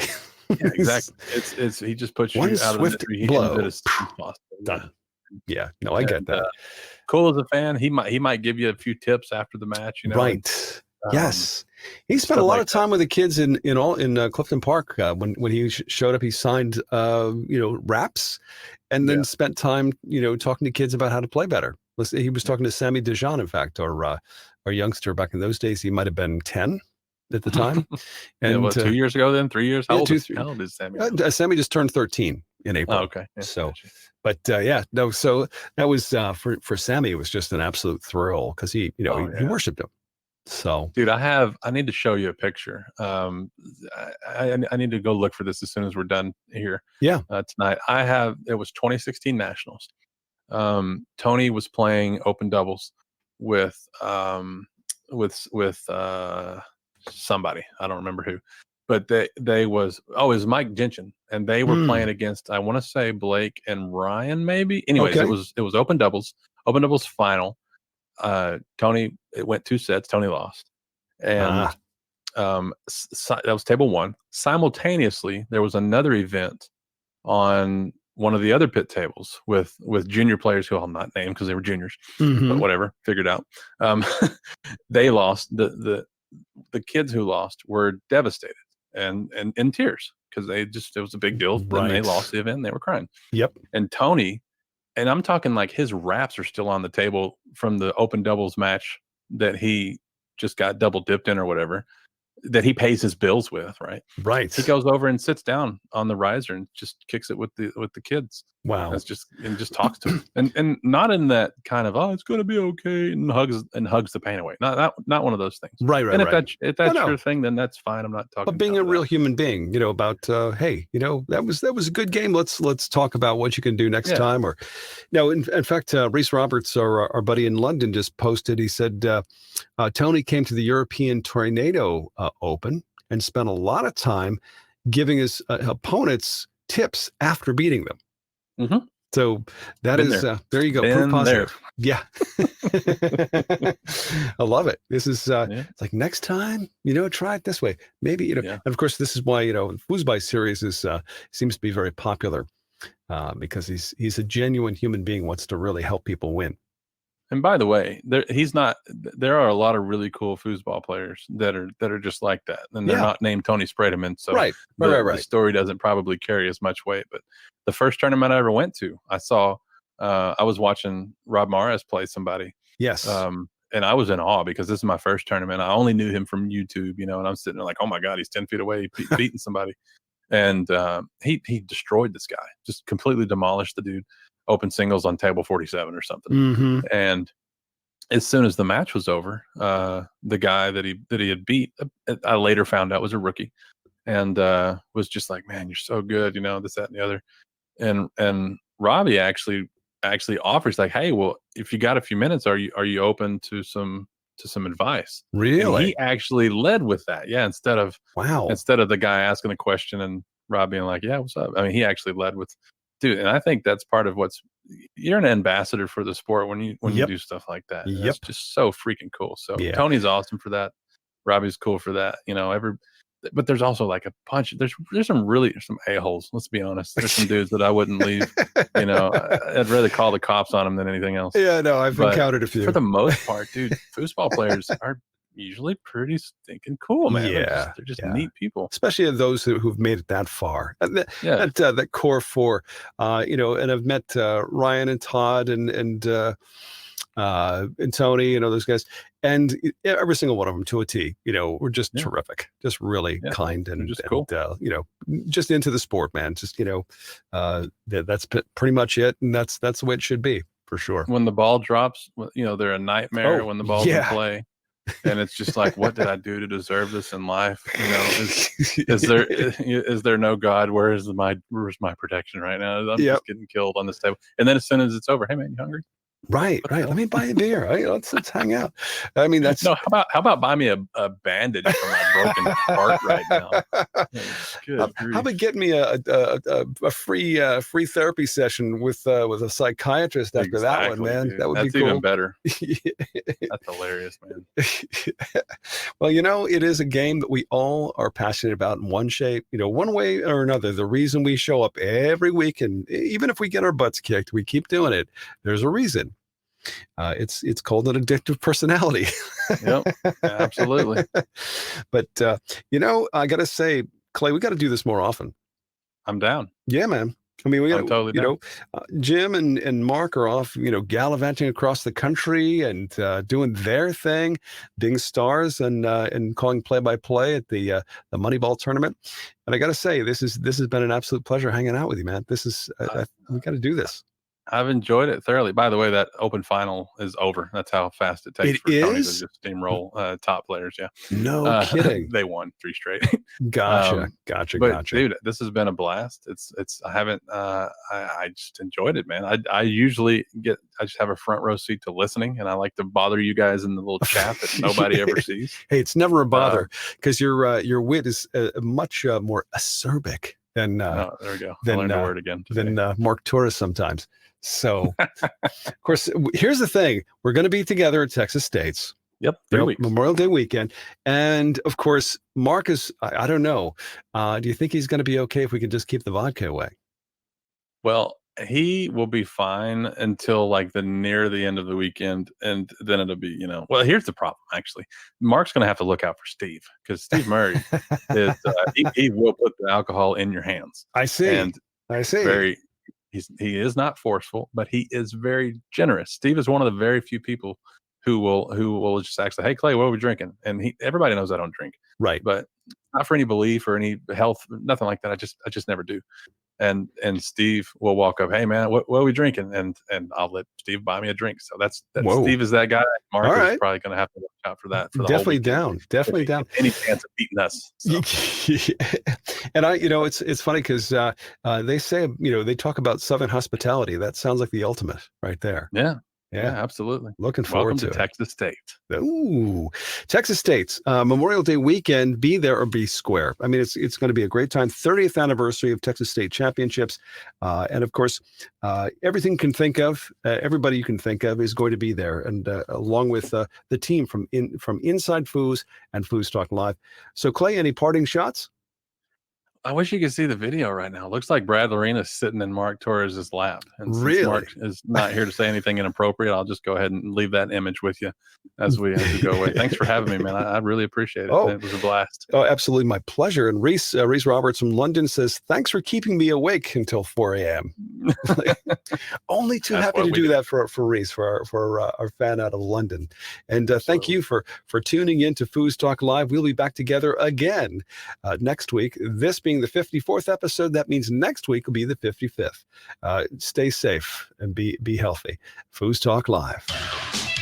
Yeah, exactly. He just puts you out of the misery. Blow. As possible. Done. Yeah. No, I get that. Cool as a fan. He might give you a few tips after the match. Right. Yes. He spent a lot of time with the kids in Clifton Park. When he showed up, he signed raps, and then spent time talking to kids about how to play better. He was talking to Sammy Dijon, in fact, our youngster back in those days. He might have been 10 at the time. And 2 years ago, then 3 years. How old is Sammy? Sammy just turned 13 in April. Oh, okay. Yeah, so, but so that was for Sammy. It was just an absolute thrill because he worshipped him. So, dude, I need to show you a picture. I need to go look for this as soon as we're done here. Yeah. Tonight it was 2016 Nationals. Tony was playing open doubles with somebody. I don't remember who, but it was Mike Gentian, and they were playing against, I want to say, Blake and Ryan, maybe. Anyways, it was open doubles final. Tony, it went 2 sets. Tony lost, and that was table one. Simultaneously, there was another event on one of the other pit tables with junior players who I'll not name because they were juniors, but whatever, figured out. They lost. The kids who lost were devastated and in tears because it was a big deal. Right. And they lost the event and they were crying. Yep. And Tony, and I'm talking like his wraps are still on the table from the open doubles match that he just got double dipped in or whatever, that he pays his bills with, right? Right. He goes over and sits down on the riser and just kicks it with the kids. Wow. That's just talks to him, and not in that kind of it's going to be okay and hugs the pain away. Not one of those things. Right. And Right. if that's your thing, then that's fine. I'm not talking. But being a real human being, about hey, that was a good game. Let's talk about what you can do next time. Or, in fact, Reese Roberts, our buddy in London, just posted. He said Tony came to the European Tornado Open and spent a lot of time giving his opponents tips after beating them. Mm-hmm. So that is there you go. Proof positive. Yeah. I love it. This is it's like next time, try it this way. Maybe, and of course this is why, Foosball series is seems to be very popular because he's a genuine human being, wants to really help people win. And by the way, there are a lot of really cool foosball players that are just like that. And they're not named Tony Spredeman. So the story doesn't probably carry as much weight. But the first tournament I ever went to, I was watching Rob Mares play somebody. Yes. And I was in awe because this is my first tournament. I only knew him from YouTube, and I'm sitting there like, oh my God, he's 10 feet away beating somebody. And he destroyed this guy, just completely demolished the dude. Open singles on table 47 or something. Mm-hmm. And as soon as the match was over, the guy that he had beat, I later found out was a rookie, and was just like, man, you're so good, this, that, and the other. And Robbie actually offers like, hey, well, if you got a few minutes, are you open to some advice? Really? And he actually led with that. Yeah. Instead of the guy asking the question and Rob being like, yeah, what's up? I mean, he actually led with, dude. And I think that's part of you're an ambassador for the sport when you do stuff like that. It's just so freaking cool. So Tony's awesome for that. Robbie's cool for that. But there's also like a bunch. There's some a-holes. Let's be honest. There's some dudes that I wouldn't leave. I'd rather call the cops on them than anything else. Yeah, no, I've encountered a few. For the most part, dude, foosball players are usually pretty stinking cool, man. Yeah, they're just neat people, especially those who've made it that far. That core four, and I've met Ryan and Todd and Tony, those guys, and every single one of them to a T. We're just terrific, just really kind and just cool. Just into the sport, man. Just that's pretty much it, and that's the way it should be for sure. When the ball drops, they're a nightmare when the ball's in play. And it's just like, what did I do to deserve this in life? Is there no God? Where's my protection right now? I'm just getting killed on this table. And then as soon as it's over, hey man, you hungry? Right. Let me buy a beer. Let's hang out. I mean, that's no. How about buy me a bandage for my broken heart right now? How about getting me a free therapy session with a psychiatrist after that one, man? Dude. That would That's be cool. Even better. That's hilarious, man. Well, it is a game that we all are passionate about in one shape, one way or another. The reason we show up every week, and even if we get our butts kicked, we keep doing it. There's a reason. It's called an addictive personality. Yep, absolutely. But I gotta say, Clay, we got to do this more often. I'm down. Yeah, man. I mean, we got totally down. Jim and Mark are off, gallivanting across the country and doing their thing, being stars and calling play-by-play at the Moneyball tournament. And I got to say, this has been an absolute pleasure hanging out with you, man. This is we got to do this. I've enjoyed it thoroughly. By the way, that open final is over. That's how fast it takes for Tony to just steamroll top players. Yeah. No kidding. They won 3 straight. Gotcha. But dude, this has been a blast. I just enjoyed it, man. I usually just have a front row seat to listening, and I like to bother you guys in the little chat that nobody ever sees. Hey, it's never a bother because your wit is much more acerbic than there we go. I learned a word again today. Than Mark Torres sometimes. So, of course, here's the thing. We're going to be together at Texas States. Yep. 3 weeks. Memorial Day weekend. And, of course, Mark is, I don't know. Do you think he's going to be okay if we can just keep the vodka away? Well, he will be fine until like near the end of the weekend. And then it'll be, well, here's the problem, actually. Mark's going to have to look out for Steve because Steve Murray is, he will put the alcohol in your hands. I see. And I see. He is not forceful, but he is very generous. Steve is one of the very few people who will just actually, hey Clay, what are we drinking? And everybody knows I don't drink, right? But not for any belief or any health, nothing like that. I just never do. and Steve will walk up, hey man, what are we drinking? And I'll let Steve buy me a drink. So that's Steve is that guy. Mark is probably going to have to watch out for that. For the definitely whole definitely down. Any chance of beating us? So. And it's funny because they say, they talk about Southern hospitality. That sounds like the ultimate right there. Yeah, absolutely. Looking forward to it. Texas State. Ooh, Texas State's Memorial Day weekend. Be there or be square. I mean, it's going to be a great time. 30th anniversary of Texas State championships, and of course, everybody you can think of is going to be there, and along with the team from InsideFoos and FoosTalk Live. So, Clay, any parting shots? I wish you could see the video right now. It looks like Brad Lorena's sitting in Mark Torres' lap. And since Mark is not here to say anything inappropriate, I'll just go ahead and leave that image with you as we go away. Thanks for having me, man. I really appreciate it. It was a blast. Oh, absolutely. My pleasure. And Reese Roberts from London says, thanks for keeping me awake until 4 a.m. Only too happy to do that for Reese, for our fan out of London. And thank you for tuning in to FoosTalk Live. We'll be back together again next week. This being the 54th episode, that means next week will be the 55th. Stay safe and be healthy. FoosTalk Live.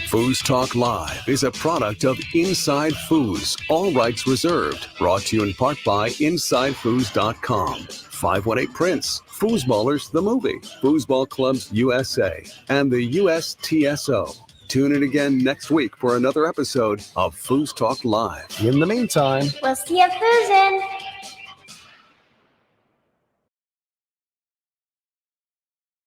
FoosTalk Live is a product of InsideFoos. All rights reserved. Brought to you in part by InsideFoos.com. 518 Prince, Foosballers the movie, Foosball Clubs USA, and the USTSO. Tune in again next week for another episode of FoosTalk Live. In the meantime, we'll see you foosing.